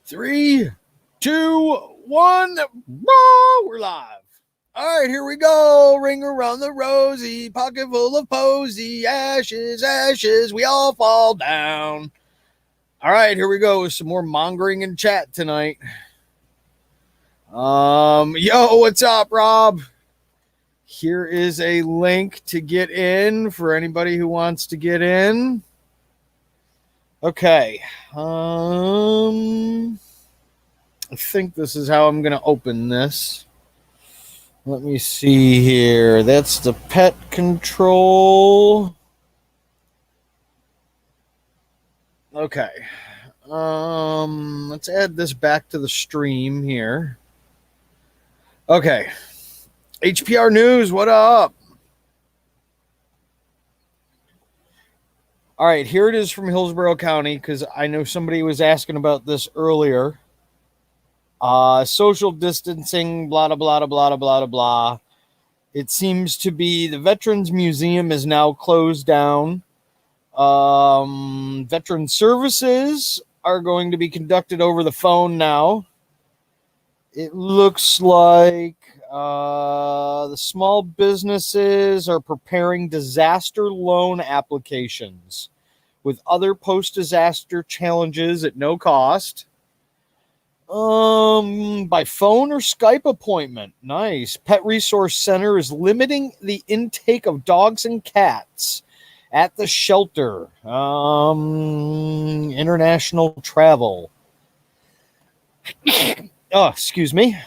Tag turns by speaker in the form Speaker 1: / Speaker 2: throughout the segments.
Speaker 1: 3, 2, 1. We're live. All right, here we go. Ring around the rosy, pocket full of posy, ashes, ashes, we all fall down. All right, here we go. Some more mongering in chat tonight. Yo, what's up, Rob? Here is a link to get in for anybody who wants to get in. Okay. I think this is how I'm going to open this. Let me see here. That's the pet control. Okay. Let's add this back to the stream here. Okay. HPR News, what up? All right, here it is from Hillsborough County, because I know somebody was asking about this earlier. Social distancing, blah, blah, blah, blah, blah, blah. It seems to be the Veterans Museum is now closed down. Veteran services are going to be conducted over the phone now. It looks like the small businesses are preparing disaster loan applications with other post-disaster challenges at no cost. By phone or Skype appointment. Nice. Pet Resource Center is limiting the intake of dogs and cats at the shelter. International travel. Oh, excuse me.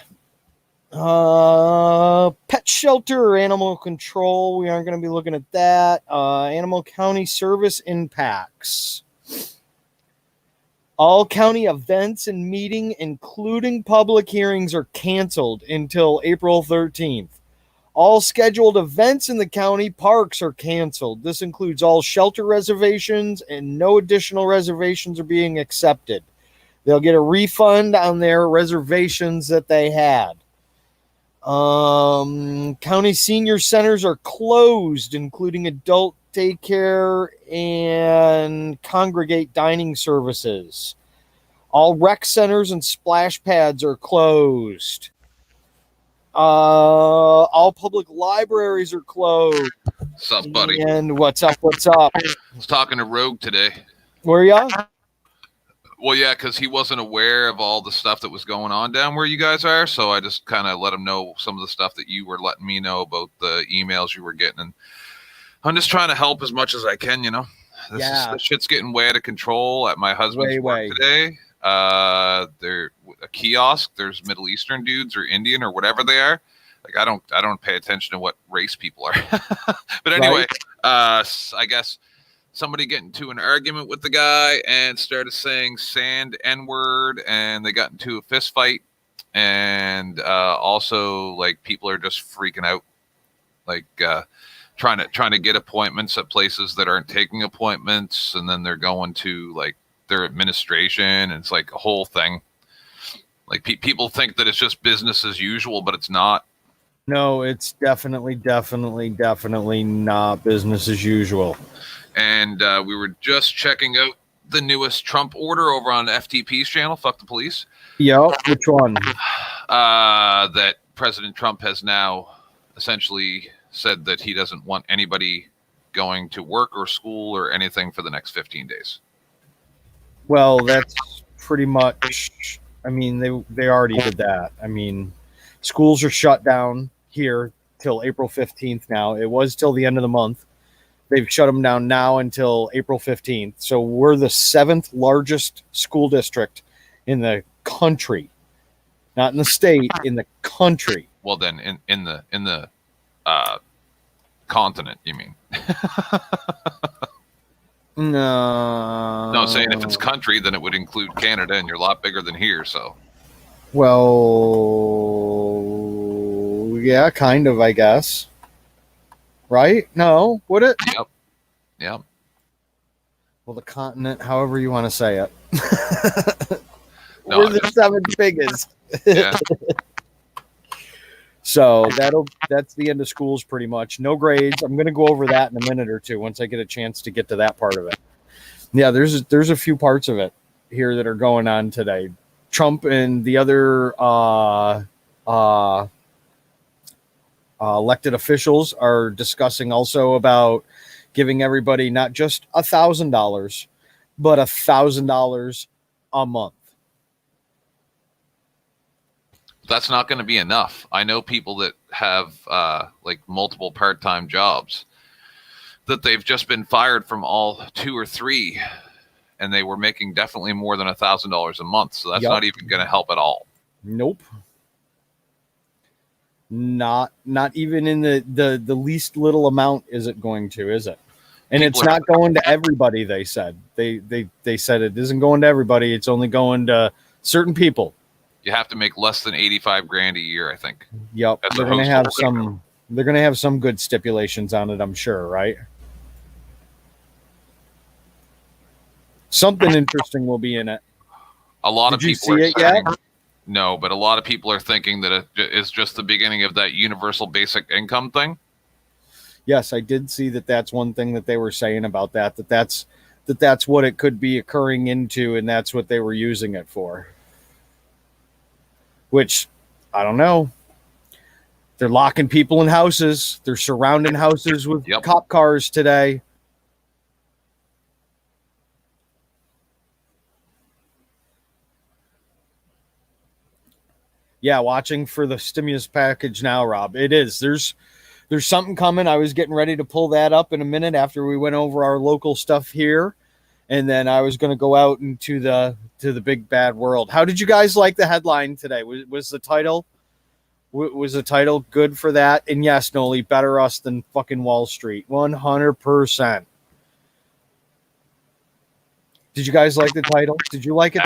Speaker 1: Pet shelter or animal control. We aren't going to be looking at that. Animal county service impacts. All county events and meeting, including public hearings, are canceled until April 13th. All scheduled events in the county parks are canceled. This includes all shelter reservations, and no additional reservations are being accepted. They'll get a refund on their reservations that they had. County senior centers are closed, including adult daycare and congregate dining services. All rec centers and splash pads are closed. All public libraries are closed.
Speaker 2: What's up, buddy?
Speaker 1: And what's up? What's up?
Speaker 2: I was talking to Rogue today.
Speaker 1: Where ya?
Speaker 2: Well, yeah, because he wasn't aware of all the stuff that was going on down where you guys are, so I just kind of let him know some of the stuff that you were letting me know about the emails you were getting, and I'm just trying to help as much as I can, you know. This shit's getting way out of control at my husband's work today. They're a kiosk. There's Middle Eastern dudes or Indian or whatever they are. Like I don't pay attention to what race people are. But anyway, I guess somebody got into an argument with the guy and started saying sand N-word, and they got into a fist fight. And also, like, people are just freaking out, like trying to get appointments at places that aren't taking appointments, and then they're going to like their administration, and it's like a whole thing. Like people think that it's just business as usual, but it's not.
Speaker 1: No, it's definitely not business as usual.
Speaker 2: And we were just checking out the newest Trump order over on FTP's channel, Fuck the Police.
Speaker 1: Yeah, which one?
Speaker 2: That President Trump has now essentially said that he doesn't want anybody going to work or school or anything for the next 15 days.
Speaker 1: Well, that's pretty much, I mean, they already did that. I mean, schools are shut down here till April 15th now. It was till the end of the month. They've shut them down now until April 15th. So we're the 7th largest school district in the country. Not in the state, in the country.
Speaker 2: Well, then in the continent, you mean? No, saying if it's country, then it would include Canada, and you're a lot bigger than here, so.
Speaker 1: Well, yeah, kind of, I guess. Right? No, would it?
Speaker 2: Yep.
Speaker 1: Well, the continent, however you want to say it.
Speaker 2: No,
Speaker 1: we're the 7th biggest.
Speaker 2: Yeah.
Speaker 1: So that's the end of schools pretty much. No grades. I'm going to go over that in a minute or two once I get a chance to get to that part of it. Yeah, there's a few parts of it here that are going on today. Trump and the other elected officials are discussing also about giving everybody not just $1,000, but $1,000 a month.
Speaker 2: That's not going to be enough. I know people that have like multiple part-time jobs that they've just been fired from all 2 or 3, and they were making definitely more than $1,000 a month. So that's not even going to help at all.
Speaker 1: Nope. Not even in the least little amount is it going to, is it? And it's not going to everybody, they said. They said it isn't going to everybody. It's only going to certain people.
Speaker 2: You have to make less than $85,000 a year, I think.
Speaker 1: Yep. They're going to have some good stipulations on it, I'm sure, right? Something interesting will be in it.
Speaker 2: A lot of people
Speaker 1: see it yet?
Speaker 2: No, but a lot of people are thinking that it is just the beginning of that universal basic income thing.
Speaker 1: Yes, I did see that. That's one thing that they were saying about that's what it could be occurring into, and that's what they were using it for. Which, I don't know. They're locking people in houses. They're surrounding houses with cop cars today. Yeah, watching for the stimulus package now, Rob. It is. There's something coming. I was getting ready to pull that up in a minute after we went over our local stuff here, and then I was going to go out into the big bad world. How did you guys like the headline today? Was the title good for that? And yes, Noli, better us than fucking Wall Street, 100%. Did you guys like the title? Did you like it?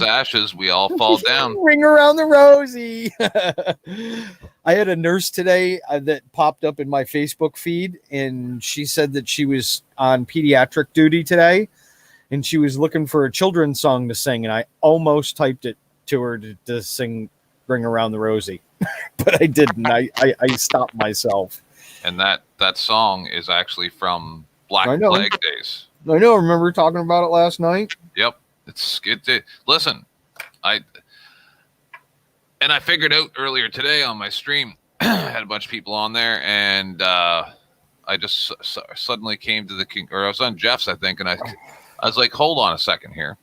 Speaker 2: Ashes, we all fall down.
Speaker 1: Ring around the rosy. I had a nurse today that popped up in my Facebook feed, and she said that she was on pediatric duty today, and she was looking for a children's song to sing, and I almost typed it to her to sing Ring Around the Rosy, but I didn't. I stopped myself. And
Speaker 2: that song is actually from Black Plague days.
Speaker 1: I know. Remember talking about it last night?
Speaker 2: Yep. Listen, I figured out earlier today on my stream, I had a bunch of people on there, and I just suddenly came to I was on Jeff's, I think, and I was like, hold on a second here.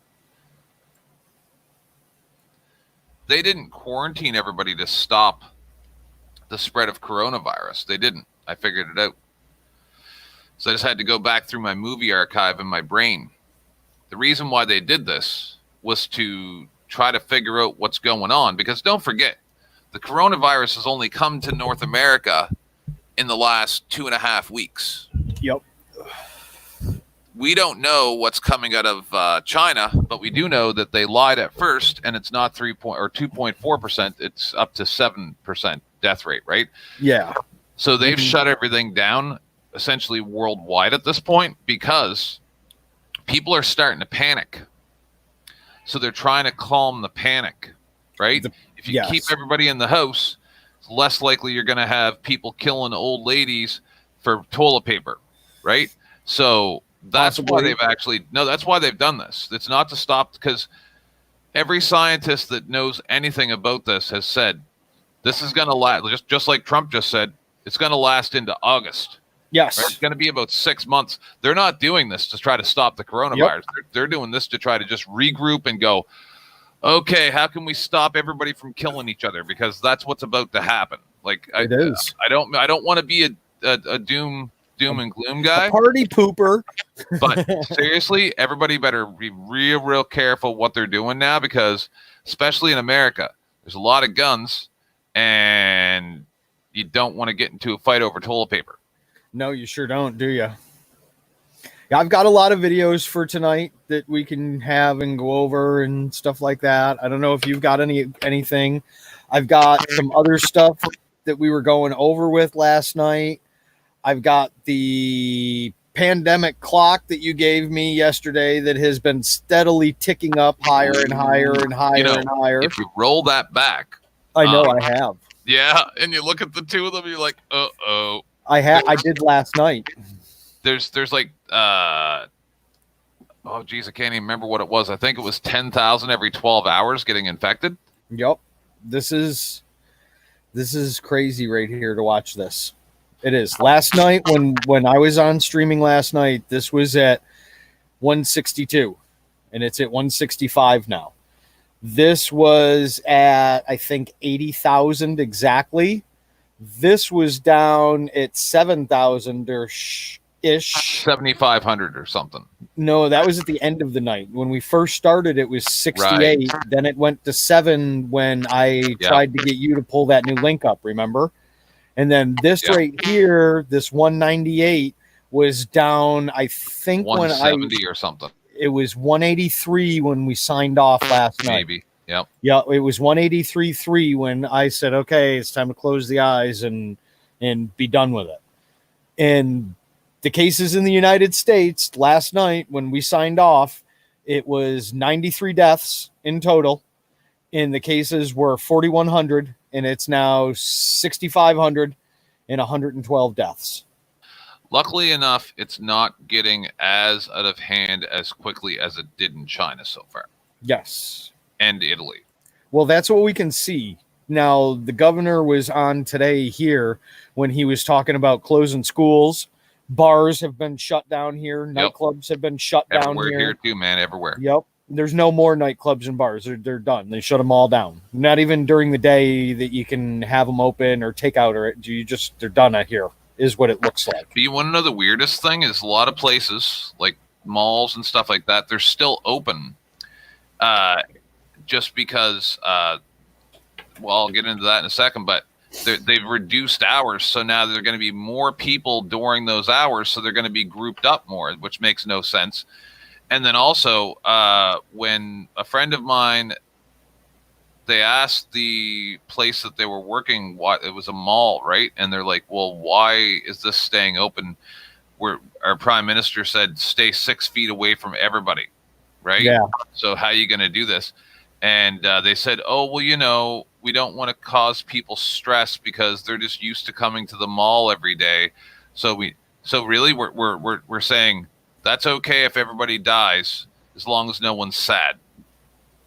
Speaker 2: They didn't quarantine everybody to stop the spread of coronavirus. They didn't. I figured it out. So I just had to go back through my movie archive in my brain. The reason why they did this was to try to figure out what's going on. Because don't forget, the coronavirus has only come to North America in the last 2.5 weeks.
Speaker 1: Yep.
Speaker 2: We don't know what's coming out of China, but we do know that they lied at first, and it's not 2.4%. It's up to 7% death rate, right?
Speaker 1: Yeah.
Speaker 2: So they've shut everything down essentially worldwide at this point because people are starting to panic. So they're trying to calm the panic, right? If you keep everybody in the house, it's less likely you're going to have people killing old ladies for toilet paper, right? So that's why that's why they've done this. It's not to stop, because every scientist that knows anything about this has said this is going to last, just like Trump just said, it's going to last into August.
Speaker 1: Yes.
Speaker 2: Right? It's going to be about 6 months. They're not doing this to try to stop the coronavirus. Yep. They're doing this to try to just regroup and go, okay, how can we stop everybody from killing each other? Because that's what's about to happen. Like, I don't want to be a doom and gloom guy.
Speaker 1: A party pooper.
Speaker 2: But seriously, everybody better be real careful what they're doing now, because especially in America, there's a lot of guns, and you don't want to get into a fight over toilet paper.
Speaker 1: No, you sure don't, do you? I've got a lot of videos for tonight that we can have and go over and stuff like that. I don't know if you've got anything. I've got some other stuff that we were going over with last night. I've got the pandemic clock that you gave me yesterday that has been steadily ticking up higher and higher and higher and higher.
Speaker 2: If you roll that back.
Speaker 1: I know I have.
Speaker 2: Yeah, and you look at the two of them, you're like, uh-oh.
Speaker 1: I did last night.
Speaker 2: There's like Oh, geez, I can't even remember what it was. I think it was 10,000 every 12 hours getting infected.
Speaker 1: Yep. This is crazy right here to watch this. It is. Last night when I was on streaming last night, this was at 162 and it's at 165 now. This was at, I think, 80,000 exactly. This was down at 7,000 or ish.
Speaker 2: 7,500 or something.
Speaker 1: No, that was at the end of the night. When we first started, it was 68. Right. Then it went to 7 when I tried to get you to pull that new link up, remember? And then this right here, this 198 was down, I think,
Speaker 2: 170 or something.
Speaker 1: It was 183 when we signed off last night.
Speaker 2: Maybe. Yep.
Speaker 1: Yeah, it was 183.3 when I said, okay, it's time to close the eyes and be done with it. And the cases in the United States last night when we signed off, it was 93 deaths in total. And the cases were 4,100, and it's now 6,500 and 112 deaths.
Speaker 2: Luckily enough, it's not getting as out of hand as quickly as it did in China so far.
Speaker 1: Yes.
Speaker 2: And Italy.
Speaker 1: Well, that's what we can see. Now, the governor was on today here when he was talking about closing schools. Bars have been shut down here. Nightclubs have been shut down here.
Speaker 2: Everywhere here too, man. Everywhere.
Speaker 1: Yep. There's no more nightclubs and bars. They're done. They shut them all down. Not even during the day that you can have them open or take out, or they're done out here, is what it looks like.
Speaker 2: But you want to know the weirdest thing is a lot of places like malls and stuff like that, they're still open. Just because, well, I'll get into that in a second, but they've reduced hours. So now there are going to be more people during those hours. So they're going to be grouped up more, which makes no sense. And then also, when a friend of mine, they asked the place that they were working, why it was a mall, right? And they're like, well, why is this staying open? Where our prime minister said, stay 6 feet away from everybody, right?
Speaker 1: Yeah. So
Speaker 2: how are you going to do this? And they said, oh, well, we don't want to cause people stress because they're just used to coming to the mall every day. So really we're saying that's okay if everybody dies as long as no one's sad.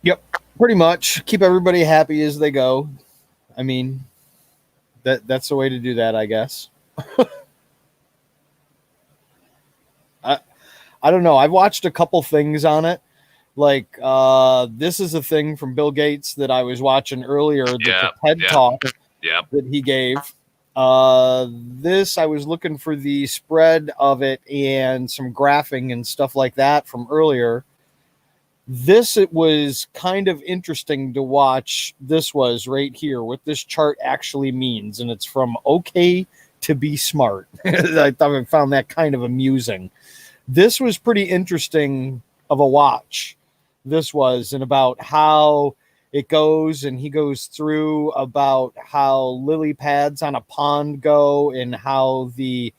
Speaker 1: Yep, pretty much. Keep everybody happy as they go. I mean, that's the way to do that, I guess. I don't know. I've watched a couple things on it. Like, this is a thing from Bill Gates that I was watching earlier, the TED Talk that he gave. This, I was looking for the spread of it and some graphing and stuff like that from earlier. This, it was kind of interesting to watch. This was right here, what this chart actually means. And it's from okay to be smart. I found that kind of amusing. This was pretty interesting of a watch. This was, and about how it goes, and he goes through about how Lilypads on a pond go and how the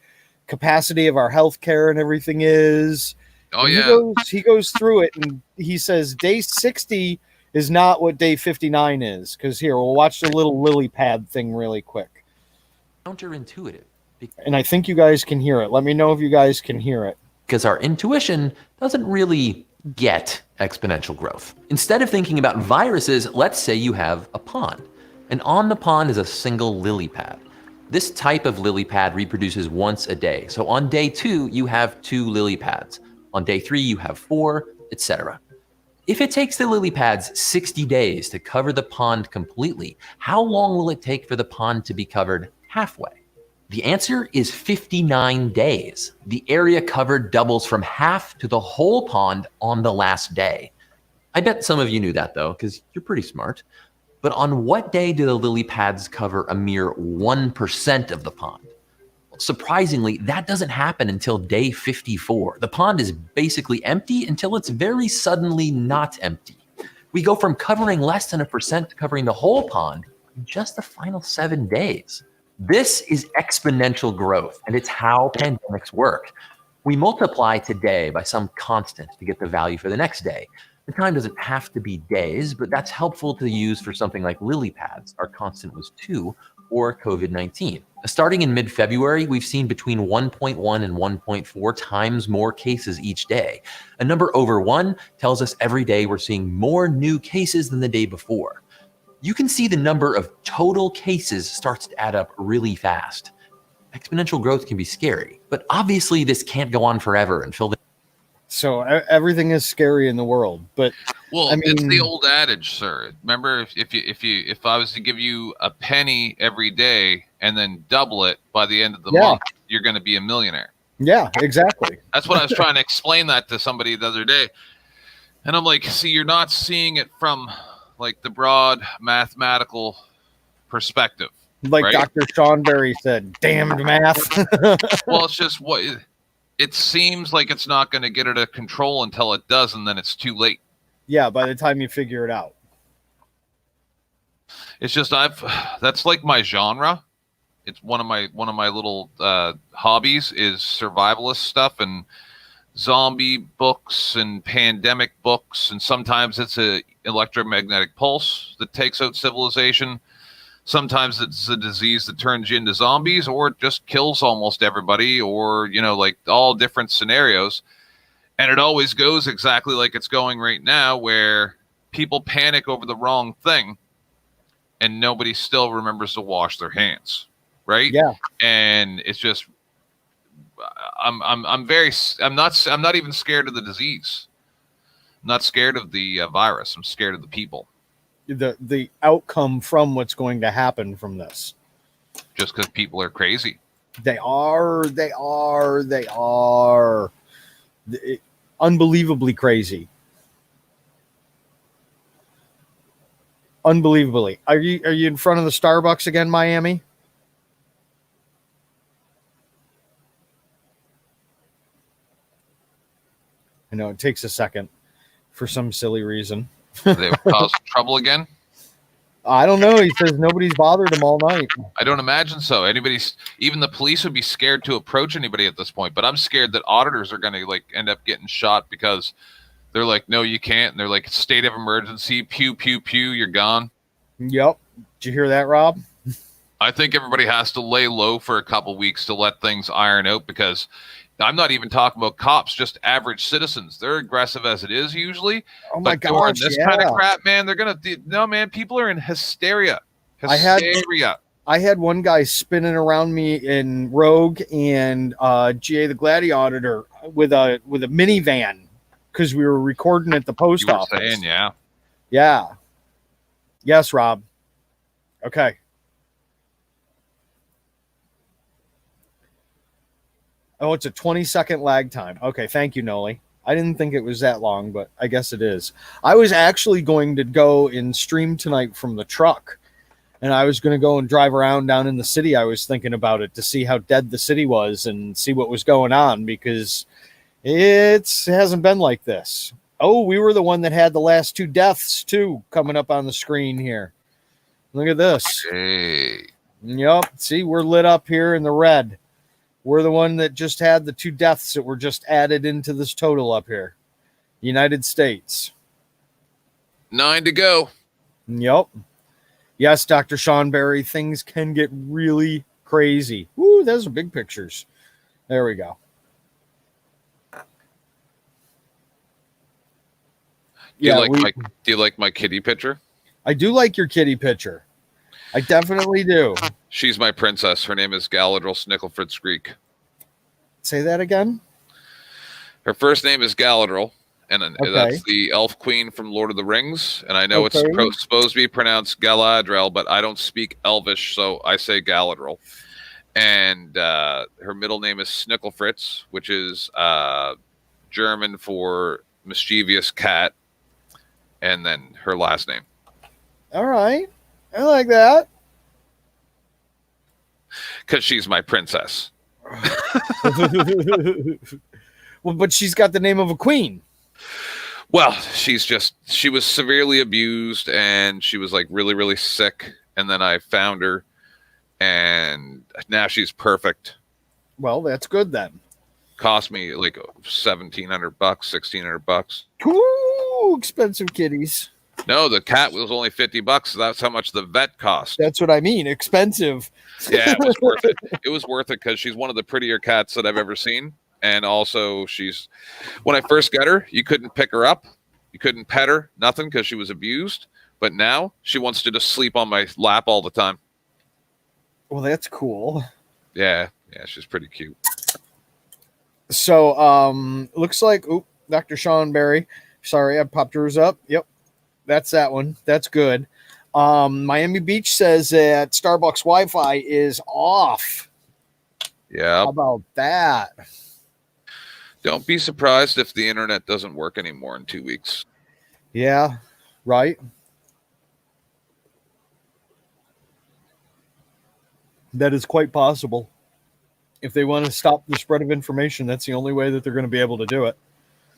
Speaker 1: capacity of our healthcare and everything is.
Speaker 2: Oh,
Speaker 1: and
Speaker 2: yeah.
Speaker 1: He goes through it, and he says day 60 is not what day 59 is. Because here, we'll watch the little Lilypad thing really quick.
Speaker 3: Counterintuitive.
Speaker 1: And I think you guys can hear it. Let me know if you guys can hear it.
Speaker 3: Because our intuition doesn't really get exponential growth. Instead of thinking about viruses, let's say you have a pond. And on the pond is a single lily pad. This type of lily pad reproduces once a day. So on day 2, you have 2 lily pads. On day 3, you have 4, etc. If it takes the lily pads 60 days to cover the pond completely, how long will it take for the pond to be covered halfway? The answer is 59 days. The area covered doubles from half to the whole pond on the last day. I bet some of you knew that though, because you're pretty smart. But on what day do the lily pads cover a mere 1% of the pond? Surprisingly, that doesn't happen until day 54. The pond is basically empty until it's very suddenly not empty. We go from covering less than 1% to covering the whole pond in just the final 7 days. This is exponential growth, and it's how pandemics work. We multiply today by some constant to get the value for the next day. The time doesn't have to be days, but that's helpful to use for something like lily pads. Our constant was 2, or COVID-19. Starting in mid-February, we've seen between 1.1 and 1.4 times more cases each day. A number over 1 tells us every day we're seeing more new cases than the day before. You can see the number of total cases starts to add up really fast. Exponential growth can be scary, but obviously this can't go on forever and fill the...
Speaker 1: So everything is scary in the world, but
Speaker 2: Well,
Speaker 1: I mean,
Speaker 2: it's the old adage, sir. Remember, if I was to give you a penny every day and then double it by the end of the month, you're going to be a millionaire.
Speaker 1: Yeah, exactly.
Speaker 2: That's what I was trying to explain that to somebody the other day. And I'm like, see, you're not seeing it from like the broad mathematical perspective.
Speaker 1: Like
Speaker 2: right?
Speaker 1: Dr. Seanberry said, damned math.
Speaker 2: Well, it's just what it seems like it's not going to get out of control until it does, and then it's too late.
Speaker 1: Yeah, by the time you figure it out.
Speaker 2: It's just that's like my genre. It's one of my little hobbies is survivalist stuff and zombie books and pandemic books, and sometimes it's a electromagnetic pulse that takes out civilization. Sometimes it's a disease that turns you into zombies, or it just kills almost everybody, or, like all different scenarios. And it always goes exactly like it's going right now, where people panic over the wrong thing and nobody still remembers to wash their hands. Right.
Speaker 1: Yeah.
Speaker 2: And it's just, I'm not even scared of the disease. I'm not scared of the virus. I'm scared of the people.
Speaker 1: The outcome from what's going to happen from this.
Speaker 2: Just because people are crazy.
Speaker 1: They are unbelievably crazy. Unbelievably. Are you in front of the Starbucks again, Miami? I know it takes a second for some silly reason.
Speaker 2: They cause trouble again?
Speaker 1: I don't know. He says nobody's bothered him all night.
Speaker 2: I don't imagine so. Even the police would be scared to approach anybody at this point. But I'm scared that auditors are going to end up getting shot because they're like, no, you can't. And they're like, state of emergency, pew, pew, pew, you're gone.
Speaker 1: Yep. Did you hear that, Rob?
Speaker 2: I think everybody has to lay low for a couple weeks to let things iron out, because I'm not even talking about cops, just average citizens. They're aggressive as it is usually.
Speaker 1: Oh my
Speaker 2: gosh,
Speaker 1: gosh,
Speaker 2: this kind of crap, man, man, people are in hysteria. I
Speaker 1: had one guy spinning around me in Rogue and GA the Gladiator with a minivan because we were recording at the post office.
Speaker 2: Saying, yeah.
Speaker 1: Yeah. Yes, Rob. Okay. Oh, it's a 20-second lag time. Okay, thank you, Noli. I didn't think it was that long, but I guess it is. I was actually going to go and stream tonight from the truck, and I was going to go and drive around down in the city. I was thinking about it to see how dead the city was and see what was going on, because it hasn't been like this. Oh, we were the one that had the last 2 deaths, too, coming up on the screen here. Look at this.
Speaker 2: Hey.
Speaker 1: Yep. See, we're lit up here in the red. We're the one that just had the 2 deaths that were just added into this total up here. United States.
Speaker 2: 9 to go.
Speaker 1: Yep. Yes, Dr. Seanberry, things can get really crazy. Ooh, those are big pictures. There we go.
Speaker 2: Do you like my kitty picture?
Speaker 1: I do like your kitty picture. I definitely do.
Speaker 2: She's my princess. Her name is Galadriel Snickleford Screek.
Speaker 1: Say that again?
Speaker 2: Her first name is Galadriel, and that's the elf queen from Lord of the Rings. And I know it's supposed to be pronounced Galadriel, but I don't speak Elvish, so I say Galadriel. And her middle name is Snicklefritz, which is German for mischievous cat, and then her last name.
Speaker 1: All right. I like that.
Speaker 2: Because she's my princess.
Speaker 1: Well, but she's got the name of a queen.
Speaker 2: Well, she was severely abused, and she was like really, really sick. And then I found her, and now she's perfect.
Speaker 1: Well, that's good then.
Speaker 2: Cost me like $1,700, $1,600.
Speaker 1: Ooh, expensive kitties.
Speaker 2: No, the cat was only $50. So that's how much the vet cost.
Speaker 1: That's what I mean. Expensive.
Speaker 2: Yeah, it was worth it. It was worth it because she's one of the prettier cats that I've ever seen. And also, when I first got her, you couldn't pick her up. You couldn't pet her, nothing, because she was abused. But now she wants to just sleep on my lap all the time.
Speaker 1: Well, that's cool.
Speaker 2: Yeah, she's pretty cute.
Speaker 1: So, looks like, Dr. Sean Berry. Sorry, I popped yours up. Yep, that's that one. That's good. Miami Beach says that Starbucks Wi-Fi is off.
Speaker 2: Yeah.
Speaker 1: How about that?
Speaker 2: Don't be surprised if the internet doesn't work anymore in 2 weeks.
Speaker 1: Yeah, right. That is quite possible. If they want to stop the spread of information, that's the only way that they're going to be able to do it.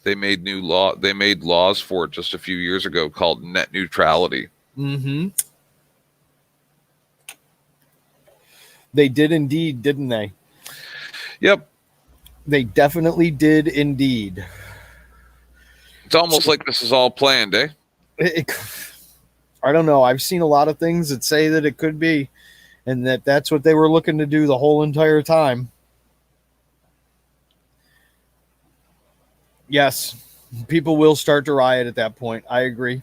Speaker 2: They made laws for it just a few years ago called net neutrality.
Speaker 1: Mm-hmm. They did indeed, didn't they?
Speaker 2: Yep.
Speaker 1: They definitely did indeed.
Speaker 2: It's almost like this is all planned, eh?
Speaker 1: I don't know. I've seen a lot of things that say that it could be, and that's what they were looking to do the whole entire time. Yes, people will start to riot at that point. I agree.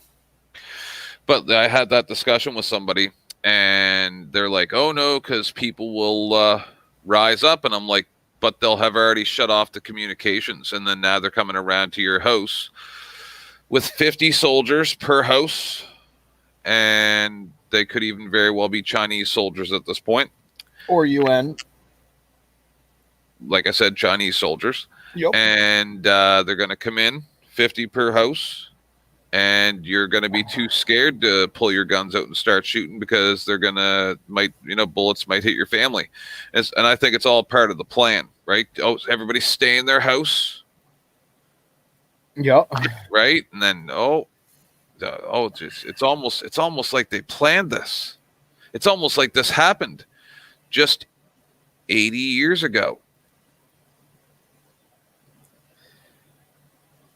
Speaker 2: But I had that discussion with somebody, and they're like, oh, no, because people will rise up. And I'm like, but they'll have already shut off the communications. And then now they're coming around to your house with 50 soldiers per house. And they could even very well be Chinese soldiers at this point.
Speaker 1: Or UN.
Speaker 2: Like I said, Chinese soldiers.
Speaker 1: Yep.
Speaker 2: And they're going to come in, 50 per house. And you're going to be too scared to pull your guns out and start shooting because bullets might hit your family. And I think it's all part of the plan, right? Oh, everybody stay in their house.
Speaker 1: Yep.
Speaker 2: Right. And then, it's almost like they planned this. It's almost like this happened just 80 years ago.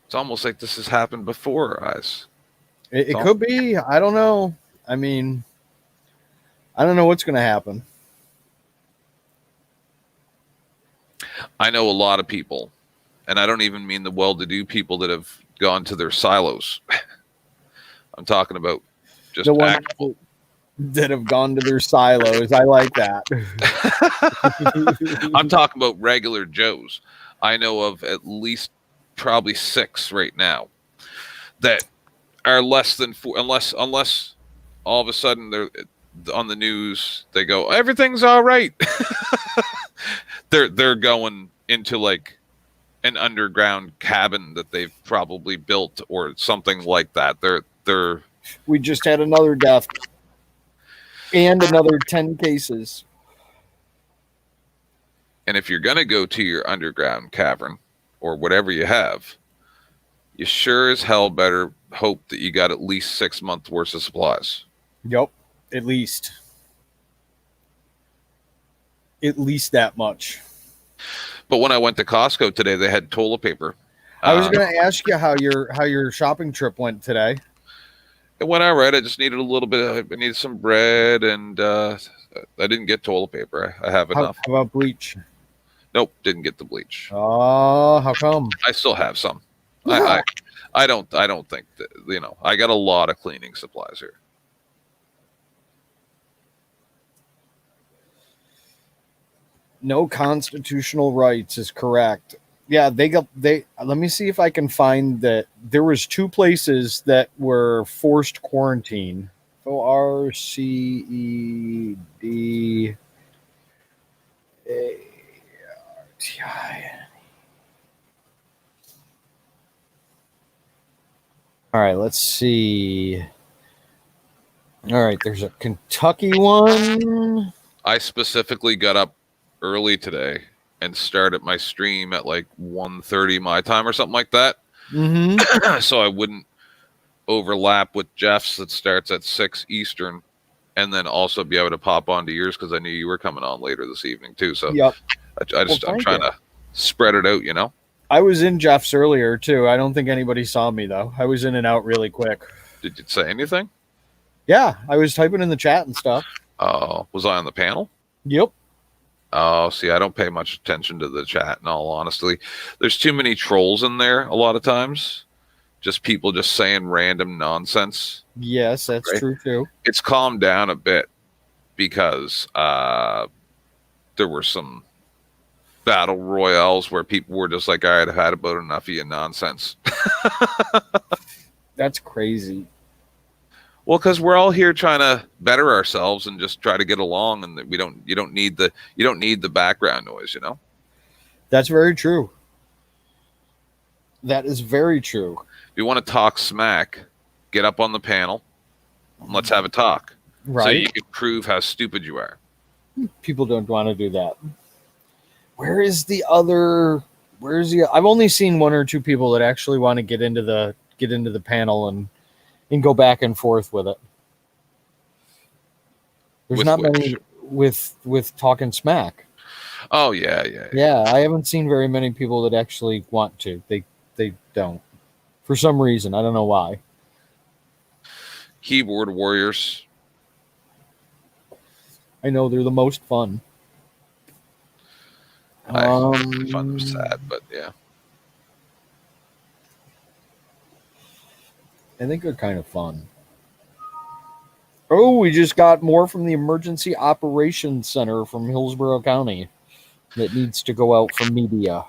Speaker 2: It's almost like this has happened before our eyes.
Speaker 1: It could be. I don't know. I mean, I don't know what's going to happen.
Speaker 2: I know a lot of people, and I don't even mean the well-to-do people that have gone to their silos. I'm talking about just
Speaker 1: the ones that have gone to their silos. I like that.
Speaker 2: I'm talking about regular Joes. I know of at least probably 6 right now that are less than 4, unless all of a sudden they're on the news, they go, everything's all right. they're going into like an underground cabin that they've probably built or something like that. They're
Speaker 1: we just had another death and another 10 cases.
Speaker 2: And if you're going to go to your underground cavern or whatever you have, you sure as hell better hope that you got at least 6 months worth of supplies.
Speaker 1: Yep. At least that much.
Speaker 2: But when I went to Costco today, they had toilet paper.
Speaker 1: I was going to ask you how your shopping trip went today.
Speaker 2: It went all right. I just needed a little bit. I needed some bread, and I didn't get toilet paper. I have enough.
Speaker 1: How about bleach?
Speaker 2: Nope, didn't get the bleach.
Speaker 1: Oh, how come?
Speaker 2: I still have some. I don't think that, I got a lot of cleaning supplies here.
Speaker 1: No constitutional rights is correct. Yeah, let me see if I can find that there was 2 places that were forced quarantine. ORCEDARTI. All right, let's see. All right, there's a Kentucky one.
Speaker 2: I specifically got up early today and started my stream at like 1:30 my time or something like that.
Speaker 1: Mm-hmm.
Speaker 2: So I wouldn't overlap with Jeff's that starts at 6 Eastern, and then also be able to pop onto yours because I knew you were coming on later this evening too. So
Speaker 1: yep.
Speaker 2: I'm trying to spread it out,
Speaker 1: I was in Jeff's earlier too. I don't think anybody saw me though. I was in and out really quick.
Speaker 2: Did you say anything?
Speaker 1: Yeah, I was typing in the chat and stuff.
Speaker 2: Oh, was I on the panel?
Speaker 1: Yep.
Speaker 2: Oh, see, I don't pay much attention to the chat, in all honesty. There's too many trolls in there a lot of times. Just people just saying random nonsense.
Speaker 1: Yes, that's
Speaker 2: Right.
Speaker 1: true too.
Speaker 2: It's calmed down a bit because there were some battle royales where people were just like, all right, I've had about enough of your nonsense.
Speaker 1: That's crazy.
Speaker 2: Well, because we're all here trying to better ourselves and just try to get along, and you don't need the background noise, you know.
Speaker 1: That's very true. That is very true.
Speaker 2: If you want to talk smack, get up on the panel and let's have a talk.
Speaker 1: Right.
Speaker 2: So you can prove how stupid you are.
Speaker 1: People don't want to do that. Where is the other? Where's the? I've only seen one or two people that actually want to get into the panel and go back and forth with it. There's
Speaker 2: With
Speaker 1: not
Speaker 2: which?
Speaker 1: many with talking smack.
Speaker 2: Oh yeah.
Speaker 1: Yeah, I haven't seen very many people that actually want to. They don't. For some reason, I don't know why.
Speaker 2: Keyboard warriors.
Speaker 1: I know they're the most fun.
Speaker 2: I find them sad, but yeah.
Speaker 1: I think they're kind of fun. Oh, we just got more from the Emergency Operations Center from Hillsborough County that needs to go out for media.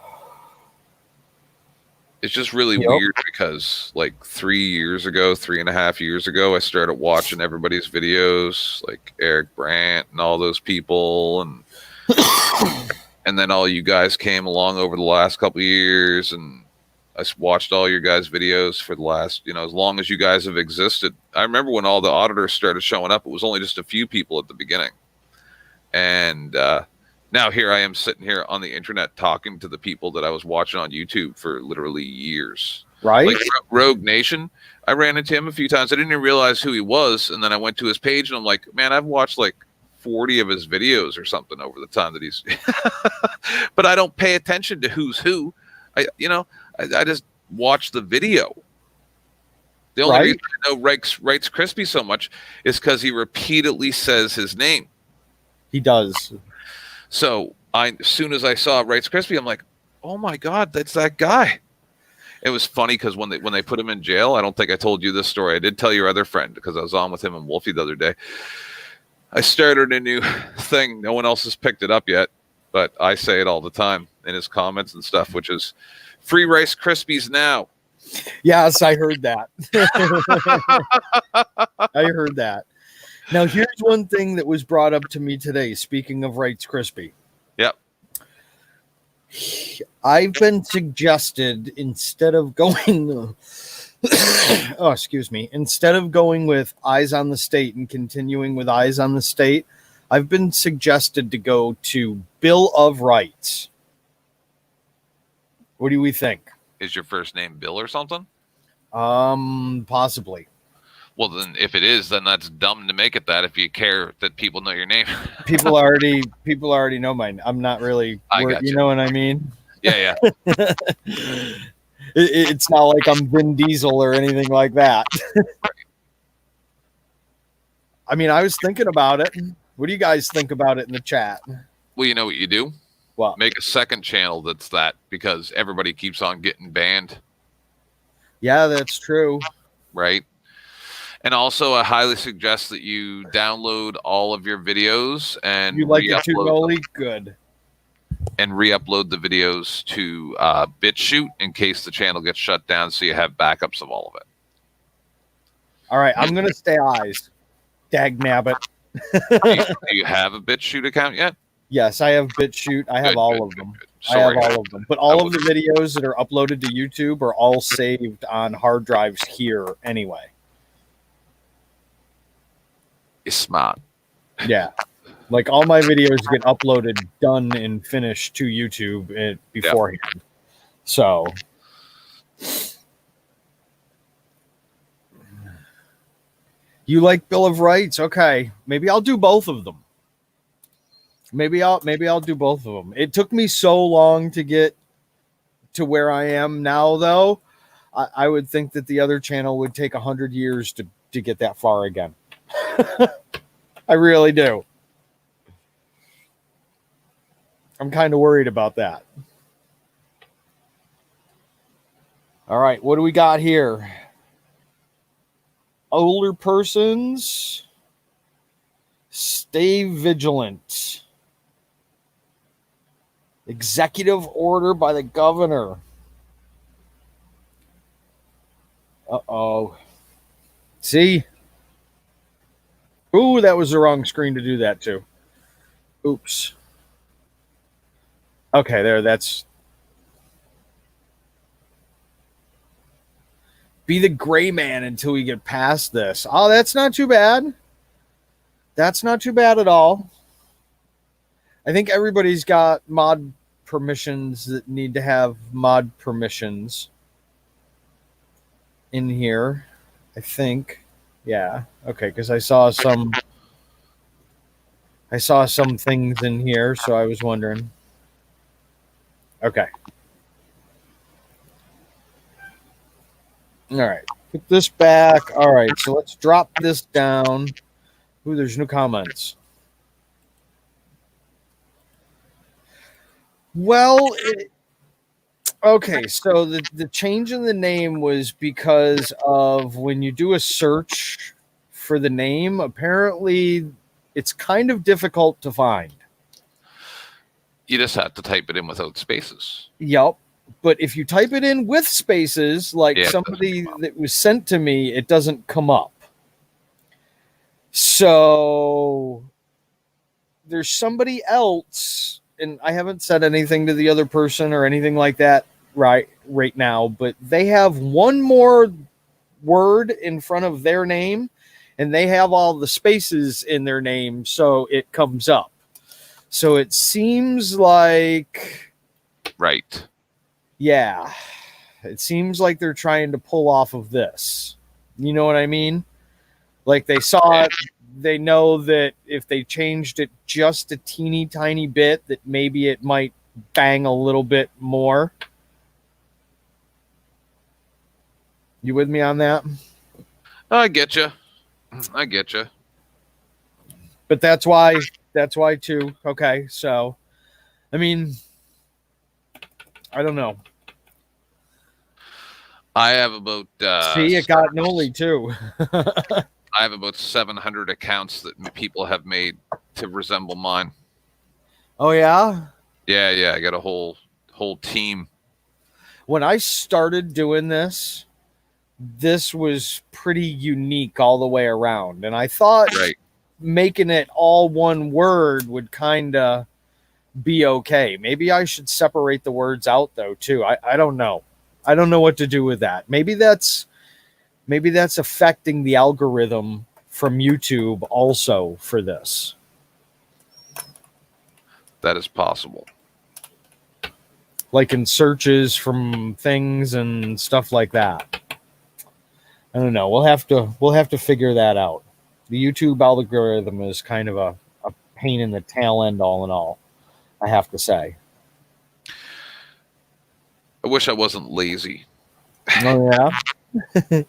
Speaker 2: It's just really weird because like 3.5 years ago, I started watching everybody's videos, like Eric Brandt and all those people, and and then all you guys came along over the last couple of years, and I watched all your guys' videos for the last, as long as you guys have existed. I remember when all the auditors started showing up, it was only just a few people at the beginning. And now here I am sitting here on the internet talking to the people that I was watching on YouTube for literally years.
Speaker 1: Right?
Speaker 2: Like Rogue Nation, I ran into him a few times. I didn't even realize who he was. And then I went to his page and I'm like, man, I've watched like 40 of his videos or something over the time that he's but I don't pay attention to who's who. I just watch the video. The only reason I know Wrights Crispy so much is because he repeatedly says his name.
Speaker 1: He does.
Speaker 2: So as soon as I saw Wrights Crispy, I'm like, oh my God, that's that guy. It was funny because when they put him in jail, I don't think I told you this story. I did tell your other friend because I was on with him and Wolfie the other day. I started a new thing. No one else has picked it up yet, but I say it all the time in his comments and stuff, which is free Rice Krispies now.
Speaker 1: Yes, I heard that. I heard that. Now, here's one thing that was brought up to me today. Speaking of Wrights Crispy.
Speaker 2: Yep.
Speaker 1: I've been suggested instead of going instead of going with Eyes on the State and continuing with Eyes on the State, I've been suggested to go to Bill of Rights. What do we think?
Speaker 2: Is your first name Bill or something?
Speaker 1: Possibly.
Speaker 2: Well, then if it is, then that's dumb to make it that if you care that people know your name.
Speaker 1: People already know mine. I'm not really, you know what I mean?
Speaker 2: Yeah.
Speaker 1: It's not like I'm Vin Diesel or anything like that. I mean, I was thinking about it. What do you guys think about it in the chat?
Speaker 2: Well, you know what you do?
Speaker 1: What?
Speaker 2: Make a second channel that's that, because everybody keeps on getting banned.
Speaker 1: Yeah, that's true.
Speaker 2: Right? And also, I highly suggest that you download all of your videos and
Speaker 1: you like it too, Noli? Good.
Speaker 2: And re-upload the videos to BitChute in case the channel gets shut down, so you have backups of all of it.
Speaker 1: All right, I'm gonna stay Eyes. Dag nabbit.
Speaker 2: Do you have a BitChute account yet?
Speaker 1: Yes, I have BitChute. I have all of them.
Speaker 2: Sorry.
Speaker 1: I have all of them. But all of the videos that are uploaded to YouTube are all saved on hard drives here anyway.
Speaker 2: You're smart.
Speaker 1: Yeah. Like all my videos get uploaded, done, and finished to YouTube beforehand. Yep. So. You like Bill of Rights? Okay. Maybe I'll do both of them. Maybe I'll do both of them. It took me so long to get to where I am now, though. I would think that the other channel would take 100 years to get that far again. I really do. I'm kind of worried about that. All right, what do we got here? Older persons, stay vigilant. Executive order by the governor. Uh-oh. See? Ooh, that was the wrong screen to do that to. Oops. Okay, there, that's... Be the gray man until we get past this. Oh, that's not too bad. That's not too bad at all. I think everybody's got mod permissions that need to have mod permissions in here. I think. Yeah. Okay, because I saw some things in here, so I was wondering. Okay. All right. Put this back. All right, so let's drop this down. Ooh, there's no comments. Well, okay, so the change in the name was because of when you do a search for the name, apparently it's kind of difficult to find.
Speaker 2: You just have to type it in without spaces.
Speaker 1: Yep. But if you type it in with spaces, like somebody that was sent to me, it doesn't come up. So there's somebody else, and I haven't said anything to the other person or anything like that right now, but they have one more word in front of their name, and they have all the spaces in their name, so it comes up. So it seems like...
Speaker 2: Right.
Speaker 1: Yeah. It seems like they're trying to pull off of this. You know what I mean? Like they saw it, they know that if they changed it just a teeny tiny bit, that maybe it might bang a little bit more. You with me on that?
Speaker 2: I get you.
Speaker 1: But that's why too. Okay, so I mean, I don't know.
Speaker 2: I have about
Speaker 1: see, it got Noli too.
Speaker 2: I have about 700 accounts that people have made to resemble mine.
Speaker 1: Oh yeah?
Speaker 2: Yeah, I got a whole team.
Speaker 1: When I started doing this was pretty unique all the way around, and I thought making it all one word would kind of be okay. Maybe I should separate the words out though too. I don't know. I don't know what to do with that. Maybe that's affecting the algorithm from YouTube also for this.
Speaker 2: That is possible.
Speaker 1: Like in searches from things and stuff like that. I don't know. We'll have to figure that out. The YouTube algorithm is kind of a pain in the tail end all in all, I have to say.
Speaker 2: I wish I wasn't lazy.
Speaker 1: Oh yeah.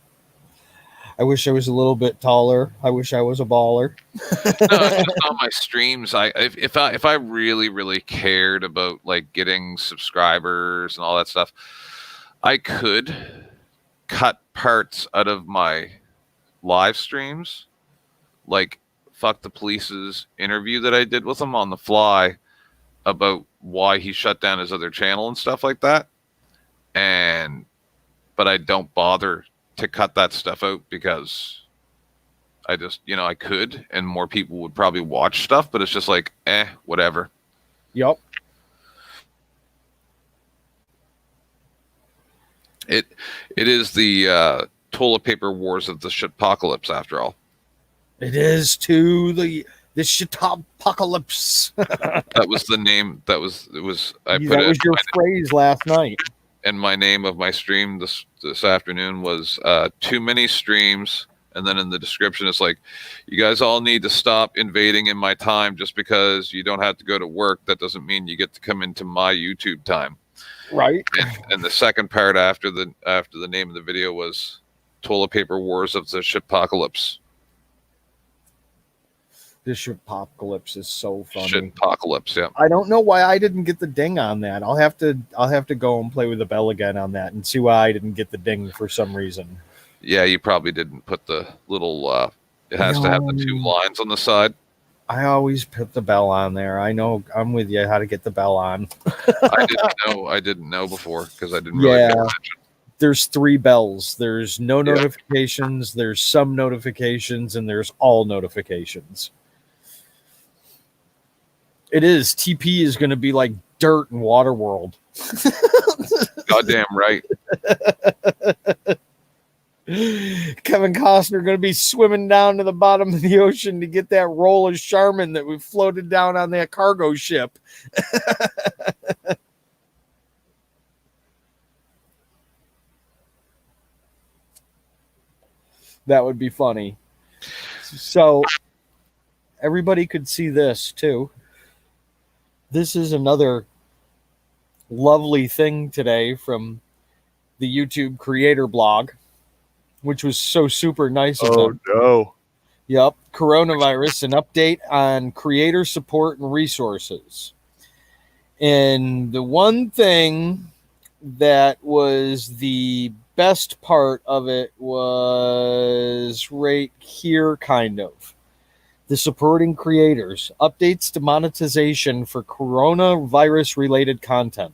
Speaker 1: I wish I was a little bit taller. I wish I was a baller.
Speaker 2: No, on my streams, if I really cared about like getting subscribers and all that stuff, I could cut parts out of my live streams, like Fuck the Police's interview that I did with him on the fly about why he shut down his other channel and stuff like that. But I don't bother to cut that stuff out because I just, I could, and more people would probably watch stuff, but it's just like, whatever.
Speaker 1: Yep.
Speaker 2: It is the toilet paper wars of the shitpocalypse after all.
Speaker 1: It is to the shitpocalypse.
Speaker 2: That was the name. That was
Speaker 1: your phrase last night.
Speaker 2: And my name of my stream this afternoon was too many streams. And then in the description, it's like, you guys all need to stop invading in my time just because you don't have to go to work. That doesn't mean you get to come into my YouTube time.
Speaker 1: Right.
Speaker 2: And the second part after the name of the video was Toilet Paper Wars of the Shitpocalypse.
Speaker 1: This Shitpocalypse is so funny.
Speaker 2: Shitpocalypse, yeah.
Speaker 1: I don't know why I didn't get the ding on that. I'll have to go and play with the bell again on that and see why I didn't get the ding for some reason.
Speaker 2: Yeah, you probably didn't put the little it has to have the 2 lines on the side.
Speaker 1: I always put the bell on there. I know, I'm with you, how to get the bell on.
Speaker 2: I didn't know before because I didn't really pay attention.
Speaker 1: There's 3 bells. There's no notifications, there's some notifications, and there's all notifications. It is. TP is going to be like dirt in Waterworld.
Speaker 2: Goddamn right.
Speaker 1: Kevin Costner going to be swimming down to the bottom of the ocean to get that roll of Charmin that we floated down on that cargo ship. That would be funny. So everybody could see this too. This is another lovely thing today from the YouTube creator blog, which was so super nice of them.
Speaker 2: No.
Speaker 1: Yep. Coronavirus, an update on creator support and resources. And the one thing that was the best part of it was right here, kind of. The supporting creators, updates to monetization for coronavirus-related content.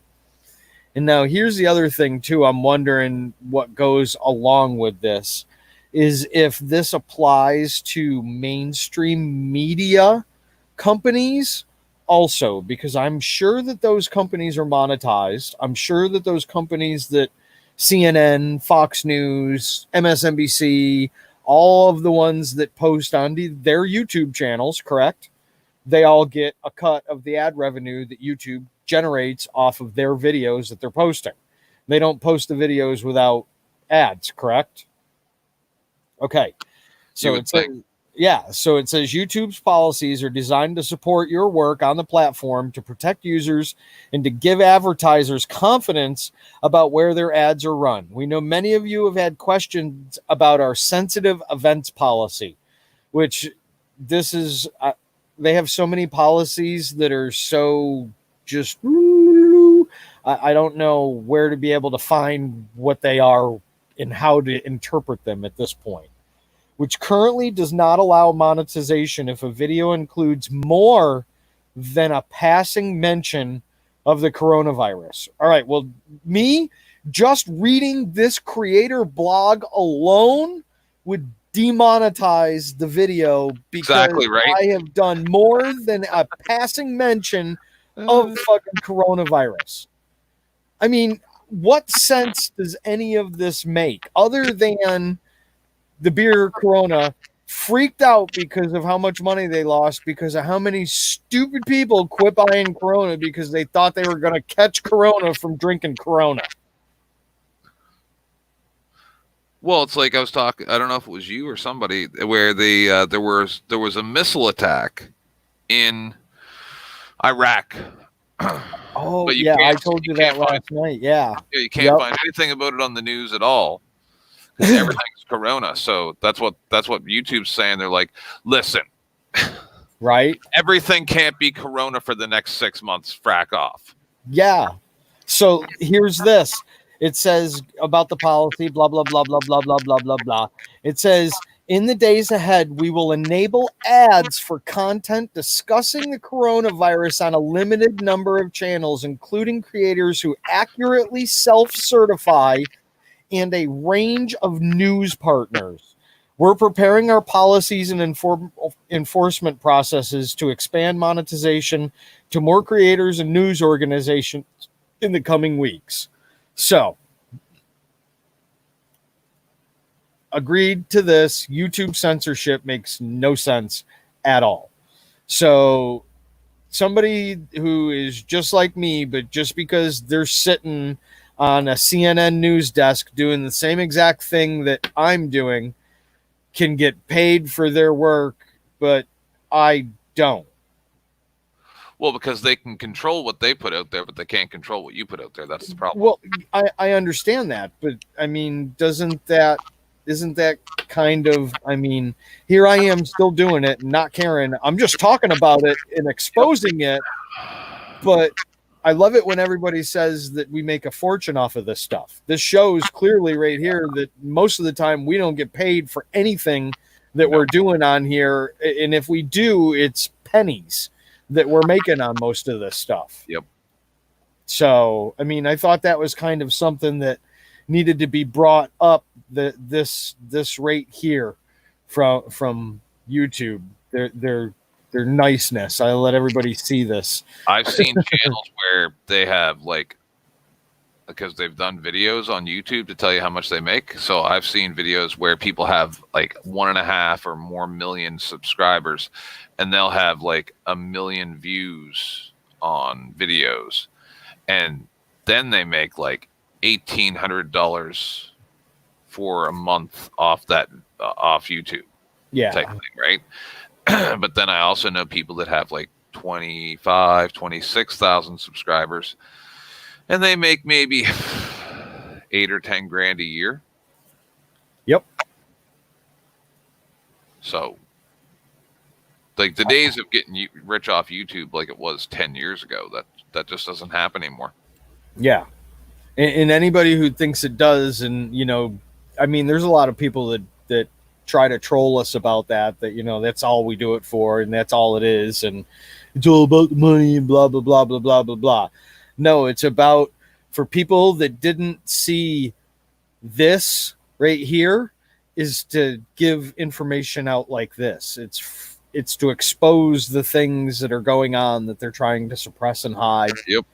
Speaker 1: And now here's the other thing, too. I'm wondering what goes along with this is if this applies to mainstream media companies also, because I'm sure that those companies are monetized. I'm sure that those companies that CNN, Fox News, MSNBC, all of the ones that post on their YouTube channels, correct? They all get a cut of the ad revenue that YouTube generates off of their videos that they're posting. They don't post the videos without ads, correct? Okay. So it says, so it says YouTube's policies are designed to support your work on the platform, to protect users, and to give advertisers confidence about where their ads are run. We know many of you have had questions about our sensitive events policy, which this is, they have so many policies that are so just, I don't know where to be able to find what they are and how to interpret them at this point, which currently does not allow monetization if a video includes more than a passing mention of the coronavirus. All right, well, me just reading this creator blog alone would demonetize the video because I have done more than a passing mention of fucking coronavirus. I mean, what sense does any of this make other than the beer Corona freaked out because of how much money they lost because of how many stupid people quit buying Corona because they thought they were going to catch Corona from drinking Corona?
Speaker 2: Well, it's like I was talking, I don't know if it was you or somebody, where there was a missile attack in Iraq.
Speaker 1: Oh, yeah, I told you that last night. Yeah.
Speaker 2: You can't find anything about it on the news at all. Everything's Corona. So that's what YouTube's saying. They're like, listen,
Speaker 1: right?
Speaker 2: Everything can't be Corona for the next 6 months. Frack off.
Speaker 1: Yeah. So here's this. It says about the policy, blah, blah, blah, blah, blah, blah, blah, blah, blah. It says, in the days ahead, we will enable ads for content discussing the coronavirus on a limited number of channels, including creators who accurately self-certify and a range of news partners. We're preparing our policies and enforcement processes to expand monetization to more creators and news organizations in the coming weeks. So, agreed to this. YouTube censorship makes no sense at all. So, somebody who is just like me, but just because they're sitting on a CNN news desk doing the same exact thing that I'm doing can get paid for their work, but I don't.
Speaker 2: Well, because they can control what they put out there, but they can't control what you put out there. That's the problem.
Speaker 1: Well, I understand that, but I mean, isn't that kind of, I mean, here I am still doing it and not caring. I'm just talking about it and exposing it, but I love it when everybody says that we make a fortune off of this stuff. This shows clearly right here that most of the time we don't get paid for anything that we're doing on here. And if we do, it's pennies that we're making on most of this stuff.
Speaker 2: Yep.
Speaker 1: So, I mean, I thought that was kind of something that needed to be brought up, this rate here from YouTube. Their niceness. I let everybody see this.
Speaker 2: I've seen channels where they have because they've done videos on YouTube to tell you how much they make. So I've seen videos where people have 1.5 or more million subscribers, and they'll have 1 million views on videos, and then they make $1,800 for a month off YouTube.
Speaker 1: Yeah.
Speaker 2: Type thing, right? But then I also know people that have 25, 26,000 subscribers, and they make maybe 8 or 10 grand a year.
Speaker 1: Yep.
Speaker 2: So the days of getting rich off YouTube like it was 10 years ago, that just doesn't happen anymore.
Speaker 1: Yeah. And anybody who thinks it does, and I mean, there's a lot of people that try to troll us about that that's all we do it for, and that's all it is, and it's all about the money and blah blah blah blah blah blah blah. No, it's about, for people that didn't see this right here, is to give information out like this. It's to expose the things that are going on that they're trying to suppress and hide.
Speaker 2: Yep.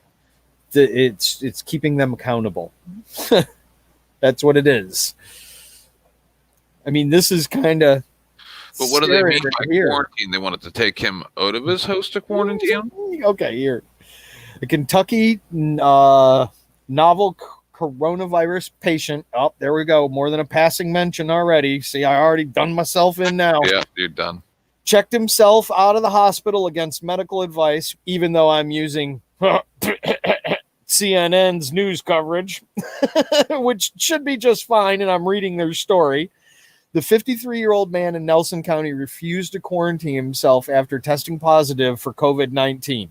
Speaker 1: It's keeping them accountable. That's what it is. I mean, this is kind of.
Speaker 2: But what do they mean by quarantine? They wanted to take him out of his house to quarantine?
Speaker 1: Okay, here. The Kentucky novel coronavirus patient. Oh, there we go. More than a passing mention already. See, I already done myself in now.
Speaker 2: Yeah, you're done.
Speaker 1: Checked himself out of the hospital against medical advice, even though I'm using CNN's news coverage, which should be just fine, and I'm reading their story. The 53-year-old man in Nelson County refused to quarantine himself after testing positive for COVID-19.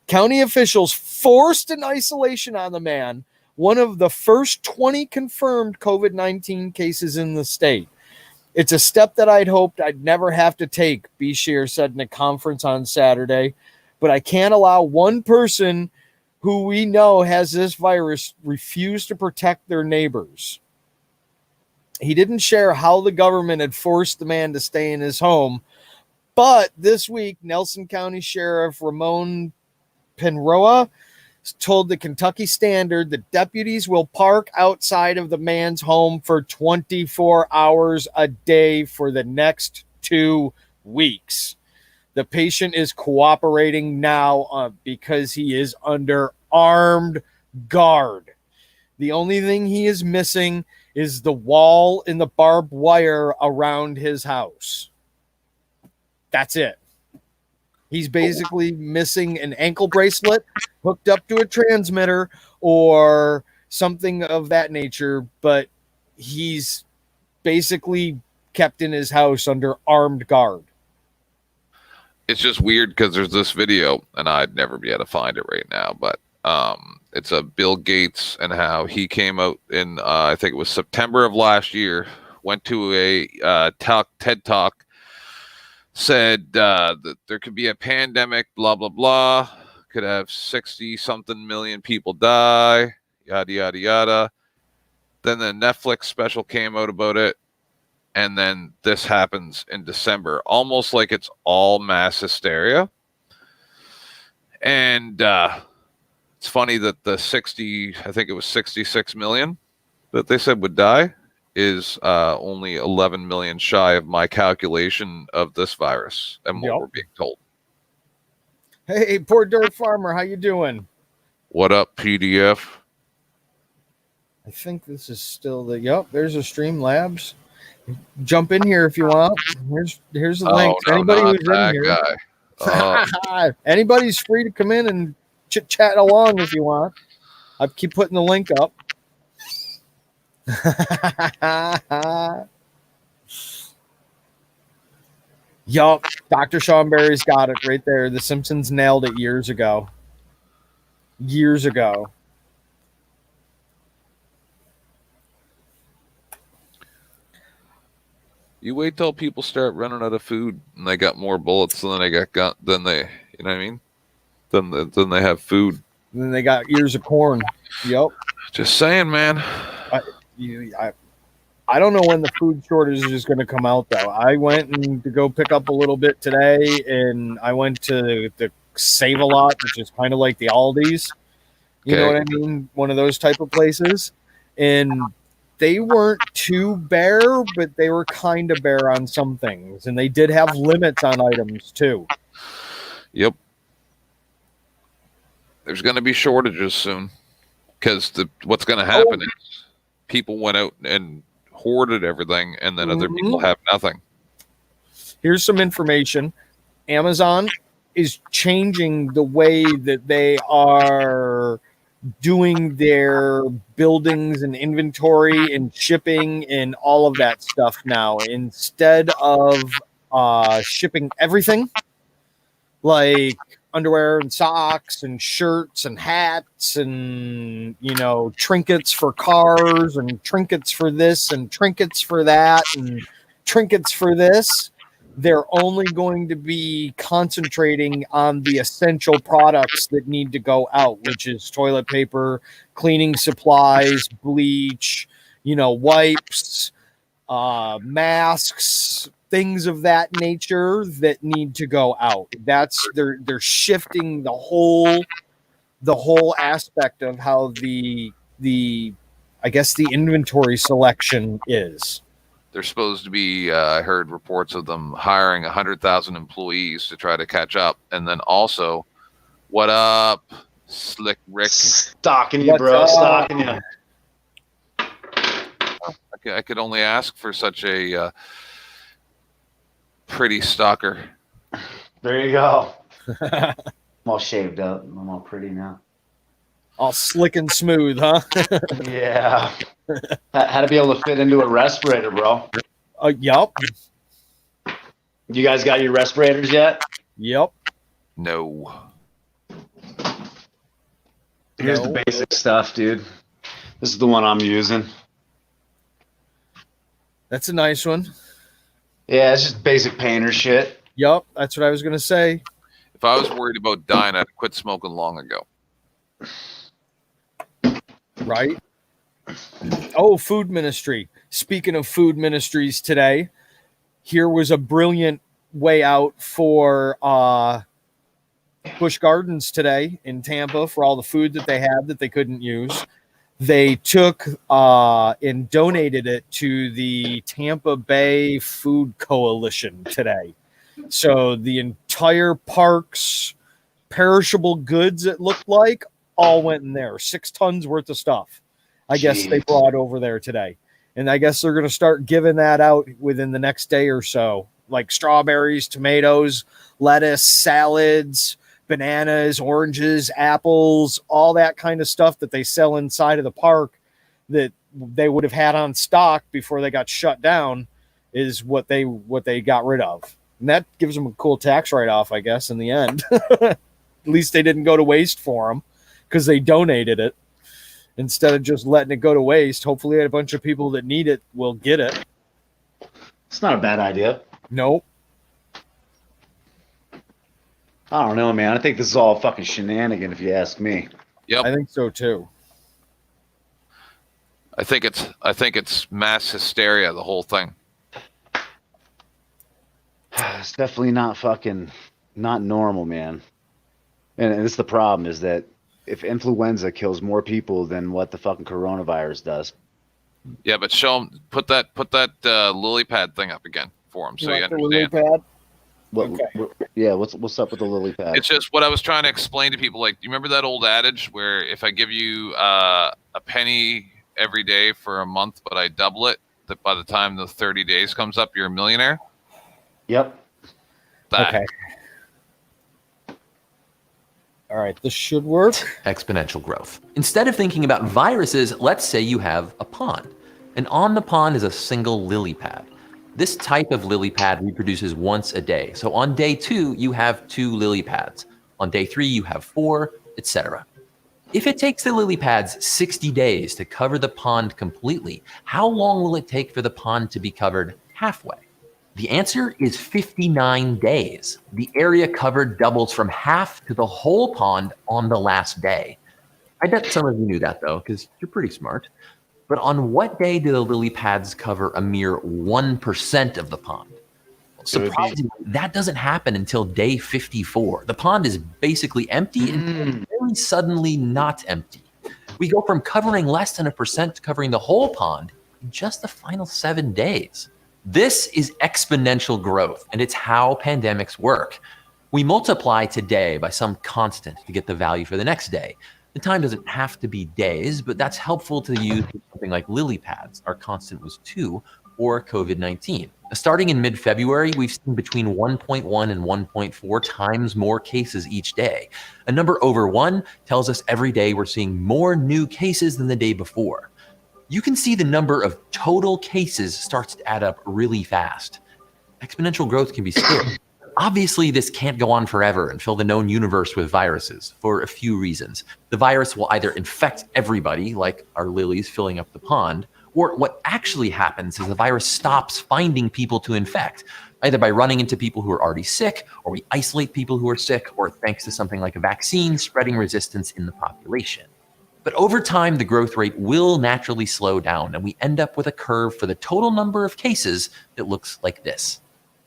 Speaker 1: County officials forced an isolation on the man, one of the first 20 confirmed COVID-19 cases in the state. It's a step that I'd hoped I'd never have to take, Beshear said in a conference on Saturday, but I can't allow one person who we know has this virus refuse to protect their neighbors. He didn't share how the government had forced the man to stay in his home, but this week, Nelson County Sheriff Ramon Penroa told the Kentucky Standard that deputies will park outside of the man's home for 24 hours a day for the next 2 weeks. The patient is cooperating now because he is under armed guard. The only thing he is missing is the wall and the barbed wire around his house. That's it. He's basically missing an ankle bracelet hooked up to a transmitter or something of that nature, but he's basically kept in his house under armed guard.
Speaker 2: It's just weird because there's this video, and I'd never be able to find it right now, but it's a Bill Gates and how he came out in, I think it was September of last year, went to a TED Talk, said that there could be a pandemic, blah, blah, blah, could have 60-something million people die, yada, yada, yada. Then the Netflix special came out about it, and then this happens in December, almost like it's all mass hysteria. And it's funny that the 66 million that they said would die is only 11 million shy of my calculation of this virus and what we're being told.
Speaker 1: Hey, poor dirt farmer, how you doing?
Speaker 2: What up, PDF?
Speaker 1: I think this is still there's a Streamlabs. Jump in here if you want. Here's the link.
Speaker 2: No,
Speaker 1: Anybody
Speaker 2: not
Speaker 1: who's
Speaker 2: that
Speaker 1: in here.
Speaker 2: guy.
Speaker 1: Anybody's free to come in and chit chat along if you want. I keep putting the link up. Yup, Dr. Sean Barry's got it right there. The Simpsons nailed it years ago. Years ago.
Speaker 2: You wait till people start running out of food and they got more bullets than they than they, you know what I mean? Than they have food.
Speaker 1: And then they got ears of corn. Yep.
Speaker 2: Just saying, man.
Speaker 1: I don't know when the food shortage is going to come out, though. I went to go pick up a little bit today, and I went to the Save a Lot, which is kind of like the Aldi's. You know what I mean? One of those type of places. And they weren't too bare, but they were kind of bare on some things. And they did have limits on items, too.
Speaker 2: Yep. There's going to be shortages soon. Because what's going to happen is people went out and hoarded everything, and then other people have nothing.
Speaker 1: Here's some information. Amazon is changing the way that they are doing their buildings and inventory and shipping and all of that stuff now. Instead of shipping everything, like underwear and socks and shirts and hats and, you know, trinkets for cars and trinkets for this and trinkets for that and trinkets for this, they're only going to be concentrating on the essential products that need to go out, which is toilet paper, cleaning supplies, bleach, you know, wipes, masks, things of that nature that need to go out. That's they're shifting the whole aspect of how the I guess the inventory selection is.
Speaker 2: They're supposed to be, I heard reports of them hiring 100,000 employees to try to catch up. And then also, what up, Slick Rick?
Speaker 4: Stalking you, bro. Stalking you.
Speaker 2: I could only ask for such a pretty stalker.
Speaker 4: There you go. I'm all shaved up. I'm all pretty now.
Speaker 1: All slick and smooth, huh?
Speaker 4: Yeah. How to be able to fit into a respirator, bro.
Speaker 1: Yep.
Speaker 4: You guys got your respirators yet?
Speaker 1: Yep.
Speaker 2: No.
Speaker 4: Here's the basic stuff, dude. This is the one I'm using.
Speaker 1: That's a nice one.
Speaker 4: Yeah, it's just basic painter shit.
Speaker 1: Yep, that's what I was going to say.
Speaker 2: If I was worried about dying, I'd quit smoking long ago.
Speaker 1: Right? Oh, food ministry. Speaking of food ministries today, here was a brilliant way out for Busch Gardens today in Tampa for all the food that they had that they couldn't use. They took and donated it to the Tampa Bay Food Coalition today. So the entire park's perishable goods, it looked like, all went in there. 6 tons worth of stuff, I guess they brought over there today. And I guess they're going to start giving that out within the next day or so, like strawberries, tomatoes, lettuce, salads, bananas, oranges, apples, all that kind of stuff that they sell inside of the park that they would have had on stock before they got shut down is what they got rid of. And that gives them a cool tax write-off, I guess, in the end. At least they didn't go to waste for them because they donated it instead of just letting it go to waste. Hopefully a bunch of people that need it will get it.
Speaker 4: It's not a bad idea.
Speaker 1: Nope.
Speaker 4: I don't know, man. I think this is all fucking shenanigan, if you ask me.
Speaker 2: Yep.
Speaker 1: I think so too.
Speaker 2: I think it's mass hysteria, the whole thing.
Speaker 4: It's definitely not normal, man. And it's the problem is that if influenza kills more people than what the fucking coronavirus does.
Speaker 2: Yeah, but show them, put that Lilypad thing up again for them, so you understand.
Speaker 4: What's up with the Lilypad?
Speaker 2: It's just what I was trying to explain to people. Like, do you remember that old adage where if I give you a penny every day for a month, but I double it, that by the time the 30 days comes up, you're a millionaire?
Speaker 4: Yep.
Speaker 2: That.
Speaker 1: Okay. All right, this should work.
Speaker 3: Exponential growth. Instead of thinking about viruses, let's say you have a pond. And on the pond is a single lily pad. This type of lily pad reproduces once a day. So on day 2, you have 2 lily pads. On day 3, you have 4, etc. If it takes the lily pads 60 days to cover the pond completely, how long will it take for the pond to be covered halfway? The answer is 59 days. The area covered doubles from half to the whole pond on the last day. I bet some of you knew that though, because you're pretty smart. But on what day do the lily pads cover a mere 1% of the pond? Surprisingly, that doesn't happen until day 54. The pond is basically empty and very suddenly not empty. We go from covering less than 1% to covering the whole pond in just the final 7 days. This is exponential growth, and it's how pandemics work. We multiply today by some constant to get the value for the next day. The time doesn't have to be days, but that's helpful to use for something like lily pads. Our constant was 2, or COVID-19. Starting in mid-February, we've seen between 1.1 and 1.4 times more cases each day. A number over 1 tells us every day we're seeing more new cases than the day before. You can see the number of total cases starts to add up really fast. Exponential growth can be scary. Obviously, this can't go on forever and fill the known universe with viruses for a few reasons. The virus will either infect everybody, like our lilies filling up the pond, or what actually happens is the virus stops finding people to infect, either by running into people who are already sick, or we isolate people who are sick, or thanks to something like a vaccine, spreading resistance in the population. But over time, the growth rate will naturally slow down, and we end up with a curve for the total number of cases that looks like this.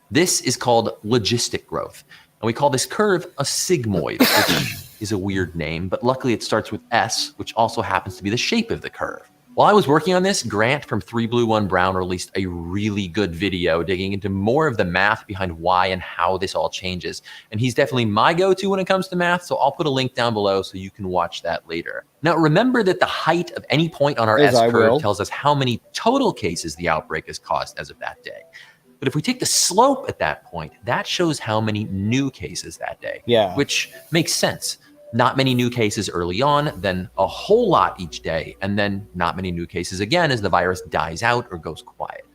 Speaker 3: This is called logistic growth, and we call this curve a sigmoid, which is a weird name, but luckily it starts with S, which also happens to be the shape of the curve. While I was working on this, Grant from 3 Blue 1 Brown released a really good video digging into more of the math behind why and how this all changes. And he's definitely my go-to when it comes to math, so I'll put a link down below so you can watch that later. Now, remember that the height of any point on our S curve tells us how many total cases the outbreak has caused as of that day. But if we take the slope at that point, that shows how many new cases that day, which makes sense. Not many new cases early on, then a whole lot each day, and then not many new cases again as the virus dies out or goes quiet.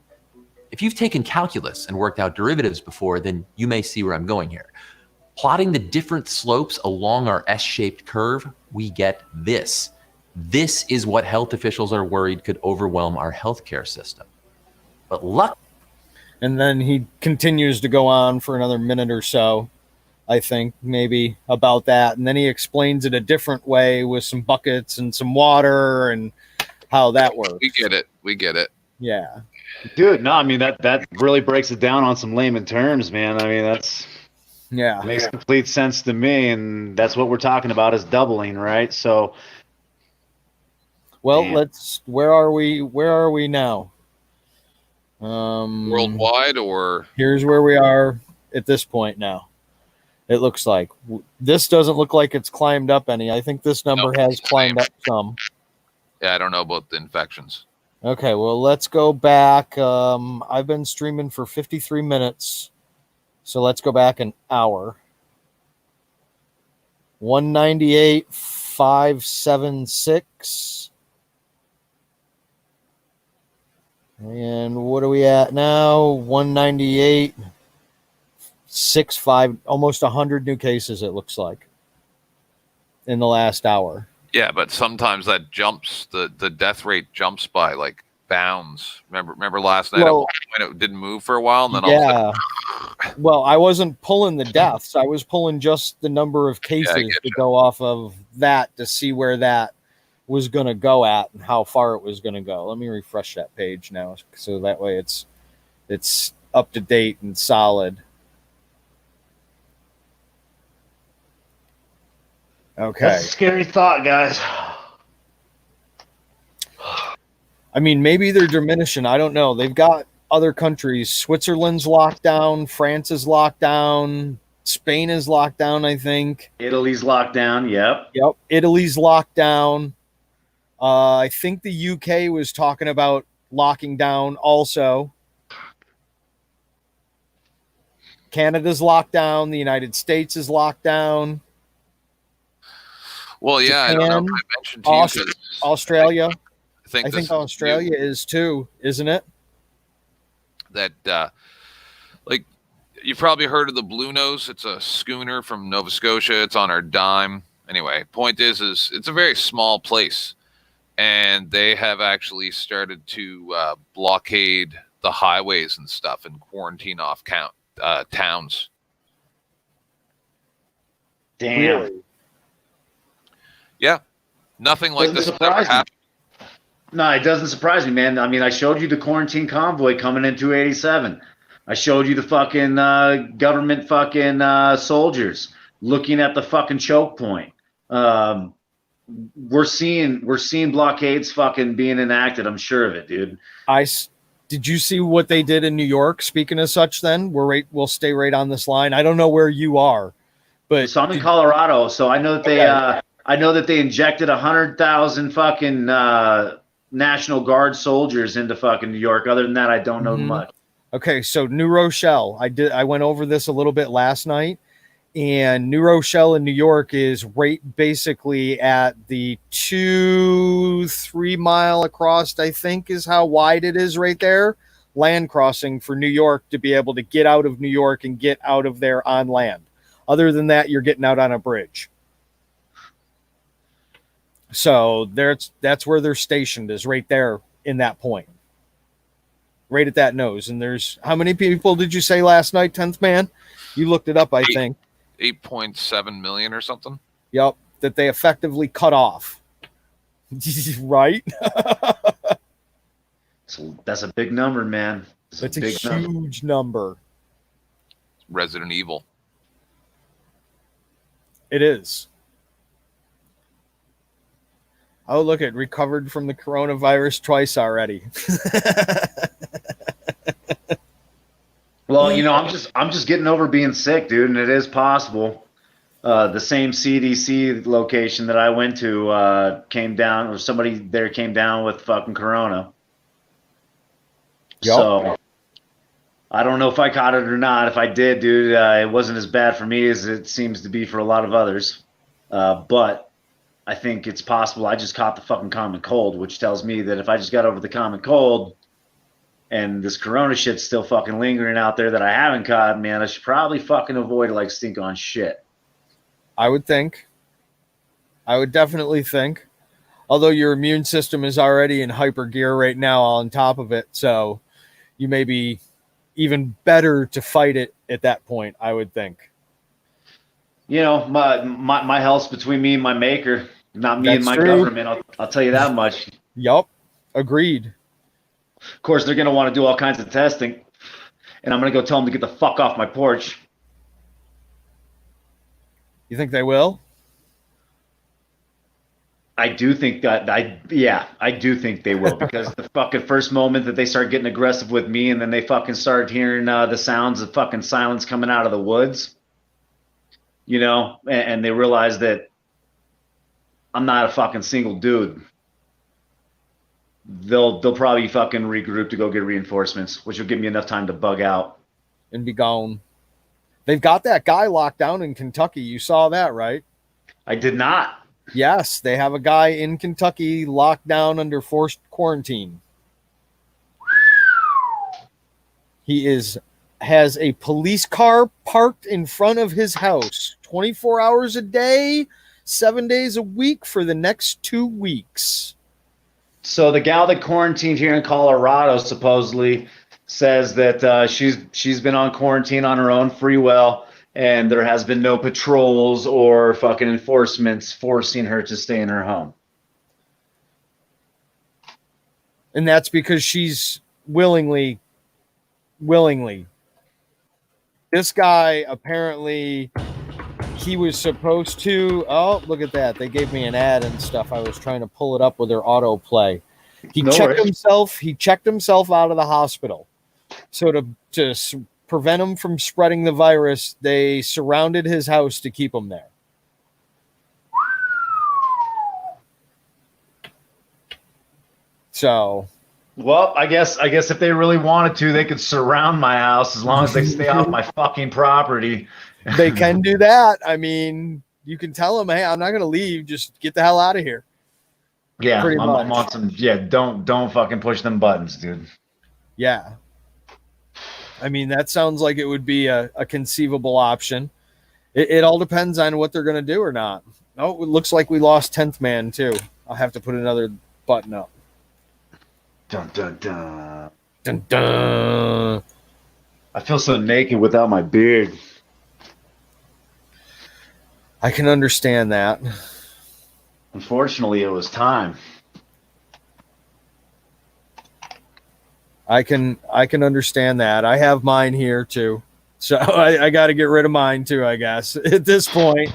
Speaker 3: If you've taken calculus and worked out derivatives before, then you may see where I'm going here. Plotting the different slopes along our S-shaped curve, we get this. This is what health officials are worried could overwhelm our healthcare system. But luck.
Speaker 1: And then he continues to go on for another minute or so, I think, maybe, about that. And then he explains it a different way with some buckets and some water and how that works.
Speaker 2: We get it. We get it.
Speaker 1: Yeah.
Speaker 4: Dude, no, I mean, that really breaks it down on some layman terms, man. I mean, makes complete sense to me. And that's what we're talking about is doubling, right? So.
Speaker 1: Well, where are we now?
Speaker 2: Worldwide, or?
Speaker 1: Here's where we are at this point now. It looks like this doesn't look like it's climbed up any. I think this number has climbed up some.
Speaker 2: Yeah, I don't know about the infections.
Speaker 1: Okay, well, let's go back. I've been streaming for 53 minutes. So let's go back an hour. 198,576. And what are we at now? 198.65, almost 100 new cases, it looks like, in the last hour.
Speaker 2: Yeah, but sometimes that jumps, the death rate jumps by like bounds. Remember last night when it didn't move for a while, and then all of a sudden.
Speaker 1: Well, I wasn't pulling the deaths. I was pulling just the number of cases to go off of that to see where that was going to go at and how far it was going to go. Let me refresh that page now so that way it's up to date and solid. Okay.
Speaker 4: That's a scary thought, guys.
Speaker 1: I mean, maybe they're diminishing. I don't know. They've got other countries. Switzerland's locked down. France is locked down. Spain is locked down, I think.
Speaker 4: Italy's locked down. Yep.
Speaker 1: Italy's locked down. I think the UK was talking about locking down also. Canada's locked down. The United States is locked down.
Speaker 2: Well, yeah, I don't know if
Speaker 1: Japan,
Speaker 2: I mentioned to you 'cause
Speaker 1: Australia.
Speaker 2: I
Speaker 1: I think
Speaker 2: this
Speaker 1: Australia is too, isn't it?
Speaker 2: that like you've probably heard of the Blue Nose. It's a schooner from Nova Scotia. It's on our dime. Anyway, point is it's a very small place, and they have actually started to blockade the highways and stuff and quarantine off towns.
Speaker 4: Damn.
Speaker 1: Really?
Speaker 2: Yeah, nothing like this has ever happened.
Speaker 4: No, it doesn't surprise me, man. I mean, I showed you the quarantine convoy coming in 287. I showed you the fucking government fucking soldiers looking at the fucking choke point. We're seeing blockades fucking being enacted. I'm sure of it, dude.
Speaker 1: Did you see what they did in New York? Speaking of such, then we'll stay right on this line. I don't know where you are, but
Speaker 4: so I'm in Colorado. So I know that they injected 100,000 fucking National Guard soldiers into fucking New York. Other than that, I don't know much.
Speaker 1: Okay, so New Rochelle. I went over this a little bit last night, and New Rochelle in New York is right basically at the 2-3 mile across, I think is how wide it is right there. Land crossing for New York to be able to get out of New York and get out of there on land. Other than that, you're getting out on a bridge. So that's where they're stationed, is right there in that point. Right at that nose. And there's, how many people did you say last night, 10th man? You looked it up, I think.
Speaker 2: 8.7 million or something.
Speaker 1: Yep, that they effectively cut off. Right?
Speaker 4: So that's a big number, man.
Speaker 1: That's a huge number.
Speaker 2: Resident Evil.
Speaker 1: It is. Oh, look, it recovered from the coronavirus twice already.
Speaker 4: Well, I'm just getting over being sick, dude, and it is possible. The same CDC location that I went to came down, or somebody there came down with fucking corona. Yep. So I don't know if I caught it or not. If I did, dude, it wasn't as bad for me as it seems to be for a lot of others. But I think it's possible I just caught the fucking common cold, which tells me that if I just got over the common cold and this corona shit's still fucking lingering out there that I haven't caught, man, I should probably fucking avoid it like stink on shit.
Speaker 1: I would think. I would definitely think. Although your immune system is already in hyper gear right now on top of it, so you may be even better to fight it at that point, I would think.
Speaker 4: My health's between me and my maker, not me and my government. I'll tell you that much.
Speaker 1: Yup. Agreed.
Speaker 4: Of course, they're going to want to do all kinds of testing, and I'm going to go tell them to get the fuck off my porch.
Speaker 1: You think they will?
Speaker 4: I do think that I do think they will, because the fucking first moment that they start getting aggressive with me, and then they fucking start hearing the sounds of fucking silence coming out of the woods, and they realize that I'm not a fucking single dude. They'll probably fucking regroup to go get reinforcements, which will give me enough time to bug out
Speaker 1: and be gone. They've got that guy locked down in Kentucky. You saw that, right?
Speaker 4: I did not.
Speaker 1: Yes, they have a guy in Kentucky locked down under forced quarantine. He has a police car parked in front of his house 24 hours a day, 7 days a week for the next 2 weeks.
Speaker 4: So the gal that quarantined here in Colorado supposedly says that she's been on quarantine on her own free will, and there has been no patrols or fucking enforcements forcing her to stay in her home.
Speaker 1: And that's because she's willingly. This guy, apparently, he was supposed to. Oh, look at that. They gave me an ad and stuff. I was trying to pull it up with their autoplay. He checked himself out of the hospital. So to prevent him from spreading the virus, they surrounded his house to keep him there. So,
Speaker 4: well, I guess if they really wanted to, they could surround my house as long as they stay off my fucking property.
Speaker 1: They can do that. I mean, You can tell them, hey, I'm not going to leave. Just get the hell out of here.
Speaker 4: Yeah,
Speaker 1: Pretty
Speaker 4: I'm
Speaker 1: much.
Speaker 4: on some. Yeah, don't fucking push them buttons, dude.
Speaker 1: Yeah. I mean, that sounds like it would be a conceivable option. It all depends on what they're going to do or not. Oh, it looks like we lost 10th man, too. I'll have to put another button up.
Speaker 4: Dun, dun, dun.
Speaker 1: Dun, dun.
Speaker 4: I feel so naked without my beard.
Speaker 1: I can understand that.
Speaker 4: Unfortunately, it was time.
Speaker 1: I can understand that. I have mine here, too. So I got to get rid of mine, too, I guess, at this point.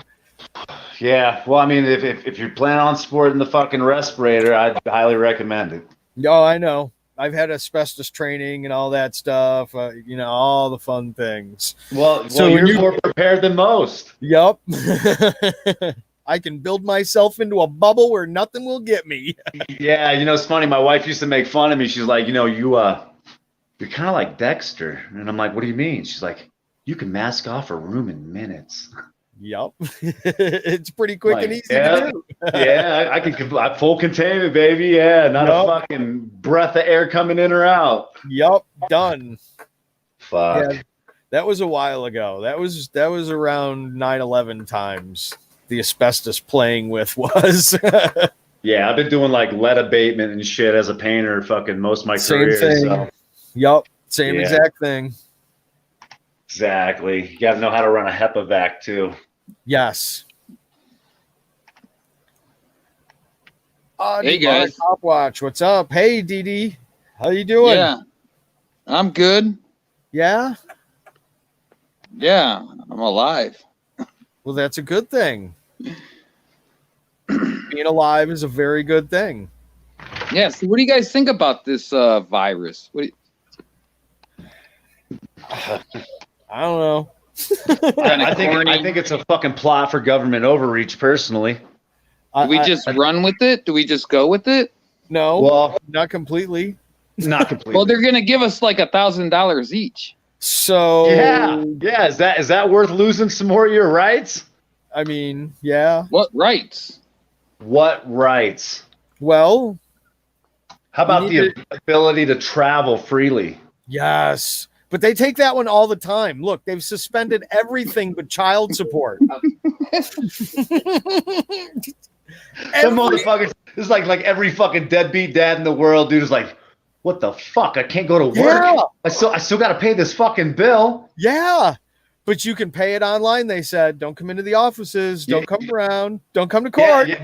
Speaker 4: Yeah, well, I mean, if you're planning on sporting the fucking respirator, I'd highly recommend it.
Speaker 1: Oh, I know. I've had asbestos training and all that stuff. All the fun things.
Speaker 4: Well,
Speaker 1: So
Speaker 4: you're more prepared than most.
Speaker 1: Yup. I can build myself into a bubble where nothing will get me.
Speaker 4: Yeah, it's funny. My wife used to make fun of me. She's like, you're kind of like Dexter. And I'm like, what do you mean? She's like, you can mask off a room in minutes.
Speaker 1: Yup. It's pretty quick and easy to do.
Speaker 4: Yeah, I can full containment, baby. Yeah, not a fucking breath of air coming in or out.
Speaker 1: Yup, done.
Speaker 4: Fuck.
Speaker 1: Yeah, that was a while ago. That was around 9/11 times. The asbestos playing with was.
Speaker 4: Yeah, I've been doing like lead abatement and shit as a painter fucking most of my career.
Speaker 1: Same thing.
Speaker 4: So.
Speaker 1: Yup, same exact thing.
Speaker 4: Exactly. You got to know how to run a HEPA vac too.
Speaker 1: Yes.
Speaker 5: Hey guys,
Speaker 1: Top Watch. What's up? Hey, Dee. How you doing?
Speaker 5: Yeah, I'm good.
Speaker 1: Yeah.
Speaker 5: Yeah, I'm alive.
Speaker 1: Well, that's a good thing. Being alive is a very good thing.
Speaker 5: Yeah. So, what do you guys think about this virus?
Speaker 1: I don't know.
Speaker 4: I think it's a fucking plot for government overreach. Personally,
Speaker 5: do we just run with it? Do we just go with it?
Speaker 1: No.
Speaker 4: Well,
Speaker 1: not completely.
Speaker 4: Not completely.
Speaker 5: Well, they're gonna give us like $1,000 each.
Speaker 1: So
Speaker 4: yeah. Is that worth losing some more of your rights?
Speaker 1: I mean, yeah.
Speaker 5: What rights?
Speaker 4: What rights?
Speaker 1: Well,
Speaker 4: how about the ability to travel freely?
Speaker 1: Yes. But they take that one all the time. Look, they've suspended everything but child support.
Speaker 4: Some motherfuckers, it's like every fucking deadbeat dad in the world, dude, is like, what the fuck? I can't go to work.
Speaker 1: Yeah.
Speaker 4: I still got to pay this fucking bill.
Speaker 1: Yeah. But you can pay it online, they said. Don't come into the offices. Don't come around. Don't come to court.
Speaker 4: Yeah,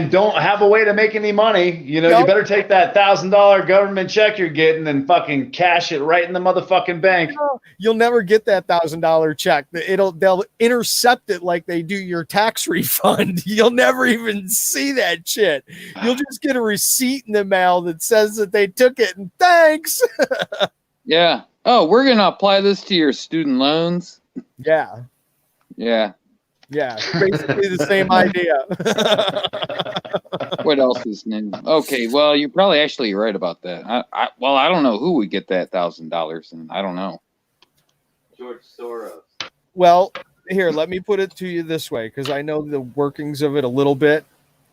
Speaker 4: don't have a way to make any money. You better take that $1,000 government check you're getting and fucking cash it right in the motherfucking bank.
Speaker 1: You'll never get that $1,000 check. They'll intercept it like they do your tax refund. You'll never even see that shit. You'll just get a receipt in the mail that says that they took it and thanks.
Speaker 5: Yeah. Oh, we're gonna apply this to your student loans.
Speaker 1: Yeah.
Speaker 5: Yeah.
Speaker 1: Yeah. Basically the same idea.
Speaker 5: What else is new? Okay. Well, you're probably actually right about that. I don't know who would get that $1,000, and I don't know.
Speaker 4: George Soros.
Speaker 1: Well, here, let me put it to you this way, because I know the workings of it a little bit.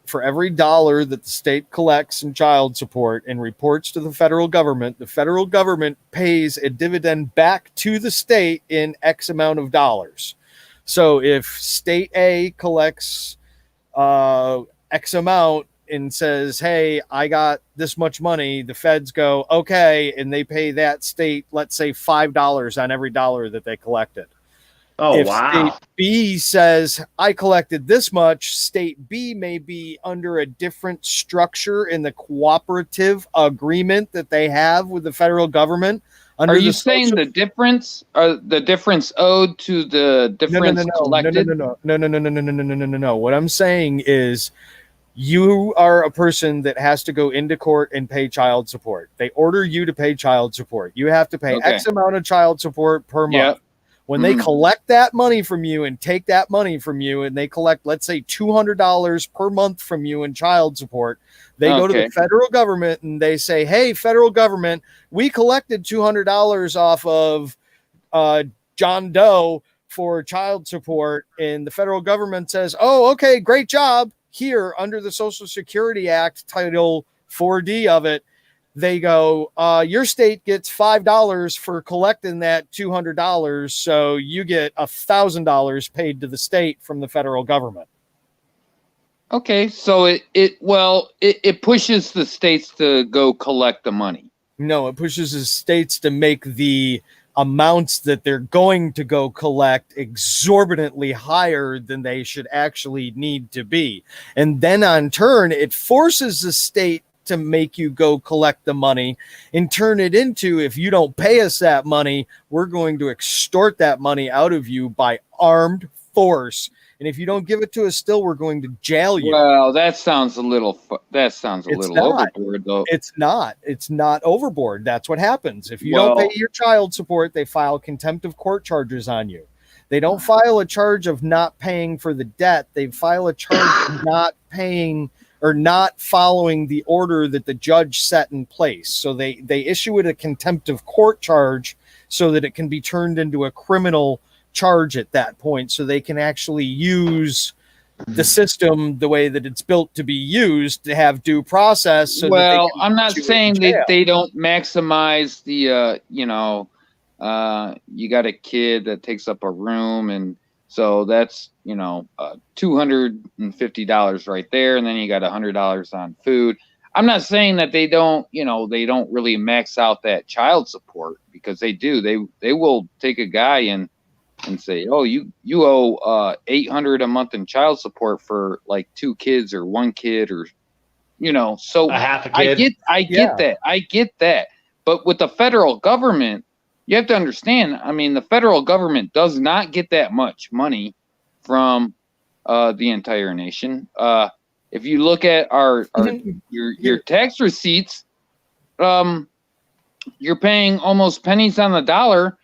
Speaker 1: For every dollar that the state collects in child support and reports to the federal government pays a dividend back to the state in X amount of dollars. So if state A collects X amount and says, hey, I got this much money, the feds go, okay, and they pay that state, let's say $5 on every dollar that they collected.
Speaker 4: Oh,
Speaker 1: if
Speaker 4: wow.
Speaker 1: State B says, I collected this much, State B may be under a different structure in the cooperative agreement that they have with the federal government.
Speaker 5: Are you saying the difference owed to the difference collected?
Speaker 1: No. What I'm saying is you are a person that has to go into court and pay child support. They order you to pay child support. You have to pay X amount of child support per month.
Speaker 5: Yep.
Speaker 1: When they collect that money from you and take that money from you and they collect, let's say, $200 per month from you in child support, they go to the federal government and they say, hey, federal government, we collected $200 off of John Doe for child support, and the federal government says, oh, okay, great job. Here, under the Social Security Act, Title 4D of it, they go, your state gets $5 for collecting that $200, so you get $1,000 paid to the state from the federal government.
Speaker 5: Okay, so it pushes the states to go collect the money.
Speaker 1: No, it pushes the states to make the amounts that they're going to go collect exorbitantly higher than they should actually need to be. And then on turn, it forces the state to make you go collect the money and turn it into, if you don't pay us that money, we're going to extort that money out of you by armed force. And if you don't give it to us still, we're going to jail you.
Speaker 5: Well, that sounds a little overboard, though.
Speaker 1: It's not overboard. That's what happens. If you don't pay your child support, they file contempt of court charges on you. They don't file a charge of not paying for the debt. They file a charge of not paying or not following the order that the judge set in place. So they issue it a contempt of court charge so that it can be turned into a criminal charge at that point, so they can actually use the system the way that it's built to be used to have due process. So
Speaker 5: I'm not saying that they don't maximize the, you got a kid that takes up a room, and so that's, $250 right there. And then you got $100 on food. I'm not saying that they don't really max out that child support, because they do. They will take a guy and say, oh, you owe $800 a month in child support for like 2 kids or 1 kid, or so
Speaker 4: a half a kid.
Speaker 5: I get that. But with the federal government, you have to understand, I mean, the federal government does not get that much money from the entire nation. If you look at your tax receipts, you're paying almost pennies on the dollar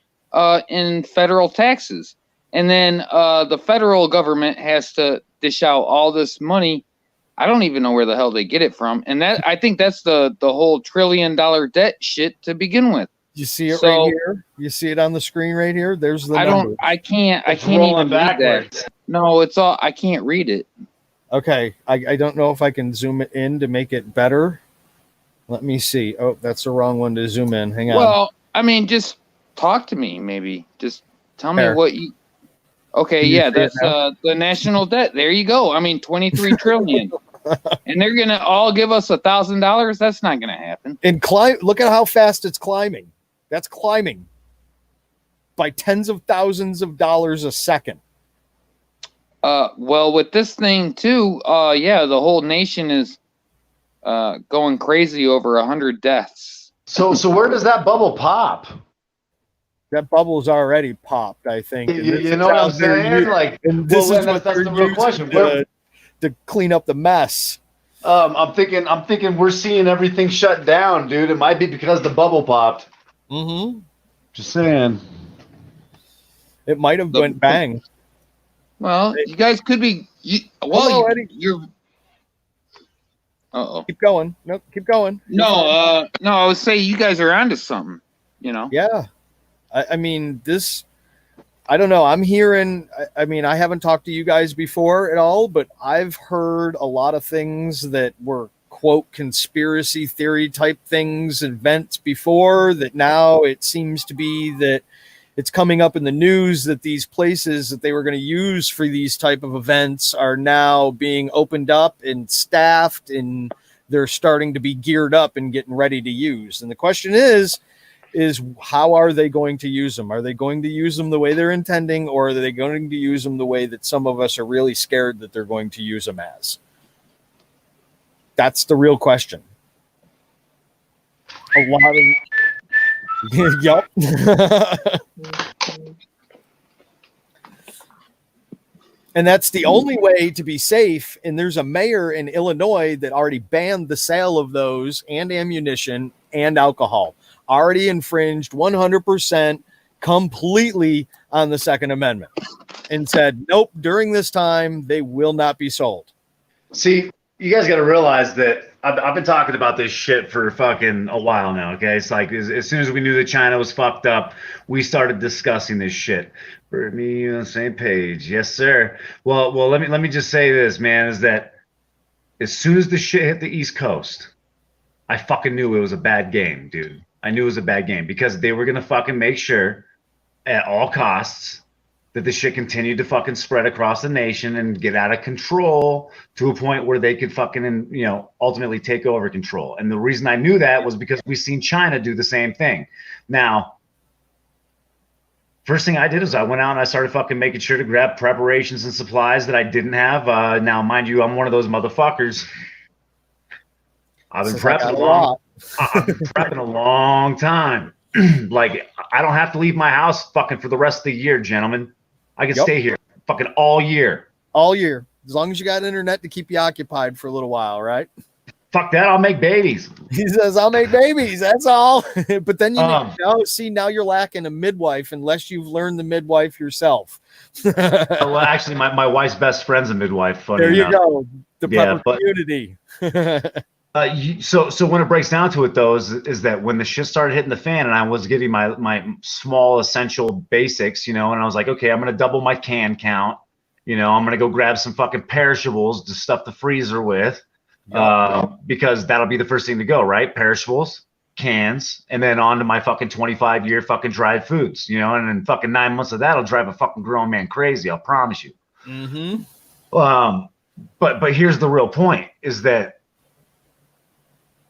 Speaker 5: in federal taxes. And then the federal government has to dish out all this money. I don't even know where the hell they get it from. And I think that's the whole $1 trillion debt shit to begin with.
Speaker 1: You see it right here? You see it on the screen right here? There's the number.
Speaker 5: I can't even read that. No, it's all, I can't read it.
Speaker 1: Okay. I don't know if I can zoom it in to make it better. Let me see. Oh, that's the wrong one to zoom in. Hang on.
Speaker 5: Well, I mean, just talk to me, maybe. Just tell me what you. Okay, yeah, that's the national debt. There you go. I mean, 23 trillion, and they're gonna all give us $1,000. That's not gonna happen.
Speaker 1: And look at how fast it's climbing. That's climbing by tens of thousands of dollars a second.
Speaker 5: Well, with this thing too, yeah, the whole nation is going crazy over 100 deaths.
Speaker 4: So where does that bubble pop?
Speaker 1: That bubble's already popped, I think.
Speaker 4: You know what I'm saying?
Speaker 1: This is what that's the real question. To clean up the mess.
Speaker 4: I'm thinking we're seeing everything shut down, dude. It might be because the bubble popped.
Speaker 1: Mm-hmm.
Speaker 4: Just saying.
Speaker 1: It might have went bang.
Speaker 5: Well, you guys could be. You're. Uh-oh.
Speaker 1: Keep going. Nope, keep going.
Speaker 5: No, I would say you guys are onto something.
Speaker 1: Yeah. I mean, I don't know. I'm hearing, I mean, I haven't talked to you guys before at all, but I've heard a lot of things that were, quote, conspiracy theory type things, events before, that now it seems to be that it's coming up in the news that these places that they were going to use for these type of events are now being opened up and staffed, and they're starting to be geared up and getting ready to use. And the question is how are they going to use them? Are they going to use them the way they're intending, or are they going to use them the way that some of us are really scared that they're going to use them as? That's the real question. A lot of yep. And that's the only way to be safe. And there's a mayor in Illinois that already banned the sale of those and ammunition and alcohol. Already infringed 100% completely on the Second Amendment, and said, nope, during this time, they will not be sold.
Speaker 4: See, you guys got to realize that I've been talking about this shit for fucking a while now, okay? It's like as soon as we knew that China was fucked up, we started discussing this shit. Me on the same page. Yes, sir. Well, let me just say this, man, is that as soon as the shit hit the East Coast, I fucking knew it was a bad game, dude. I knew it was a bad game because they were gonna fucking make sure at all costs that the shit continued to fucking spread across the nation and get out of control to a point where they could fucking, ultimately take over control. And the reason I knew that was because we've seen China do the same thing. Now, first thing I did is I went out and I started fucking making sure to grab preparations and supplies that I didn't have. Now, mind you, I'm one of those motherfuckers. I've been prepping a long time. Like, I don't have to leave my house fucking for the rest of the year, gentlemen. I can stay here fucking all year.
Speaker 1: All year. As long as you got internet to keep you occupied for a little while, right?
Speaker 4: Fuck that, I'll make babies.
Speaker 1: He says, I'll make babies. That's all. But then now you're lacking a midwife unless you've learned the midwife yourself.
Speaker 4: Well, actually, my wife's best friend's a midwife. Funny
Speaker 1: there you
Speaker 4: enough.
Speaker 1: go. The prepper community.
Speaker 4: So when it breaks down to it, though, is that when the shit started hitting the fan and I was getting my small essential basics, and I was like, okay, I'm going to double my can count. I'm going to go grab some fucking perishables to stuff the freezer with. Because that'll be the first thing to go, right? Perishables, cans, and then on to my fucking 25-year fucking dried foods, and then fucking 9 months of that'll drive a fucking grown man crazy. I'll promise you.
Speaker 1: Mm-hmm.
Speaker 4: But here's the real point is that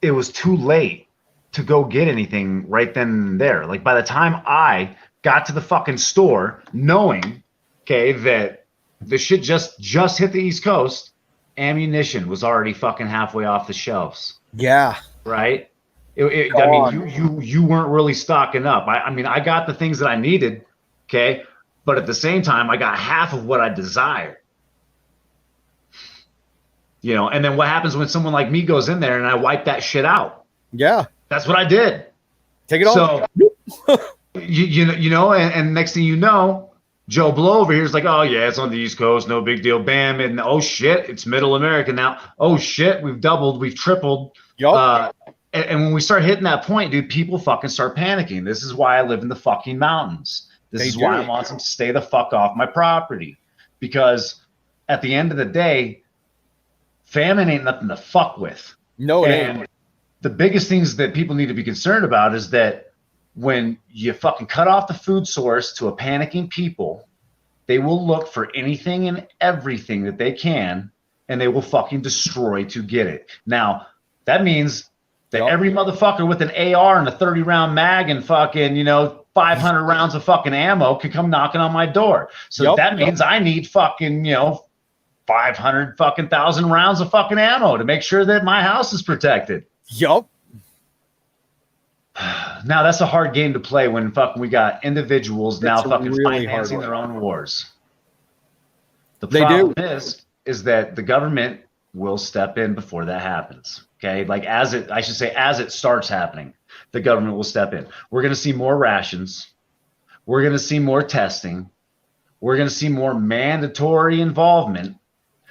Speaker 4: it was too late to go get anything right then and there. Like by the time I got to the fucking store, knowing, okay, that the shit just hit the East Coast, ammunition was already fucking halfway off the shelves.
Speaker 1: Yeah.
Speaker 4: Right. I mean, you weren't really stocking up. I mean, I got the things that I needed. Okay. But at the same time, I got half of what I desired. And then what happens when someone like me goes in there and I wipe that shit out?
Speaker 1: Yeah.
Speaker 4: That's what I did.
Speaker 1: Take it all.
Speaker 4: So, and next thing you know, Joe Blow over here is like, oh, yeah, it's on the East Coast. No big deal. Bam. And oh, shit, it's middle America now. Oh, shit, we've doubled. We've tripled.
Speaker 1: Yep.
Speaker 4: And when we start hitting that point, dude, people fucking start panicking. This is why I live in the fucking mountains. This is why I want them to stay the fuck off my property. Because at the end of the day, famine ain't nothing to fuck with.
Speaker 1: No, it ain't.
Speaker 4: The biggest things that people need to be concerned about is that when you fucking cut off the food source to a panicking people, they will look for anything and everything that they can, and they will fucking destroy to get it. Now, that means that every motherfucker with an AR and a 30-round mag and fucking, 500 rounds of fucking ammo can come knocking on my door. So that means I need fucking, 500 fucking thousand rounds of fucking ammo to make sure that my house is protected.
Speaker 1: Yup.
Speaker 4: Now that's a hard game to play when fucking we got individuals now fucking
Speaker 1: really
Speaker 4: financing their own wars. The
Speaker 1: They
Speaker 4: problem
Speaker 1: do.
Speaker 4: is that the government will step in before that happens. Okay, like as it starts happening, the government will step in. We're going to see more rations. We're going to see more testing. We're going to see more mandatory involvement.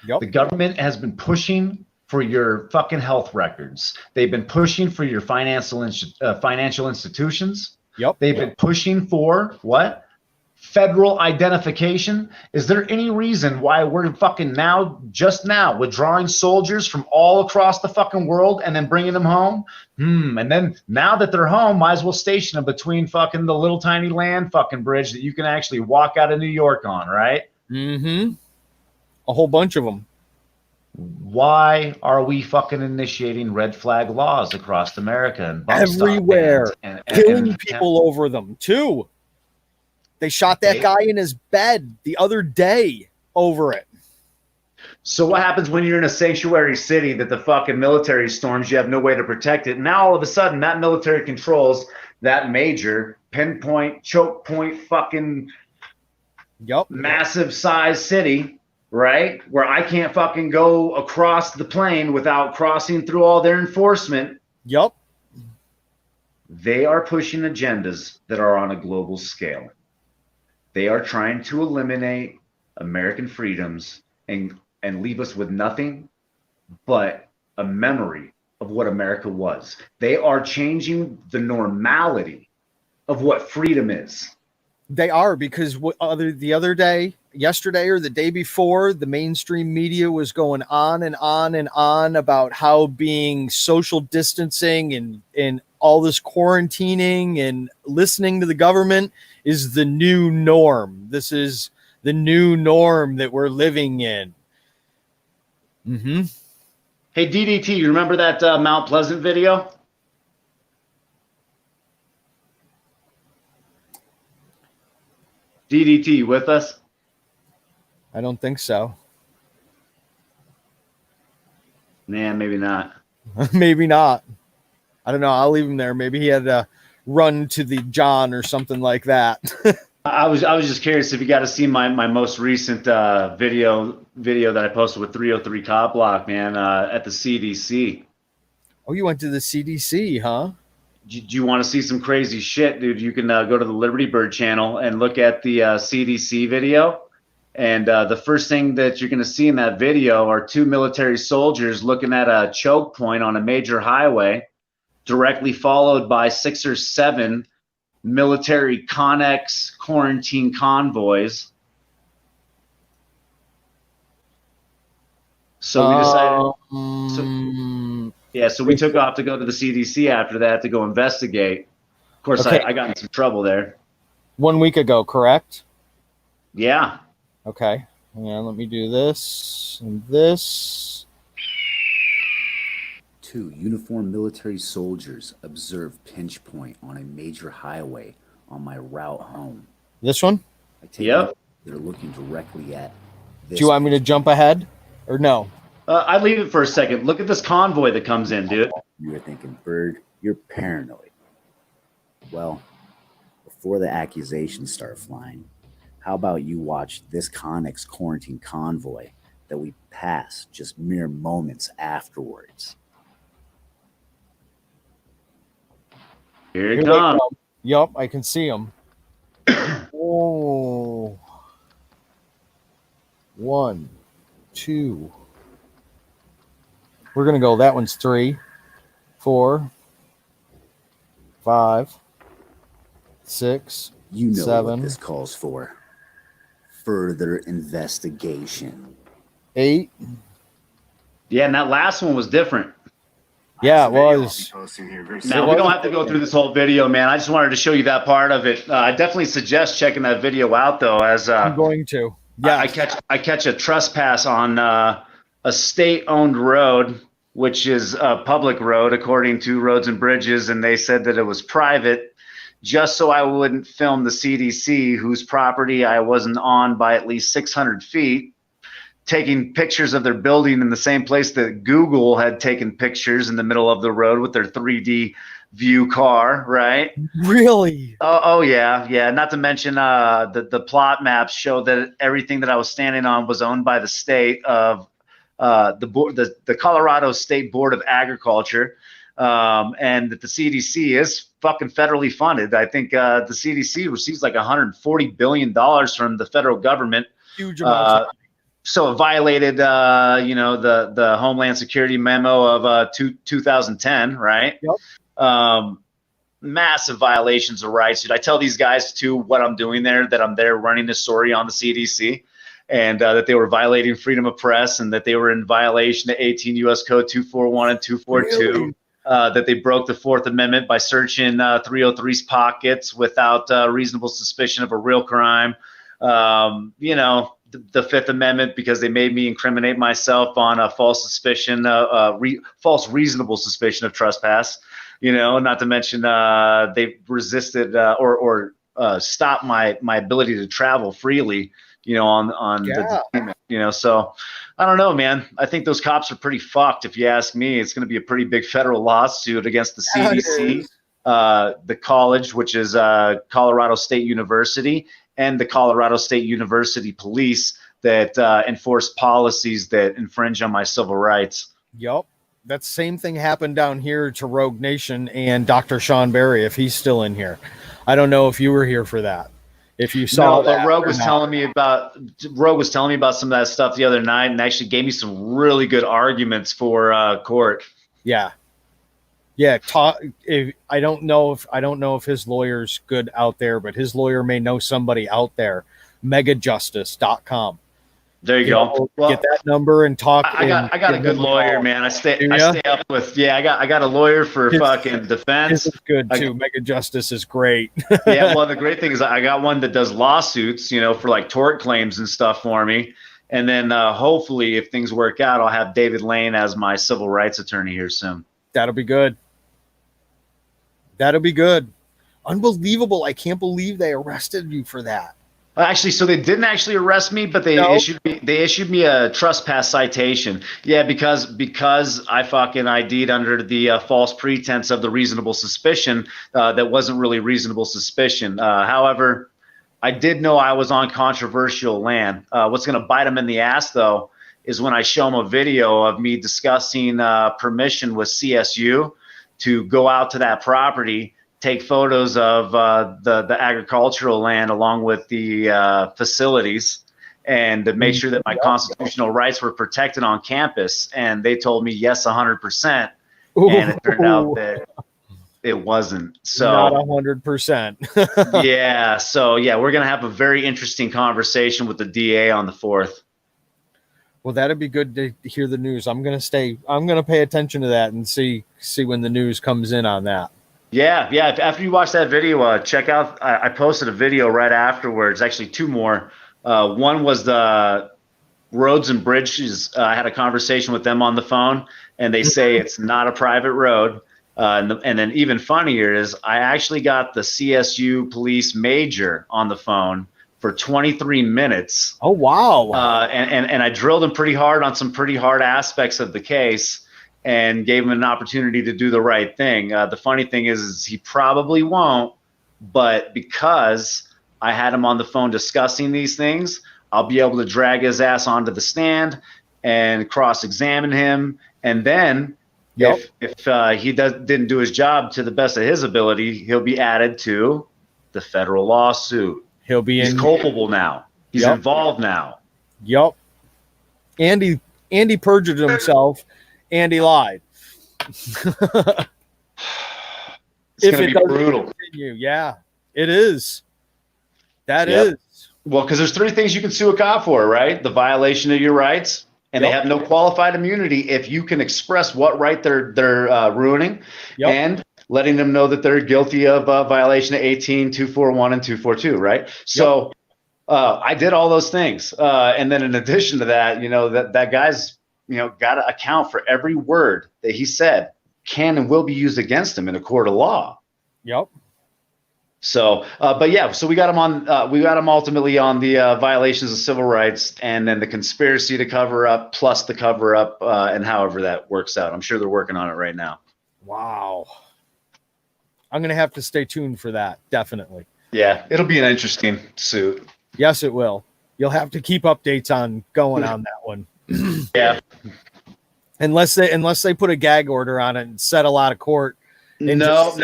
Speaker 1: Yep.
Speaker 4: The government has been pushing for your fucking health records. They've been pushing for your financial institutions.
Speaker 1: Yep.
Speaker 4: They've been pushing for what? Federal identification. Is there any reason why we're fucking just now withdrawing soldiers from all across the fucking world and then bringing them home? And then now that they're home, might as well station them between fucking the little tiny land fucking bridge that you can actually walk out of New York on, right?
Speaker 1: Mm-hmm. A whole bunch of them.
Speaker 4: Why are we fucking initiating red flag laws across America and bump stock
Speaker 1: everywhere,
Speaker 4: bans
Speaker 1: killing people over them too? They shot that guy in his bed the other day over it.
Speaker 4: So what happens when you're in a sanctuary city that the fucking military storms? You have no way to protect it. Now all of a sudden that military controls that major pinpoint, choke point, fucking massive size city. Right? Where I can't fucking go across the plane without crossing through all their enforcement.
Speaker 1: Yep.
Speaker 4: They are pushing agendas that are on a global scale. They are trying to eliminate American freedoms and leave us with nothing but a memory of what America was. They are changing the normality of what freedom is.
Speaker 1: They are, because the other day, yesterday or the day before, the mainstream media was going on and on and on about how being social distancing and all this quarantining and listening to the government is the new norm. This is the new norm that we're living in. Mm-hmm.
Speaker 4: Hey, DDT, you remember that Mount Pleasant video? DDT, you with us?
Speaker 1: I don't think so.
Speaker 4: Nah, maybe not.
Speaker 1: Maybe not. I don't know. I'll leave him there. Maybe he had to run to the John or something like that.
Speaker 4: I was just curious if you got to see my most recent video that I posted with 303 Cop Block, man, at the CDC.
Speaker 1: Oh, you went to the CDC, huh?
Speaker 4: Do you want to see some crazy shit, dude? You can go to the Liberty Bird channel and look at the CDC video. And the first thing that you're going to see in that video are two military soldiers looking at a choke point on a major highway, directly followed by 6 or 7 military Connex quarantine convoys. So we decided. So we took off to go to the CDC after that to go investigate. Of course,
Speaker 1: okay.
Speaker 4: I got in some trouble there.
Speaker 1: 1 week ago, correct?
Speaker 4: Yeah.
Speaker 1: Okay. Yeah, let me do this and this.
Speaker 6: 2 uniformed military soldiers observed pinch point on a major highway on my route home.
Speaker 1: This one?
Speaker 6: I take it they're looking directly at this.
Speaker 1: Do you want me to jump ahead or no?
Speaker 4: I'd leave it for a second. Look at this convoy that comes in, dude.
Speaker 6: You were thinking, Bird, you're paranoid. Well, before the accusations start flying, how about you watch this Connex quarantine convoy that we passed just mere moments afterwards?
Speaker 4: Here it comes.
Speaker 1: Yup, I can see them. Oh. 1, 2. We're going to go, that one's 3, 4, 5, 6,
Speaker 6: You know
Speaker 1: 7,
Speaker 6: what this calls for. Further investigation.
Speaker 1: 8.
Speaker 4: Yeah, and that last one was different.
Speaker 1: Yeah, it was.
Speaker 4: Now, we don't have to go through this whole video, man. I just wanted to show you that part of it. I definitely suggest checking that video out, though, as
Speaker 1: I'm going to. Yeah,
Speaker 4: I catch a trespass on a state-owned road, which is a public road, according to Roads and Bridges, and they said that it was private, just so I wouldn't film the CDC, whose property I wasn't on by at least 600 feet, taking pictures of their building in the same place that Google had taken pictures in the middle of the road with their 3D view car, right?
Speaker 1: Really?
Speaker 4: Oh yeah. Not to mention the plot maps show that everything that I was standing on was owned by the state of the Colorado State Board of Agriculture, and that the CDC is fucking federally funded. I think the CDC receives like $140 billion from the federal government.
Speaker 1: Huge amount.
Speaker 4: So it violated, the Homeland Security memo of 2010, right?
Speaker 1: Yep.
Speaker 4: Massive violations of rights. Dude, I tell these guys too what I'm doing there, that I'm there running the story on the CDC, and that they were violating freedom of press, and that they were in violation of 18 U.S. Code 241 and 242.
Speaker 1: Really?
Speaker 4: That they broke the Fourth Amendment by searching 303's pockets without reasonable suspicion of a real crime. The Fifth Amendment, because they made me incriminate myself on a false suspicion, false reasonable suspicion of trespass. Not to mention they resisted or stopped my ability to travel freely. So I don't know, man. I think those cops are pretty fucked. If you ask me, it's going to be a pretty big federal lawsuit against the CDC, the college, which is Colorado State University, and the Colorado State University Police that enforce policies that infringe on my civil rights.
Speaker 1: Yep. That same thing happened down here to Rogue Nation and Dr. Sean Berry, if he's still in here. I don't know if you were here for that. If you saw that.
Speaker 4: Rogue was telling me about some of that stuff the other night, and actually gave me some really good arguments for court.
Speaker 1: Yeah. Yeah, I don't know if his lawyer's good out there, but his lawyer may know somebody out there. Megajustice.com.
Speaker 4: There you go. Well,
Speaker 1: get that number and talk.
Speaker 4: I got a good lawyer, man. I stay up with. Yeah, I got a lawyer for fucking defense.
Speaker 1: His is good too. Mega Justice is great.
Speaker 4: Yeah, well, the great thing is I got one that does lawsuits, for like tort claims and stuff for me. And then hopefully, if things work out, I'll have David Lane as my civil rights attorney here soon.
Speaker 1: That'll be good. That'll be good. Unbelievable! I can't believe they arrested you for that.
Speaker 4: Actually, so they didn't actually arrest me, but they issued me a trespass citation. Yeah, because I fucking ID'd under the false pretense of the reasonable suspicion that wasn't really reasonable suspicion. However, I did know I was on controversial land. What's going to bite them in the ass, though, is when I show them a video of me discussing permission with CSU to go out to that property, take photos of the agricultural land along with the facilities, and to make sure that my constitutional rights were protected on campus. And they told me yes, 100%. And it turned out that it wasn't. So
Speaker 1: not 100%.
Speaker 4: Yeah. So yeah, we're gonna have a very interesting conversation with the DA on the 4th.
Speaker 1: Well, that'd be good to hear the news. I'm gonna pay attention to that and see when the news comes in on that.
Speaker 4: Yeah. After you watch that video, check out. I posted a video right afterwards. Actually, 2 more. One was the Roads and Bridges. I had a conversation with them on the phone, and they say it's not a private road. And then even funnier is I actually got the CSU police major on the phone for 23 minutes.
Speaker 1: Oh wow!
Speaker 4: And I drilled him pretty hard on some pretty hard aspects of the case, and gave him an opportunity to do the right thing. The funny thing is he probably won't, but because I had him on the phone discussing these things, I'll be able to drag his ass onto the stand and cross-examine him. And then if he didn't do his job to the best of his ability, he'll be added to the federal lawsuit. He's culpable now. He's involved now.
Speaker 1: Yep. Andy perjured himself. And he lied.
Speaker 4: It's going to be brutal.
Speaker 1: Continue. Yeah, it is. That is.
Speaker 4: Well, because there's 3 things you can sue a cop for, right? The violation of your rights, and they have no qualified immunity if you can express what right they're ruining, and letting them know that they're guilty of violation of 18, 241, and 242, right? So I did all those things. And then in addition to that, that guy's got to account for every word that he said can and will be used against him in a court of law.
Speaker 1: Yep.
Speaker 4: So, so we got him on. We got him ultimately on the violations of civil rights, and then the conspiracy to cover up, plus the cover up, and however that works out. I'm sure they're working on it right now.
Speaker 1: Wow. I'm gonna have to stay tuned for that. Definitely.
Speaker 4: Yeah, it'll be an interesting suit.
Speaker 1: Yes, it will. You'll have to keep updates on that one.
Speaker 4: Yeah.
Speaker 1: Unless they put a gag order on it and settle out of court.
Speaker 4: No.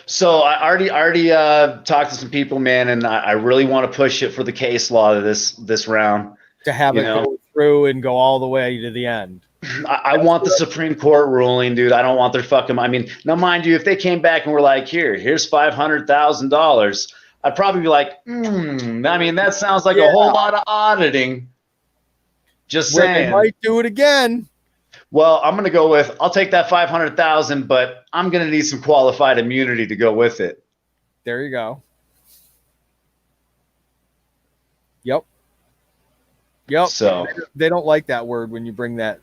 Speaker 4: So I already talked to some people, man, and I really want to push it for the case law this round.
Speaker 1: To have it go through and go all the way to the end.
Speaker 4: I want the Supreme Court ruling, dude. I don't want their fucking. Now, mind you, if they came back and were like, here's $500,000, I'd probably be like, that sounds like a whole lot of auditing. Just saying.
Speaker 1: They might do it again.
Speaker 4: Well, I'm going to go with, I'll take that 500,000, but I'm going to need some qualified immunity to go with it.
Speaker 1: There you go. Yep.
Speaker 4: So
Speaker 1: they don't like that word when you bring that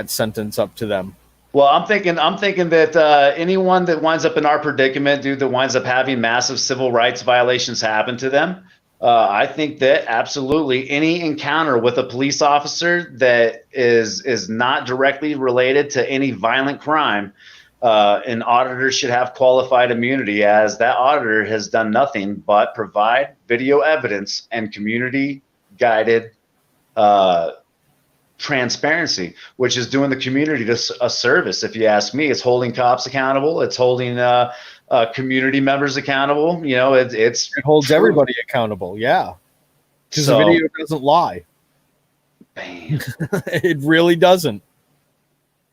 Speaker 1: sentence up to them.
Speaker 4: Well, I'm thinking that anyone that winds up in our predicament, dude, that winds up having massive civil rights violations happen to them, I think that absolutely any encounter with a police officer that is not directly related to any violent crime, an auditor should have qualified immunity, as that auditor has done nothing but provide video evidence and community-guided transparency, which is doing the community a service. If you ask me, it's holding cops accountable. It's holding community members accountable. It
Speaker 1: holds everybody accountable. Yeah, because the video doesn't lie.
Speaker 4: Bam.
Speaker 1: It really doesn't.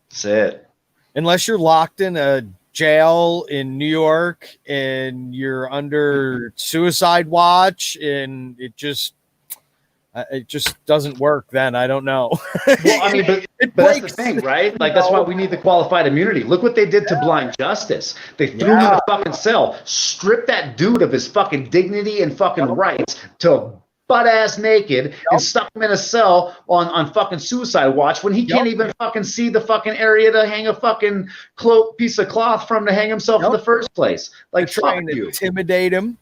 Speaker 4: That's it.
Speaker 1: unless you're locked in a jail in New York and you're under suicide watch, and it just doesn't work. Then I don't know.
Speaker 4: Well, I mean, but that's the thing, right? Like, that's why we need the qualified immunity. Look what they did to Blind Justice. They threw him in a fucking cell, stripped that dude of his fucking dignity and fucking rights to butt ass naked, and stuck him in a cell on fucking suicide watch when he can't even fucking see the fucking area to hang a fucking piece of cloth from to hang himself in the first place. Like,
Speaker 1: to try and intimidate him,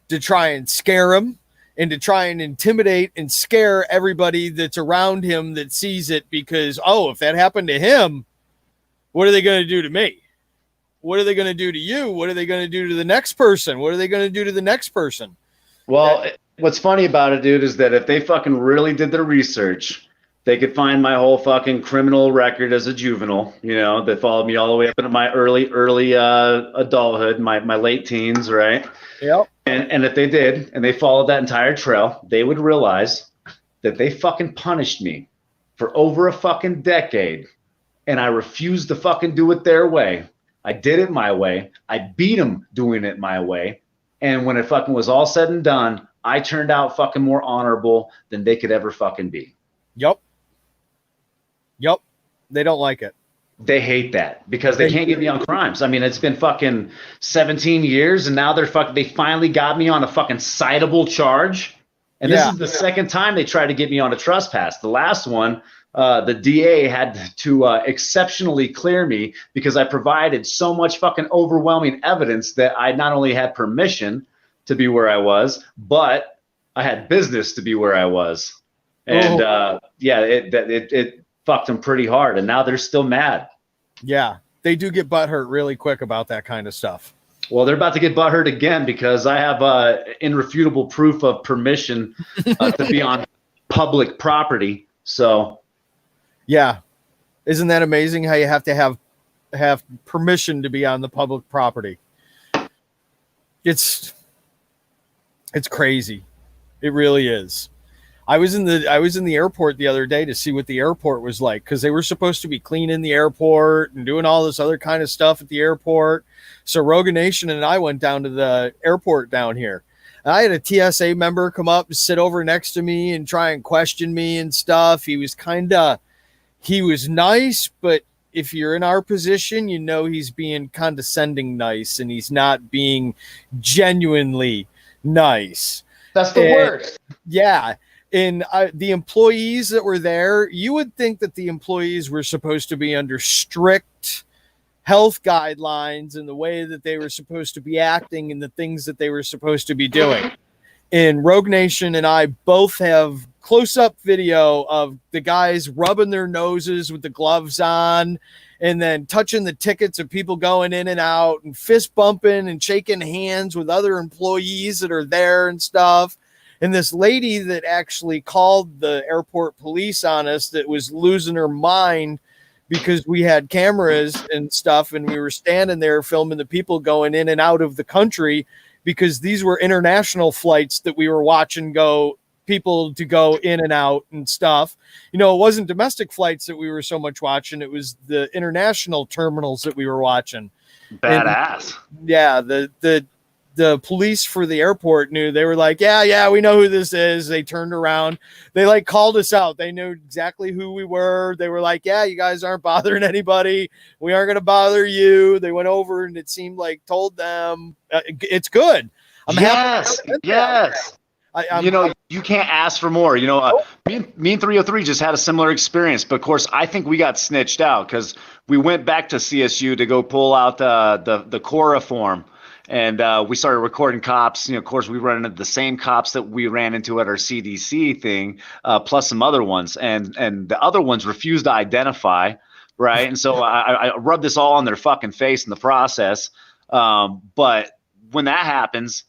Speaker 1: to try and scare him, and to try and intimidate and scare everybody that's around him that sees it, because, oh, if that happened to him, what are they going to do to me? What are they going to do to you? What are they going to do to the next person? What are they going to do to the next person?
Speaker 4: Well, what's funny about it, dude, is that if they fucking really did their research, they could find my whole fucking criminal record as a juvenile, you know, that followed me all the way up into my early adulthood, my late teens, right?
Speaker 1: Yep.
Speaker 4: And if they did, and they followed that entire trail, they would realize that they fucking punished me for over a fucking decade, and I refused to fucking do it their way. I did it my way. I beat them doing it my way. And when it fucking was all said and done, I turned out fucking more honorable than they could ever fucking be.
Speaker 1: Yep. They don't like it.
Speaker 4: They hate that because they can't get me on crimes. I mean, it's been fucking 17 years, and now they finally got me on a fucking citable charge. And this is the second time they tried to get me on a trespass. The last one, the DA had to exceptionally clear me because I provided so much fucking overwhelming evidence that I not only had permission to be where I was, but I had business to be where I was. And it fucked them pretty hard, and now they're still mad.
Speaker 1: Yeah, they do get butthurt really quick about that kind of stuff.
Speaker 4: Well, they're about to get butthurt again because I have irrefutable proof of permission to be on public property. So,
Speaker 1: yeah, isn't that amazing how you have to have permission to be on the public property? It's crazy. It really is. I was in the airport the other day to see what the airport was like, because they were supposed to be cleaning the airport and doing all this other kind of stuff at the airport. So Rogan Nation and I went down to the airport down here. And I had a TSA member come up and sit over next to me and try and question me and stuff. He was nice, but if you're in our position, you know he's being condescending nice, and he's not being genuinely nice.
Speaker 4: That's the worst.
Speaker 1: Yeah. And the employees that were there, you would think that the employees were supposed to be under strict health guidelines and the way that they were supposed to be acting and the things that they were supposed to be doing. And Rogue Nation and I both have close-up video of the guys rubbing their noses with the gloves on, and then touching the tickets of people going in and out, and fist bumping and shaking hands with other employees that are there and stuff. And this lady that actually called the airport police on us, that was losing her mind because we had cameras and stuff, and we were standing there filming the people going in and out of the country, because these were international flights that we were watching people to go in and out and stuff. You know, it wasn't domestic flights that we were so much watching. It was the international terminals that we were watching.
Speaker 4: Badass.
Speaker 1: And, yeah. The police for the airport knew. They were like, yeah, we know who this is. They turned around. They like called us out. They knew exactly who we were. They were like, yeah, you guys aren't bothering anybody. We aren't going to bother you. They went over, and it seemed like told them it's good. I'm
Speaker 4: yes.
Speaker 1: happy.
Speaker 4: You can't ask for more. You know, me and 303 just had a similar experience, but of course, I think we got snitched out because we went back to CSU to go pull out the Cora form. And we started recording cops. You know, of course, we run into the same cops that we ran into at our CDC thing, plus some other ones. And the other ones refused to identify, right? And so I rubbed this all on their fucking face in the process. But when that happens,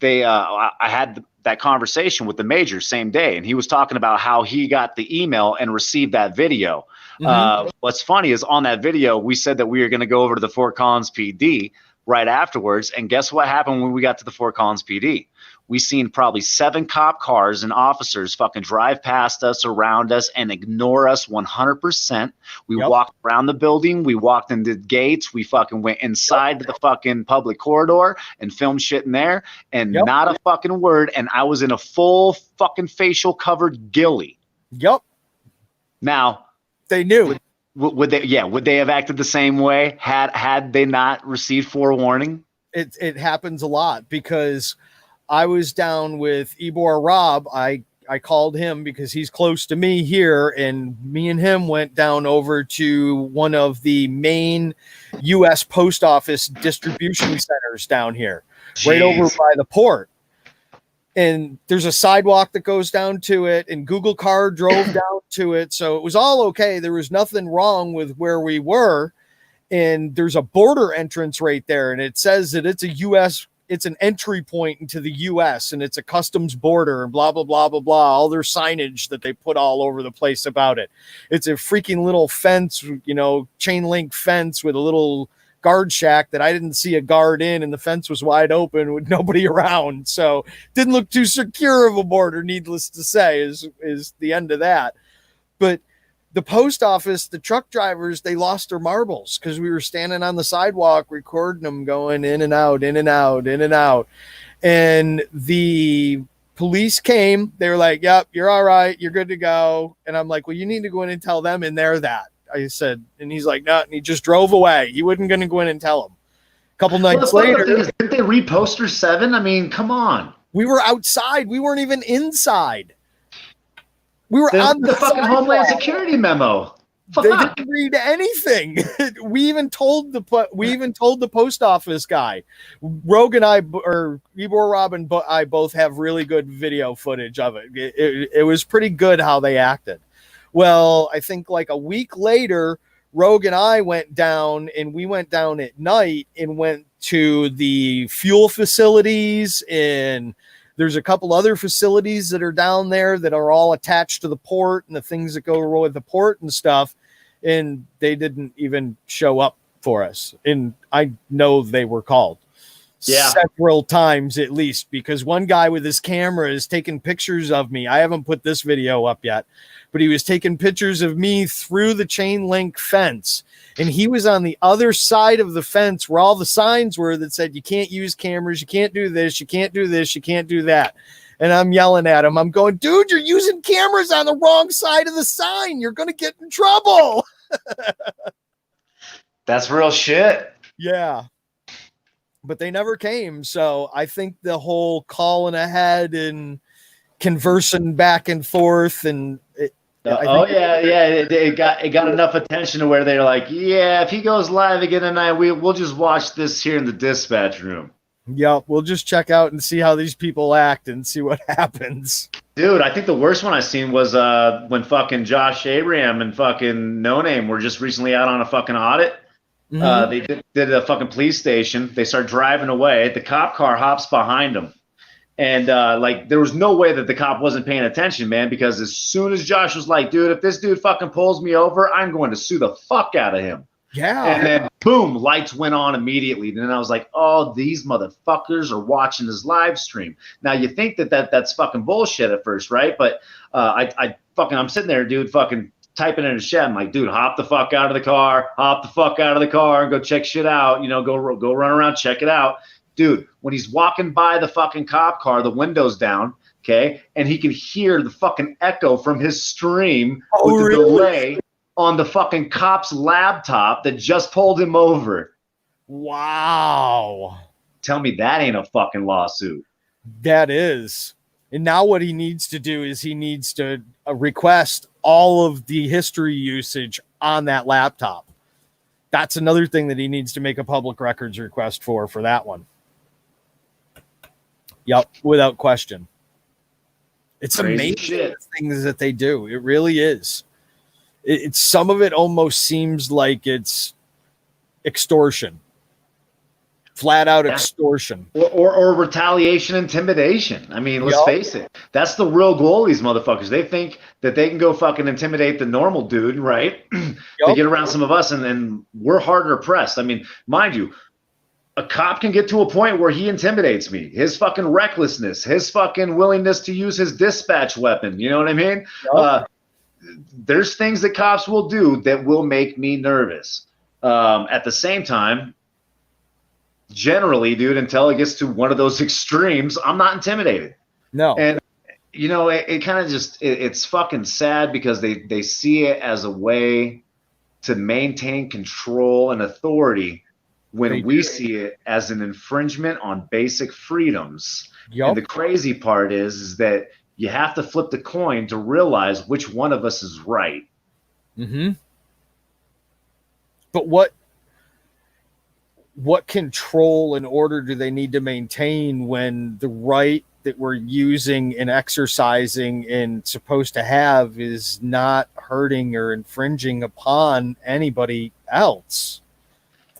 Speaker 4: I had that conversation with the major same day, and he was talking about how he got the email and received that video. Mm-hmm. What's funny is on that video, we said that we were going to go over to the Fort Collins PD right afterwards. And guess what happened when we got to the Fort Collins PD? we seen probably 7 cop cars and officers fucking drive past us, around us, and ignore us 100%. We walked around the building. We walked into the gates. We fucking went inside the fucking public corridor and filmed shit in there, and not a fucking word. And I was in a full fucking facial covered ghillie.
Speaker 1: Yep.
Speaker 4: Now,
Speaker 1: they knew.
Speaker 4: Would they have acted the same way had they not received forewarning?
Speaker 1: It happens a lot, because I was down with Ybor Rob. I called him because he's close to me here, and me and him went down over to one of the main U.S. post office distribution centers down here, right over by the port. And there's a sidewalk that goes down to it, and Google car drove down to it. So it was all okay. There was nothing wrong with where we were. And there's a border entrance right there. And it says that it's it's an entry point into the US, and it's a customs border, and blah, blah, blah, blah, blah. All their signage that they put all over the place about it. It's a freaking little fence, chain link fence with a little guard shack that I didn't see a guard in, and the fence was wide open with nobody around. So didn't look too secure of a border, needless to say, is the end of that. But the post office, the truck drivers, they lost their marbles because we were standing on the sidewalk recording them going in and out, in and out, in and out. And the police came. They were like, yep, you're all right. You're good to go. And I'm like, well, you need to go in and tell them in there that. I said, and he's like, no, and he just drove away. He wasn't going to go in and tell them. A couple nights later.
Speaker 4: Didn't they reposter 7? I mean, come on.
Speaker 1: We were outside. We weren't even inside. We were on
Speaker 4: the fucking Homeland Security memo.
Speaker 1: They didn't read anything. We even told the post office guy. Rogue and I, or Ybor Rob and I, both have really good video footage of it. It was pretty good how they acted. Well, I think like a week later, Rogue and I went down, and we went down at night and went to the fuel facilities, and there's a couple other facilities that are down there that are all attached to the port and the things that go with the port and stuff. And they didn't even show up for us. And I know they were called several times at least, because one guy with his camera is taking pictures of me. I haven't put this video up yet, but he was taking pictures of me through the chain link fence. And he was on the other side of the fence where all the signs were that said, you can't use cameras. You can't do this. You can't do this. You can't do that. And I'm yelling at him. I'm going, dude, you're using cameras on the wrong side of the sign. You're going to get in trouble.
Speaker 4: That's real shit.
Speaker 1: Yeah. But they never came. So I think the whole calling ahead and conversing back and forth, and it got enough attention to where they're like, yeah, if he goes live again tonight, we'll just watch this here in the dispatch room. Yeah, we'll just check out and see how these people act and see what happens.
Speaker 4: Dude, I think the worst one I seen was when fucking Josh Abraham and fucking No Name were just recently out on a fucking audit. Mm-hmm. They did a fucking police station. They start driving away. The cop car hops behind them. And there was no way that the cop wasn't paying attention, man, because as soon as Josh was like, dude, if this dude fucking pulls me over, I'm going to sue the fuck out of him.
Speaker 1: Yeah.
Speaker 4: And then boom, lights went on immediately. And then I was like, oh, these motherfuckers are watching this live stream. Now you think that's fucking bullshit at first, right? But I'm sitting there, dude, fucking typing in a shed. I'm like, dude, hop the fuck out of the car, and go check shit out. Go run around, check it out. Dude, when he's walking by the fucking cop car, the window's down, okay, and he can hear the fucking echo from his stream with the delay on the fucking cop's laptop that just pulled him over.
Speaker 1: Wow.
Speaker 4: Tell me that ain't a fucking lawsuit.
Speaker 1: That is. And now what he needs to do is he needs to request all of the history usage on that laptop. That's another thing that he needs to make a public records request for that one. Yep, without question. It's
Speaker 4: crazy
Speaker 1: amazing
Speaker 4: shit.
Speaker 1: Things that they do. It really is. It's some of it almost seems like it's extortion. Flat out extortion.
Speaker 4: Or retaliation, intimidation. I mean, let's face it. That's the real goal of these motherfuckers. They think that they can go fucking intimidate the normal dude, right? They get around some of us, and then we're harder pressed. I mean, mind you, a cop can get to a point where he intimidates me. His fucking recklessness, his fucking willingness to use his dispatch weapon. You know what I mean?
Speaker 1: Yep.
Speaker 4: There's things that cops will do that will make me nervous. At the same time, generally, dude, until it gets to one of those extremes, I'm not intimidated.
Speaker 1: No.
Speaker 4: And you know, it kind of just it's fucking sad because they see it as a way to maintain control and authority when we see it as an infringement on basic freedoms.
Speaker 1: Yep.
Speaker 4: And the crazy part is that you have to flip the coin to realize which one of us is right.
Speaker 1: Mm-hmm. But what control and order do they need to maintain when the right that we're using and exercising and supposed to have is not hurting or infringing upon anybody else?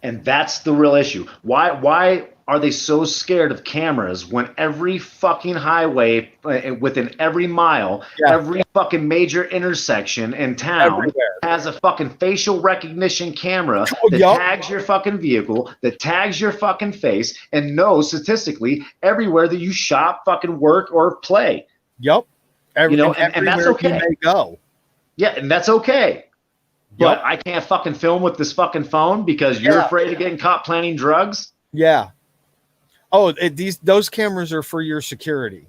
Speaker 4: And that's the real issue. Why are they so scared of cameras when every fucking highway within every mile, every fucking major intersection in town has a fucking facial recognition camera that tags your fucking vehicle, that tags your fucking face, and knows statistically everywhere that you shop, fucking work, or play.
Speaker 1: Yep.
Speaker 4: You know, and that's okay.
Speaker 1: You may go.
Speaker 4: Yeah, and that's okay. But I can't fucking film with this fucking phone because you're afraid of getting caught planting drugs?
Speaker 1: Yeah. Oh, those cameras are for your security.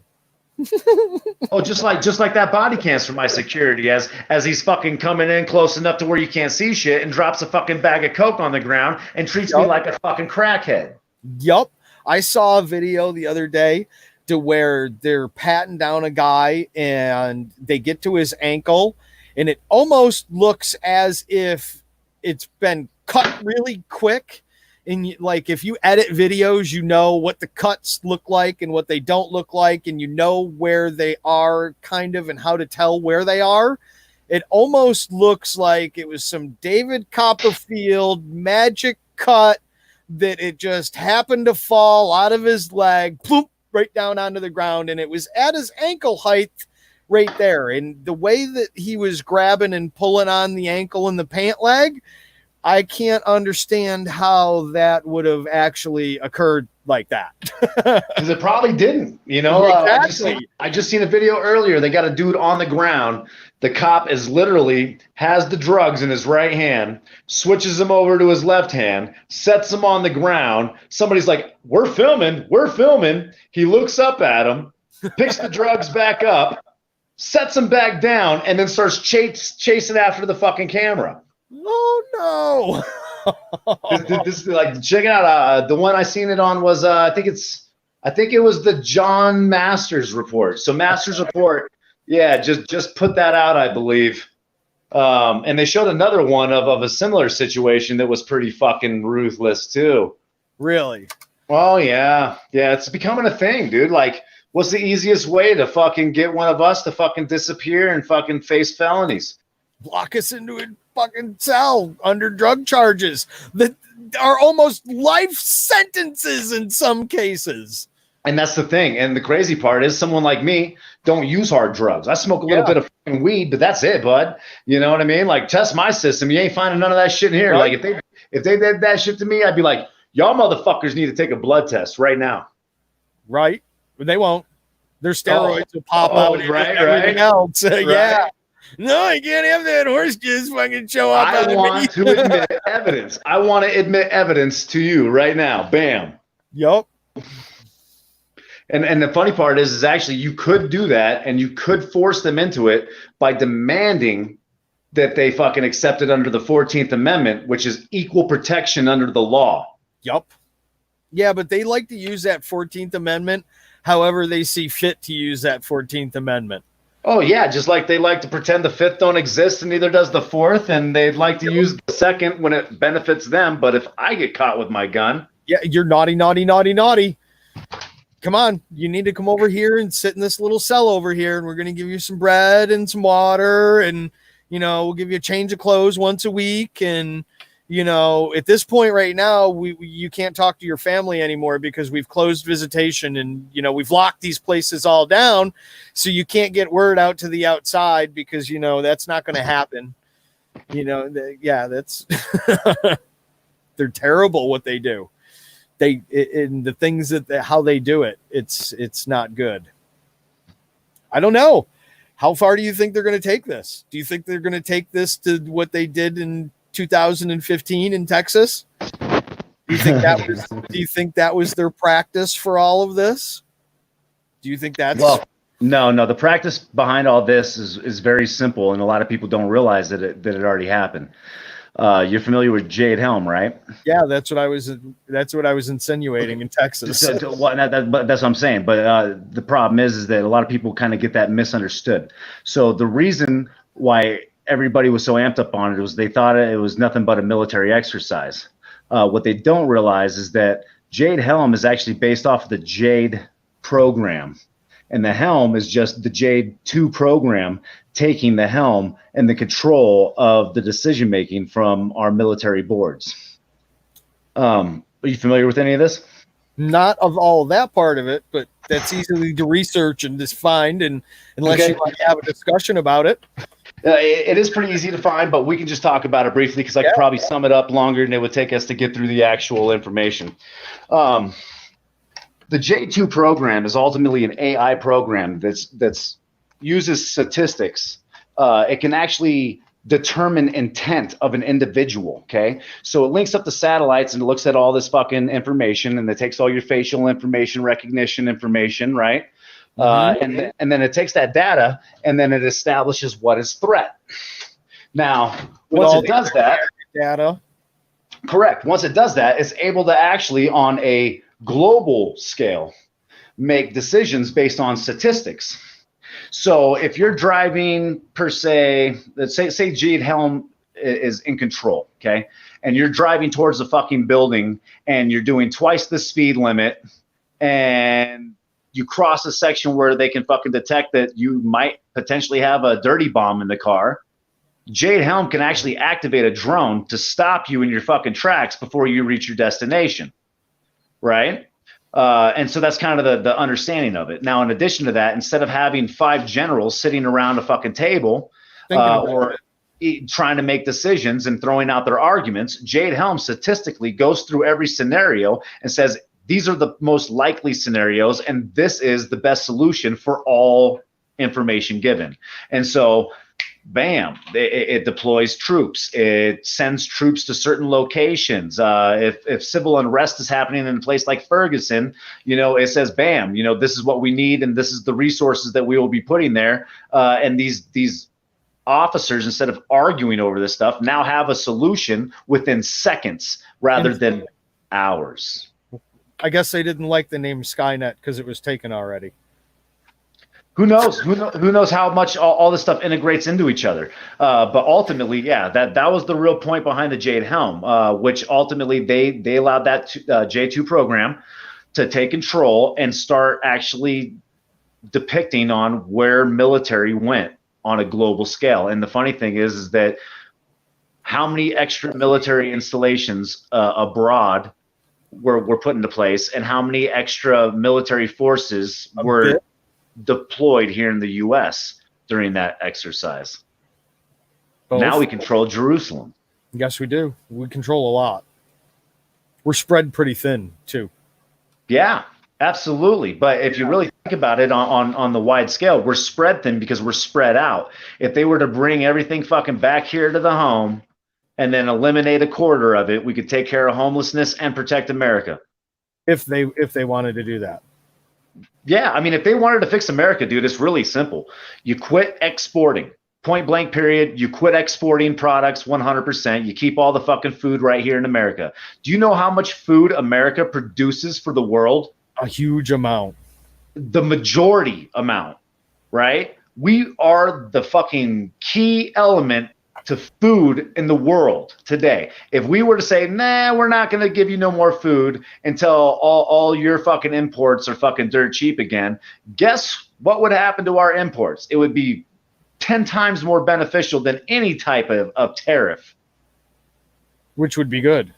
Speaker 4: Oh, just like that body cam's for my security as he's fucking coming in close enough to where you can't see shit and drops a fucking bag of coke on the ground and treats me like a fucking crackhead.
Speaker 1: Yup. I saw a video the other day to where they're patting down a guy and they get to his ankle and it almost looks as if it's been cut really quick. And like, if you edit videos, you know what the cuts look like and what they don't look like, and you know where they are kind of and how to tell where they are. It almost looks like it was some David Copperfield magic cut that it just happened to fall out of his leg, ploop, right down onto the ground. And it was at his ankle height right there. And the way that he was grabbing and pulling on the ankle and the pant leg, I can't understand how that would have actually occurred like that.
Speaker 4: Because it probably didn't, you know.
Speaker 1: Exactly.
Speaker 4: I just seen a video earlier. They got a dude on the ground. The cop is literally has the drugs in his right hand, switches them over to his left hand, sets them on the ground. Somebody's like, we're filming. He looks up at him, picks the drugs back up, sets them back down, and then starts chasing after the fucking camera.
Speaker 1: Oh no!
Speaker 4: This like, check it out. The one I seen it on was I think it was the John Masters report. So Masters report, just put that out, I believe. And they showed another one of a similar situation that was pretty fucking ruthless too.
Speaker 1: Really?
Speaker 4: Oh yeah, it's becoming a thing, dude. Like, what's the easiest way to fucking get one of us to fucking disappear and fucking face felonies?
Speaker 1: Lock us into a fucking cell under drug charges that are almost life sentences in some cases.
Speaker 4: And that's the thing. And the crazy part is someone like me don't use hard drugs. I smoke a little bit of fucking weed, but that's it, bud. You know what I mean? Like, test my system. You ain't finding none of that shit in here.
Speaker 1: Right.
Speaker 4: Like, if they did that shit to me, I'd be like, y'all motherfuckers need to take a blood test right now.
Speaker 1: Right. But they won't. Their steroids will pop out and
Speaker 4: right,
Speaker 1: everything else.
Speaker 4: Right.
Speaker 1: Yeah. No, I can't have that horse just fucking show up.
Speaker 4: I want to admit evidence. I want to admit evidence to you right now. Bam.
Speaker 1: Yup.
Speaker 4: And the funny part is actually you could do that and you could force them into it by demanding that they fucking accept it under the 14th Amendment, which is equal protection under the law.
Speaker 1: Yup. Yeah, but they like to use that 14th Amendment however they see fit to use that 14th Amendment.
Speaker 4: Oh, yeah, just like they like to pretend the fifth don't exist and neither does the fourth, and they'd like to use the second when it benefits them. But if I get caught with my gun...
Speaker 1: Yeah, you're naughty. Come on, you need to come over here and sit in this little cell over here, and we're going to give you some bread and some water, and, you know, we'll give you a change of clothes once a week, and... You know, at this point right now, you can't talk to your family anymore because we've closed visitation and, you know, we've locked these places all down. So you can't get word out to the outside because, you know, that's not going to happen. You know, that's they're terrible what they do. in the things that how they do it, it's not good. I don't know. How far do you think they're going to take this? Do you think they're going to take this to what they did in 2015 in Texas? Do you think that was their practice for all of this? Do you think that's
Speaker 4: No. The practice behind all this is very simple, and a lot of people don't realize that it already happened. You're familiar with Jade Helm, right?
Speaker 1: Yeah, that's what I was insinuating in Texas.
Speaker 4: That's what I'm saying. But the problem is that a lot of people kind of get that misunderstood. So the reason why everybody was so amped up on it was they thought it was nothing but a military exercise. What they don't realize is that Jade Helm is actually based off of the Jade program. And the helm is just the Jade 2 program taking the helm and the control of the decision making from our military boards. Are you familiar with any of this?
Speaker 1: Not of all that part of it, but that's easily to research and just find. And unless you want to have a discussion about it.
Speaker 4: It is pretty easy to find, but we can just talk about it briefly because I could probably sum it up longer than it would take us to get through the actual information. The J2 program is ultimately an AI program that's uses statistics. It can actually determine intent of an individual. Okay, so it links up the satellites and it looks at all this fucking information, and it takes all your facial information, recognition information, right? And then it takes that data and then it establishes what is threat. Now, once it does that,
Speaker 1: data.
Speaker 4: Correct. Once it does that, it's able to actually, on a global scale, make decisions based on statistics. So if you're driving per se, let's say Jade Helm is in control, okay, and you're driving towards a fucking building and you're doing twice the speed limit, and you cross a section where they can fucking detect that you might potentially have a dirty bomb in the car, Jade Helm can actually activate a drone to stop you in your fucking tracks before you reach your destination. Right? And so that's kind of the understanding of it. Now, in addition to that, instead of having 5 generals sitting around a fucking table trying to make decisions and throwing out their arguments, Jade Helm statistically goes through every scenario and says, these are the most likely scenarios, and this is the best solution for all information given. And so bam, it deploys troops. It sends troops to certain locations. If civil unrest is happening in a place like Ferguson, it says, bam, this is what we need, and this is the resources that we will be putting there. And these officers, instead of arguing over this stuff, now have a solution within seconds rather than hours.
Speaker 1: I guess they didn't like the name Skynet because it was taken already.
Speaker 4: Who knows? Who knows how much all this stuff integrates into each other? But ultimately, yeah, that was the real point behind the Jade Helm, which ultimately they allowed that J2 program to take control and start actually depicting on where military went on a global scale. And the funny thing is that how many extra military installations abroad were put into place, and how many extra military forces were deployed here in the U.S. during that exercise. Both. Now we control Jerusalem.
Speaker 1: Yes, we do. We control a lot. We're spread pretty thin, too.
Speaker 4: Yeah, absolutely. But if you really think about it on the wide scale, we're spread thin because we're spread out. If they were to bring everything fucking back here to the home and then eliminate a quarter of it, we could take care of homelessness and protect America.
Speaker 1: If they wanted to do that.
Speaker 4: Yeah, I mean, if they wanted to fix America, dude, it's really simple. You quit exporting, point blank period. You quit exporting products 100%. You keep all the fucking food right here in America. Do you know how much food America produces for the world?
Speaker 1: A huge amount.
Speaker 4: The majority amount, right? We are the fucking key element to food in the world today. If we were to say, nah, we're not going to give you no more food until all your fucking imports are fucking dirt cheap again, guess what would happen to our imports? It would be 10 times more beneficial than any type of tariff.
Speaker 1: Which would be good.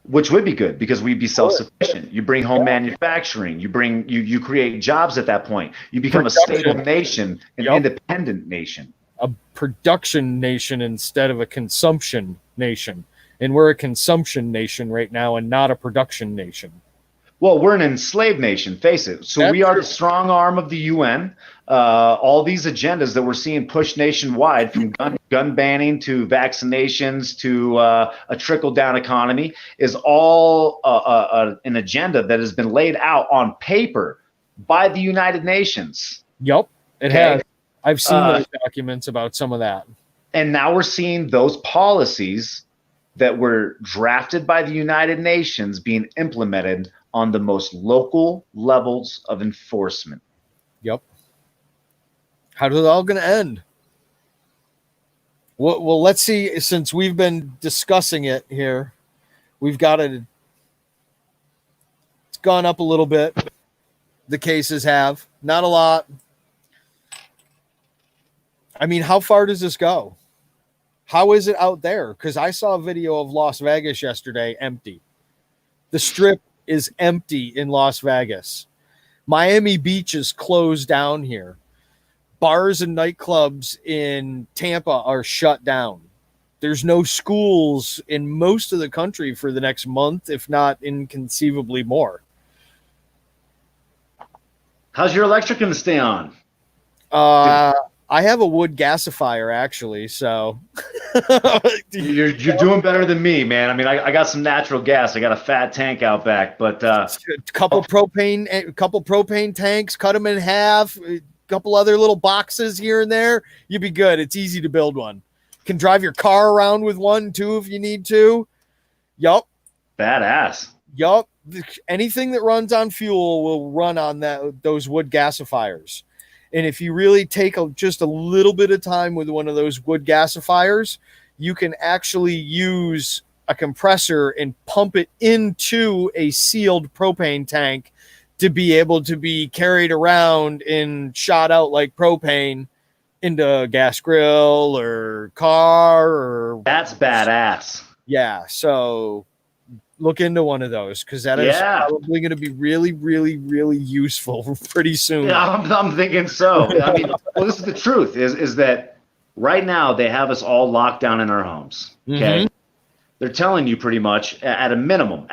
Speaker 4: Which would be good because we'd be self-sufficient. You bring home manufacturing. You create jobs at that point. You become a stable nation, an independent nation.
Speaker 1: A production nation instead of a consumption nation. And we're a consumption nation right now and not a production nation.
Speaker 4: Well, we're an enslaved nation, face it. So we are the strong arm of the UN. All these agendas that we're seeing pushed nationwide, from gun banning to vaccinations to a trickle-down economy, is all an agenda that has been laid out on paper by the United Nations.
Speaker 1: Yep, it has. I've seen those documents about some of that.
Speaker 4: And now we're seeing those policies that were drafted by the United Nations being implemented on the most local levels of enforcement.
Speaker 1: Yep. How's it all going to end? Well, let's see. Since we've been discussing it here, we've got it. It's gone up a little bit. The cases have. Not a lot. I mean, how far does this go? How is it out there? Because I saw a video of Las Vegas yesterday, empty. The Strip is empty in Las Vegas. Miami Beach is closed down here. Bars and nightclubs in Tampa are shut down. There's no schools in most of the country for the next month, if not inconceivably more.
Speaker 4: How's your electric going to stay on?
Speaker 1: I have a wood gasifier, actually, so
Speaker 4: you're doing better than me, man. I mean, I got some natural gas. I got a fat tank out back, but
Speaker 1: couple propane tanks, cut them in half, a couple other little boxes here and there. You'd be good. It's easy to build one. Can drive your car around with one too if you need to. Yup.
Speaker 4: Badass.
Speaker 1: Yup. Anything that runs on fuel will run on those wood gasifiers. And if you really take just a little bit of time with one of those wood gasifiers, you can actually use a compressor and pump it into a sealed propane tank to be able to be carried around and shot out like propane into a gas grill or car. Or
Speaker 4: that's badass.
Speaker 1: Yeah, so look into one of those, because that is probably going to be really, really, really useful pretty soon.
Speaker 4: Yeah, I'm thinking so. I mean, well, this is the truth, is that right now they have us all locked down in our homes. Okay. Mm-hmm. They're telling you pretty much at a minimum,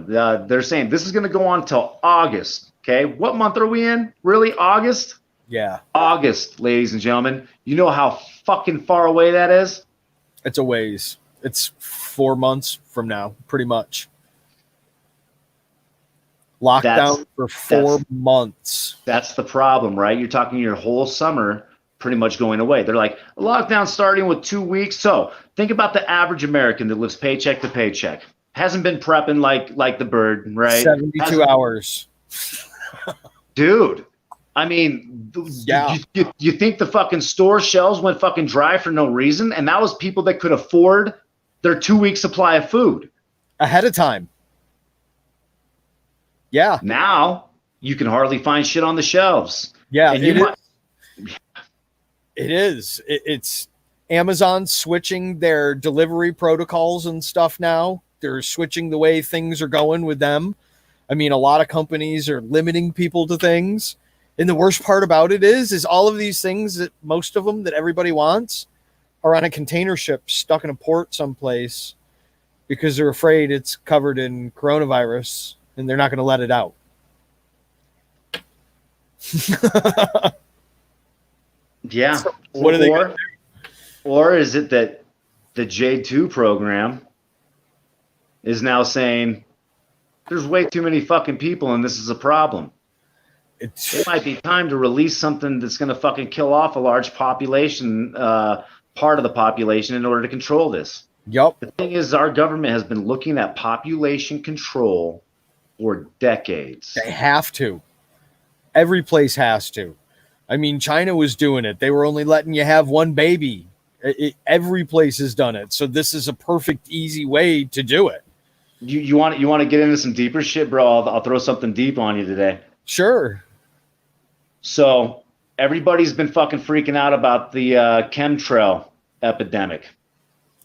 Speaker 4: they're saying this is going to go on till August. Okay. What month are we in? Really? August?
Speaker 1: Yeah.
Speaker 4: August, ladies and gentlemen. You know how fucking far away that is?
Speaker 1: It's a ways. It's 4 months from now, pretty much. Lockdown for 4 months.
Speaker 4: That's the problem, right? You're talking your whole summer pretty much going away. They're like, lockdown starting with 2 weeks. So think about the average American that lives paycheck to paycheck. Hasn't been prepping like the bird, right?
Speaker 1: 72 hours.
Speaker 4: Dude, I mean, you think the fucking store shelves went fucking dry for no reason? And that was people that could afford their 2 week supply of food
Speaker 1: ahead of time. Yeah.
Speaker 4: Now you can hardly find shit on the shelves.
Speaker 1: Yeah, and it is. It's Amazon switching their delivery protocols and stuff now. They're switching the way things are going with them. I mean, a lot of companies are limiting people to things. And the worst part about it is all of these things, that most of them that everybody wants, are on a container ship stuck in a port someplace because they're afraid it's covered in coronavirus and they're not going to let it out.
Speaker 4: Yeah.
Speaker 1: So what are they going to do?
Speaker 4: Or is it that the J2 program is now saying there's way too many fucking people and this is a problem? It might be time to release something that's going to fucking kill off a large population, part of the population, in order to control this.
Speaker 1: Yep.
Speaker 4: The thing is, our government has been looking at population control for decades.
Speaker 1: They have to. Every place has to. I mean, China was doing it. They were only letting you have one baby. Every place has done it. So this is a perfect, easy way to do it.
Speaker 4: You want to get into some deeper shit, bro? I'll throw something deep on you today.
Speaker 1: Sure.
Speaker 4: So everybody's been fucking freaking out about the chemtrail epidemic.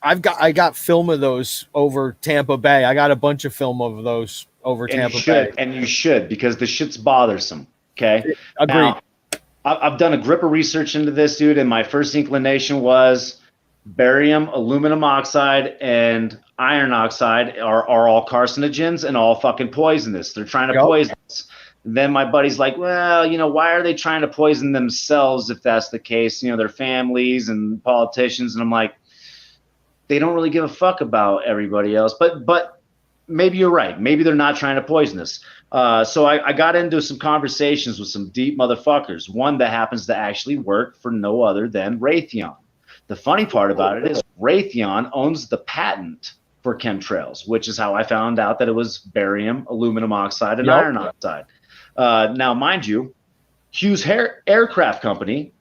Speaker 1: I got film of those over Tampa Bay. I got a bunch of film of those over Tampa Bay.
Speaker 4: And you should, because the shit's bothersome. Okay.
Speaker 1: Agreed.
Speaker 4: Now, I've done a grip of research into this, dude, and my first inclination was barium, aluminum oxide, and iron oxide are all carcinogens and all fucking poisonous. They're trying to poison us. And then my buddy's like, well, why are they trying to poison themselves if that's the case? Their families and politicians. And I'm like, they don't really give a fuck about everybody else. But maybe you're right. Maybe they're not trying to poison us. So I got into some conversations with some deep motherfuckers. One that happens to actually work for no other than Raytheon. The funny part about it is Raytheon owns the patent for chemtrails, which is how I found out that it was barium, aluminum oxide, and iron oxide. Now, mind you, Hughes Aircraft Company,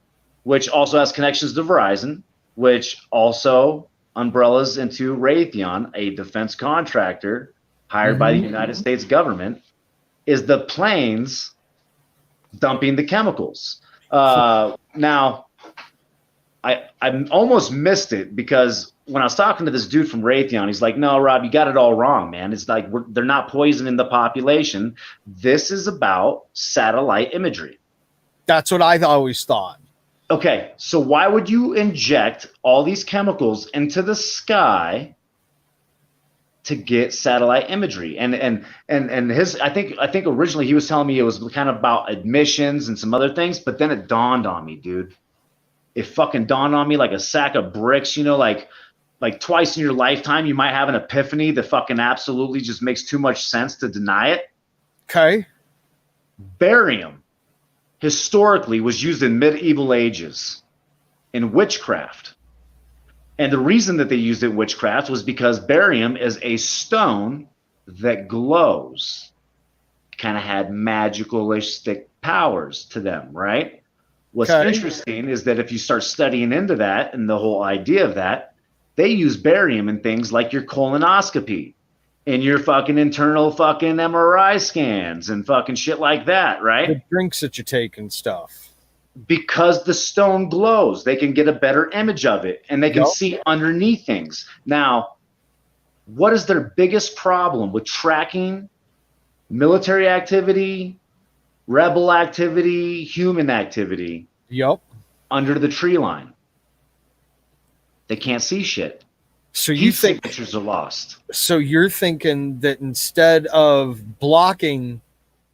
Speaker 4: which also has connections to Verizon, which also umbrellas into Raytheon, a defense contractor hired by the United States government, is the planes dumping the chemicals. Now, I almost missed it because when I was talking to this dude from Raytheon, he's like, no, Rob, you got it all wrong, man. It's like they're not poisoning the population. This is about satellite imagery.
Speaker 1: That's what I always thought.
Speaker 4: Okay, so why would you inject all these chemicals into the sky to get satellite imagery? And his I think originally he was telling me it was kind of about admissions and some other things, but then it dawned on me, dude. It fucking dawned on me like a sack of bricks, like twice in your lifetime you might have an epiphany that fucking absolutely just makes too much sense to deny it.
Speaker 1: Okay.
Speaker 4: Barium historically was used in medieval ages in witchcraft. And the reason that they used it in witchcraft was because barium is a stone that glows. Kind of had magicalistic powers to them, right? What's interesting is that if you start studying into that and the whole idea of that, they use barium in things like your colonoscopy and your fucking internal fucking MRI scans and fucking shit like that, right?
Speaker 1: The drinks that you take and stuff.
Speaker 4: Because the stone glows, they can get a better image of it and they can see underneath things. Now, what is their biggest problem with tracking military activity, rebel activity, human activity? Under the tree line. They can't see shit.
Speaker 1: So you think
Speaker 4: pictures are lost.
Speaker 1: So you're thinking that instead of blocking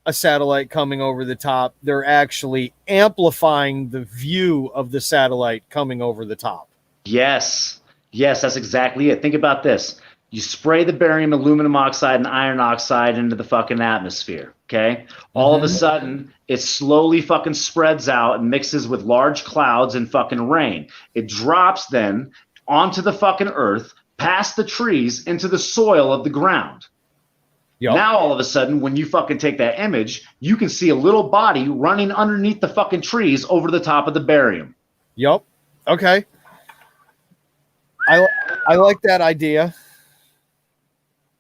Speaker 1: a satellite coming over the top, they're actually amplifying the view of the satellite coming over the top.
Speaker 4: Yes, that's exactly it. Think about this. You spray the barium, aluminum oxide, and iron oxide into the fucking atmosphere, okay? All of a sudden, it slowly fucking spreads out and mixes with large clouds and fucking rain. It drops then onto the fucking earth, past the trees, into the soil of the ground. Now, all of a sudden, when you fucking take that image, you can see a little body running underneath the fucking trees over the top of the barium.
Speaker 1: Okay. I like that idea.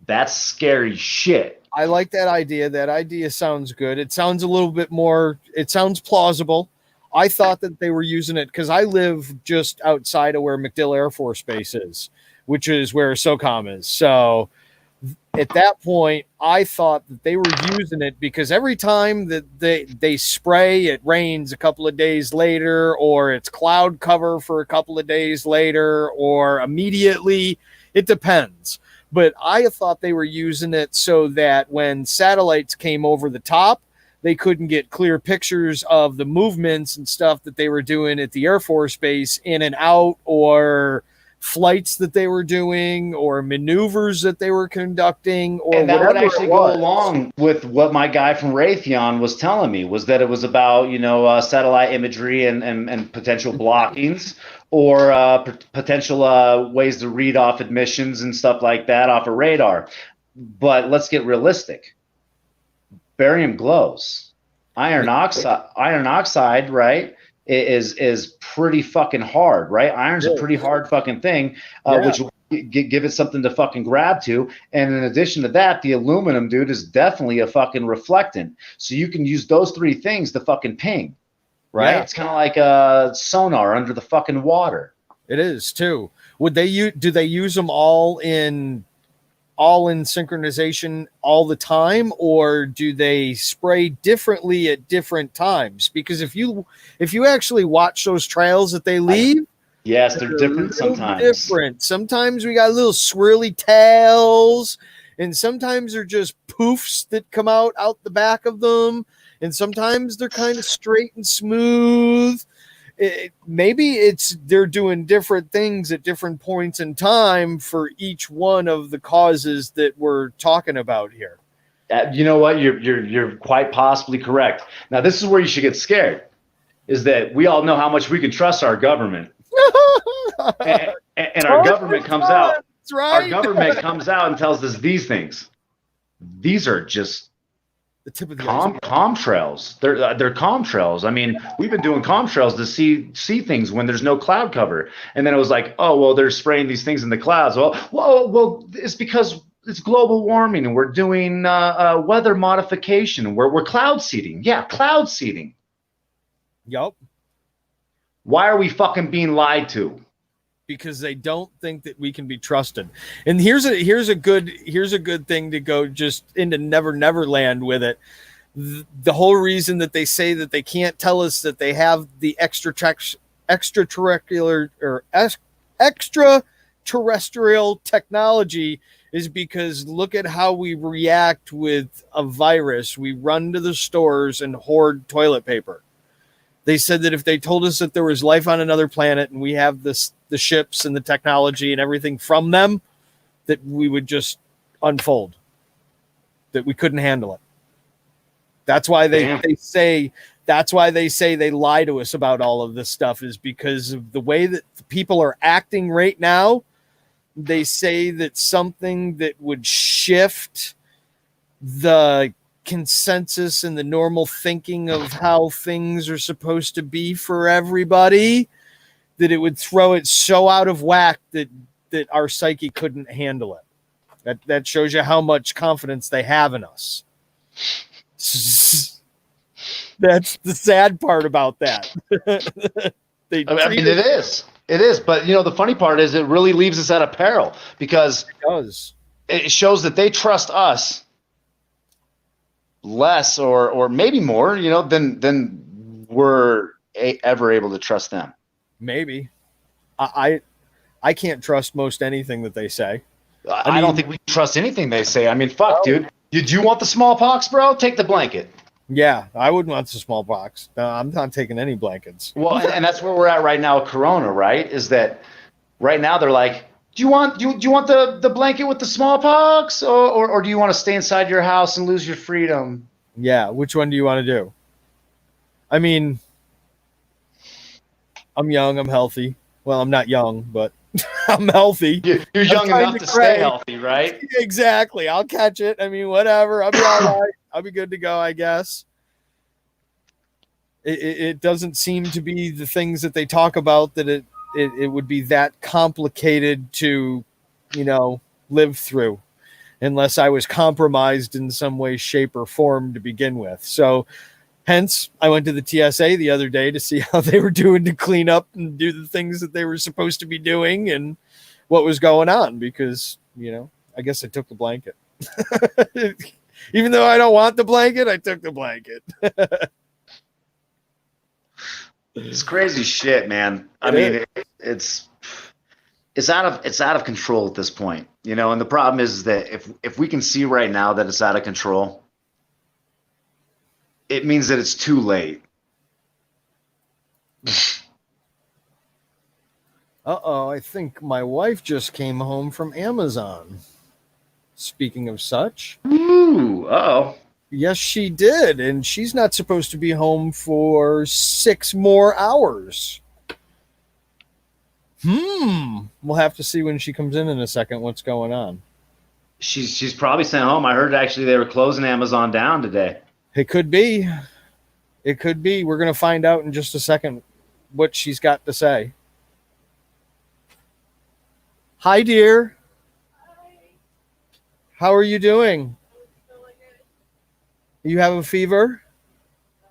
Speaker 4: That's scary shit.
Speaker 1: I like that idea. That idea sounds good. It sounds a little bit more, it sounds plausible. I thought that they were using it because I live just outside of where MacDill Air Force Base is, which is where SOCOM is. So at that point, I thought that they were using it because every time that they spray, it rains a couple of days later, or it's cloud cover for a couple of days later, or immediately. It depends. But I thought they were using it so that when satellites came over the top, they couldn't get clear pictures of the movements and stuff that they were doing at the Air Force Base in and out, or flights that they were doing, or maneuvers that they were conducting, or
Speaker 4: and that
Speaker 1: whatever.
Speaker 4: Would actually go along with what my guy from Raytheon was telling me, was that it was about, satellite imagery and potential blockings, or potential ways to read off admissions and stuff like that off a radar. But let's get realistic. Barium glows. Iron oxide, right, is pretty fucking hard, right? Iron's a pretty hard fucking thing, which will give it something to fucking grab to. And in addition to that, the aluminum, dude, is definitely a fucking reflectant. So you can use those three things to fucking ping, right? Yeah. It's kind of like a sonar under the fucking water.
Speaker 1: It is too. Do they use them all in synchronization all the time, or do they spray differently at different times? Because if you actually watch those trails that they leave,
Speaker 4: Yes, they're different
Speaker 1: Little
Speaker 4: sometimes.
Speaker 1: different. Sometimes we got little swirly tails, and sometimes they're just poofs that come out the back of them, and sometimes they're kind of straight and smooth. Maybe they're doing different things at different points in time for each one of the causes that we're talking about here.
Speaker 4: You know what? You're quite possibly correct. Now, this is where you should get scared. Is that we all know how much we can trust our government. And our government comes out.
Speaker 1: That's right.
Speaker 4: Our government comes out and tells us these things. These are just
Speaker 1: the tip of the
Speaker 4: contrails. They're contrails. I mean, we've been doing contrails to see things when there's no cloud cover. And then it was like, oh well, they're spraying these things in the clouds. Well, it's because it's global warming and we're doing weather modification. We're cloud seeding. Yeah, cloud seeding.
Speaker 1: Yup.
Speaker 4: Why are we fucking being lied to?
Speaker 1: Because they don't think that we can be trusted. And here's a good thing to go just into Never Land with it. The whole reason that they say that they can't tell us that they have the extraterrestrial technology is because look at how we react with a virus. We run to the stores and hoard toilet paper. They said that if they told us that there was life on another planet and we have the ships and the technology and everything from them, that we would just unfold, that we couldn't handle it. That's why they say they lie to us about all of this stuff, is because of the way that people are acting right now. They say that something that would shift the consensus and the normal thinking of how things are supposed to be for everybody, that it would throw it so out of whack that our psyche couldn't handle it. That shows you how much confidence they have in us. That's the sad part about that.
Speaker 4: I mean, it is, but the funny part is it really leaves us at a peril, because it shows that they trust us less or maybe more, than we're ever able to trust them.
Speaker 1: Maybe. I can't trust most anything that they say.
Speaker 4: I don't think we trust anything they say. I mean, fuck, dude. Did you want the smallpox, bro? Take the blanket.
Speaker 1: Yeah, I wouldn't want the smallpox. No, I'm not taking any blankets.
Speaker 4: Well, and that's where we're at right now with Corona, right? Is that right now they're like, do you want the blanket with the smallpox, or do you want to stay inside your house and lose your freedom?
Speaker 1: Yeah, which one do you want to do? I mean, I'm young, I'm healthy. Well, I'm not young, but I'm healthy.
Speaker 4: You're young enough to stay healthy, right?
Speaker 1: Exactly. I'll catch it. I mean, whatever. I'll be all right. I'll be good to go, I guess. It doesn't seem to be the things that they talk about that it would be that complicated to, live through, unless I was compromised in some way, shape, or form to begin with. So hence, I went to the TSA the other day to see how they were doing to clean up and do the things that they were supposed to be doing and what was going on, because, I guess I took the blanket. Even though I don't want the blanket, I took the blanket.
Speaker 4: It's crazy shit, man. I mean, it's out of control at this point, and the problem is that if we can see right now that it's out of control, it means that it's too late.
Speaker 1: I think my wife just came home from Amazon. Speaking of such.
Speaker 4: Ooh, uh-oh.
Speaker 1: Yes, she did. And she's not supposed to be home for 6 more hours. We'll have to see when she comes in a second what's going on.
Speaker 4: She's probably sent home. I heard actually they were closing Amazon down today.
Speaker 1: It could be. It could be. We're going to find out in just a second what she's got to say. Hi, dear.
Speaker 7: Hi.
Speaker 1: How are you doing?
Speaker 7: Really good.
Speaker 1: You have a fever?
Speaker 7: I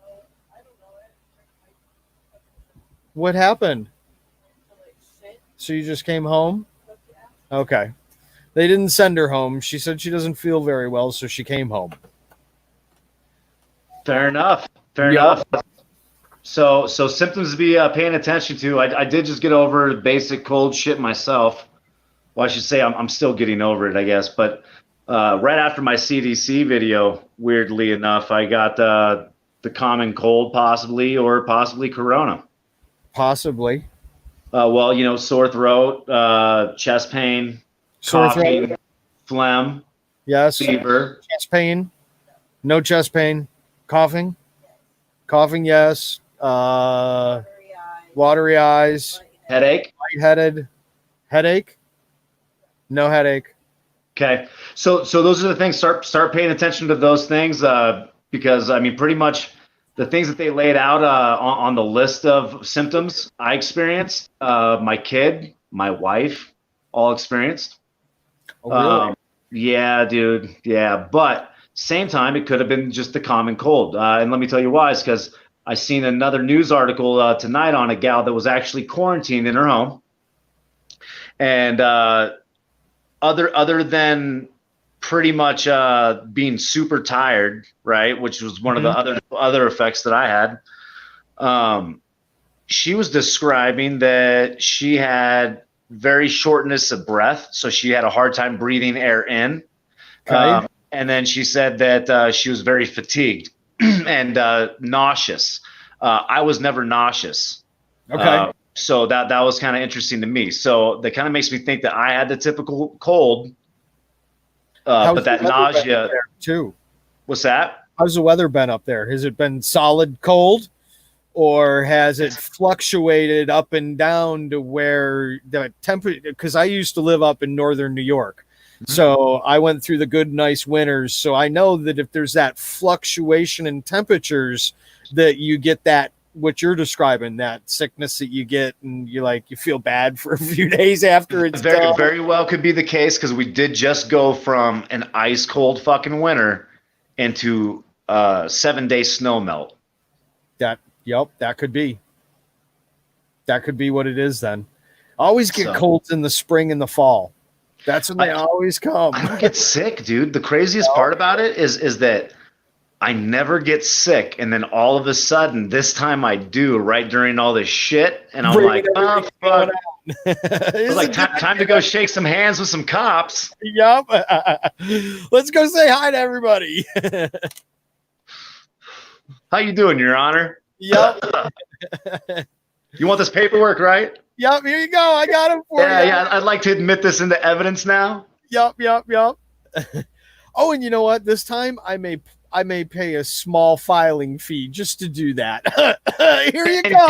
Speaker 7: don't know it.
Speaker 1: What happened?
Speaker 7: Like shit.
Speaker 1: So you just came home?
Speaker 7: Yeah.
Speaker 1: Okay. They didn't send her home. She said she doesn't feel very well, so she came home.
Speaker 4: Fair enough. Fair
Speaker 1: Yeah.
Speaker 4: enough. So symptoms to be paying attention to. I did just get over basic cold shit myself. Well, I should say I'm still getting over it, I guess. But right after my CDC video, weirdly enough, I got the common cold, possibly corona.
Speaker 1: Possibly.
Speaker 4: Well, sore throat, chest pain,
Speaker 1: Sore
Speaker 4: coughing,
Speaker 1: throat.
Speaker 4: phlegm,
Speaker 1: Yes.
Speaker 4: fever.
Speaker 1: Chest pain. No chest pain. Coughing. Coughing, yes. Watery eyes.
Speaker 4: Headache.
Speaker 1: Lightheaded. Headache. No headache.
Speaker 4: Okay, so those are the things. Start paying attention to those things because I mean, pretty much the things that they laid out on the list of symptoms I experienced. My kid, my wife, all experienced.
Speaker 1: Oh, really?
Speaker 4: Yeah, dude. Yeah, but same time, it could have been just the common cold. And let me tell you why. It's because I seen another news article tonight on a gal that was actually quarantined in her home, and other than pretty much being super tired, right, which was one of the other effects that I had. She was describing that she had very shortness of breath, so she had a hard time breathing air in.
Speaker 1: Okay.
Speaker 4: And then she said that she was very fatigued and nauseous. I was never nauseous.
Speaker 1: Okay.
Speaker 4: So that was kind of interesting to me. So that kind of makes me think that I had the typical cold,
Speaker 1: How's
Speaker 4: but that
Speaker 1: the weather been
Speaker 4: nausea
Speaker 1: up there, too?
Speaker 4: What's that?
Speaker 1: How's the weather been up there? Has it been solid cold, or has it fluctuated up and down to where the temperature? Because I used to live up in northern New York, so I went through the good, nice winters. So I know that if there's that fluctuation in temperatures, that you get that what you're describing, that sickness that you get, and you feel bad for a few days after it's
Speaker 4: very
Speaker 1: done.
Speaker 4: very well could be the case because we did just go from an ice cold fucking winter into 7-day snow melt.
Speaker 1: That could be. That could be what it is then. I always get colds in the spring and the fall. That's when they always come.
Speaker 4: I don't get sick, dude. The craziest part about it is that I never get sick, and then all of a sudden, this time I do, right during all this shit, and I'm like, oh, fuck. It's like time to go shake some hands with some cops.
Speaker 1: Yup. Let's go say hi to everybody.
Speaker 4: How you doing, Your Honor?
Speaker 1: Yup.
Speaker 4: You want this paperwork, right?
Speaker 1: Yup, here you go. I got him for you.
Speaker 4: Yeah, I'd like to admit this into evidence now.
Speaker 1: Yup. Oh, and you know what? This time I may pay a small filing fee just to do that. Here you go.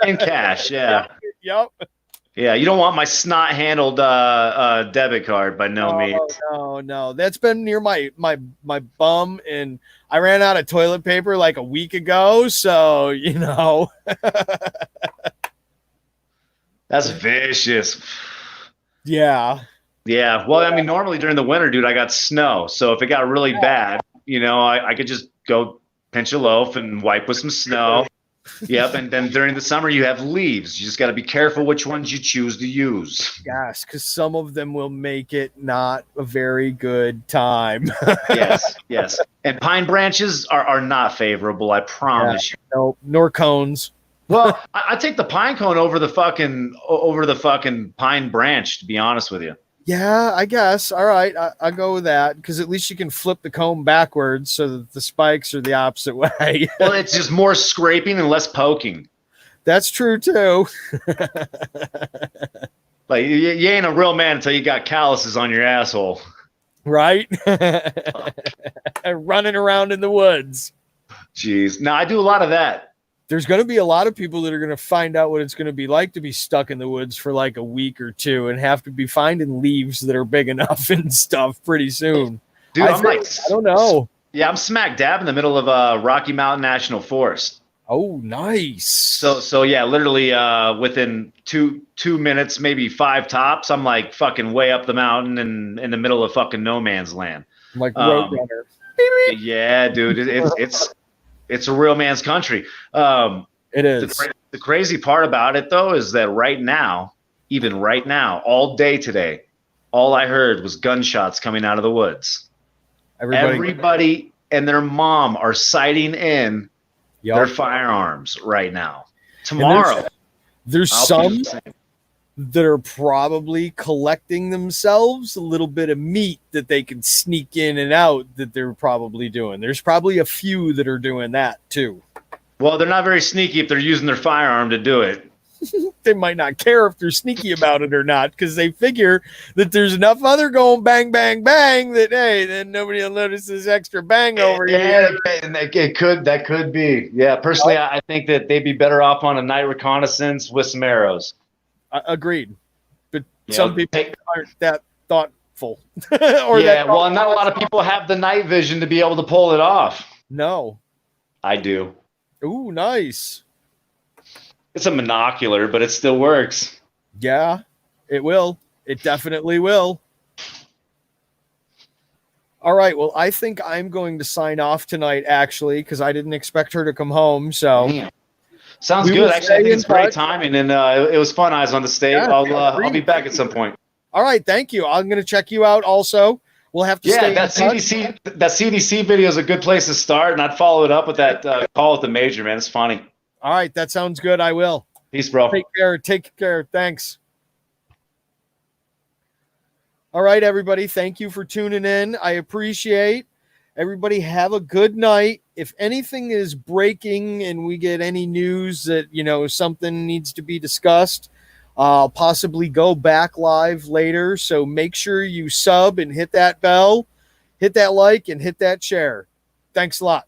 Speaker 4: In cash, yeah.
Speaker 1: Yup.
Speaker 4: Yeah, you don't want my snot-handled debit card by no means.
Speaker 1: No. That's been near my bum, and I ran out of toilet paper like a week ago, so
Speaker 4: That's vicious.
Speaker 1: Yeah.
Speaker 4: Yeah. Well, I mean, normally during the winter, dude, I got snow. So if it got really bad, I could just go pinch a loaf and wipe with some snow. Yep. And then during the summer, you have leaves. You just got to be careful which ones you choose to use.
Speaker 1: Yes, because some of them will make it not a very good time.
Speaker 4: Yes. And pine branches are not favorable, I promise you.
Speaker 1: No, nor cones.
Speaker 4: Well, I take the pine cone over the fucking pine branch, to be honest with you.
Speaker 1: Yeah, I guess. All right, I'll go with that because at least you can flip the comb backwards so that the spikes are the opposite way.
Speaker 4: Well, it's just more scraping and less poking.
Speaker 1: That's true too.
Speaker 4: Like you ain't a real man until you got calluses on your asshole.
Speaker 1: Right? Running around in the woods.
Speaker 4: Jeez. Now I do a lot of that.
Speaker 1: There's going to be a lot of people that are going to find out what it's going to be like to be stuck in the woods for like a week or two and have to be finding leaves that are big enough and stuff pretty soon.
Speaker 4: Dude, I
Speaker 1: don't know.
Speaker 4: Yeah, I'm smack dab in the middle of Rocky Mountain National Forest.
Speaker 1: Oh, nice.
Speaker 4: So yeah, literally within two minutes, maybe 5 tops, I'm like fucking way up the mountain and in the middle of fucking no man's land.
Speaker 1: Like Roadrunner.
Speaker 4: Yeah, dude, it's a real man's country.
Speaker 1: It is.
Speaker 4: The crazy part about it, though, is that even right now, all day today, all I heard was gunshots coming out of the woods. Everybody and their mom are sighting in their
Speaker 1: Yep.
Speaker 4: firearms right now. Tomorrow,
Speaker 1: There's
Speaker 4: I'll
Speaker 1: some
Speaker 4: do the same.
Speaker 1: that are probably collecting themselves a little bit of meat that they can sneak in and out that they're probably doing. There's probably a few that are doing that too.
Speaker 4: Well, they're not very sneaky if they're using their firearm to do it.
Speaker 1: They might not care if they're sneaky about it or not because they figure that there's enough other going bang, bang, bang that, hey, then nobody will notice this extra bang over here.
Speaker 4: Yeah, that could be. Yeah, personally, I think that they'd be better off on a night reconnaissance with some arrows.
Speaker 1: Agreed. But
Speaker 4: You
Speaker 1: some
Speaker 4: know,
Speaker 1: people
Speaker 4: take-
Speaker 1: aren't that thoughtful.
Speaker 4: yeah, well, not a lot of people have the night vision to be able to pull it off.
Speaker 1: No.
Speaker 4: I do.
Speaker 1: Ooh, nice.
Speaker 4: It's a monocular, but it still works.
Speaker 1: Yeah, it will. It definitely will. All right. Well, I think I'm going to sign off tonight, actually, because I didn't expect her to come home. So
Speaker 4: Damn. Sounds
Speaker 1: We
Speaker 4: good.
Speaker 1: will
Speaker 4: Actually, I
Speaker 1: stay
Speaker 4: think it's
Speaker 1: in
Speaker 4: great
Speaker 1: touch.
Speaker 4: timing, and it was fun. Eyes on the state.
Speaker 1: Yeah,
Speaker 4: I'll be back at some point.
Speaker 1: all right. Thank you. I'm going to check you out also. We'll have to
Speaker 4: Yeah,
Speaker 1: stay
Speaker 4: that
Speaker 1: in touch.
Speaker 4: CDC video is a good place to start, and I'd follow it up with that call with the major, man. It's funny.
Speaker 1: All right. That sounds good. I will.
Speaker 4: Peace, bro.
Speaker 1: Take care. Take care. Thanks. All right, everybody. Thank you for tuning in. I appreciate everybody. Have a good night. If anything is breaking and we get any news that, something needs to be discussed, I'll possibly go back live later. So make sure you sub and hit that bell, hit that like, and hit that share. Thanks a lot.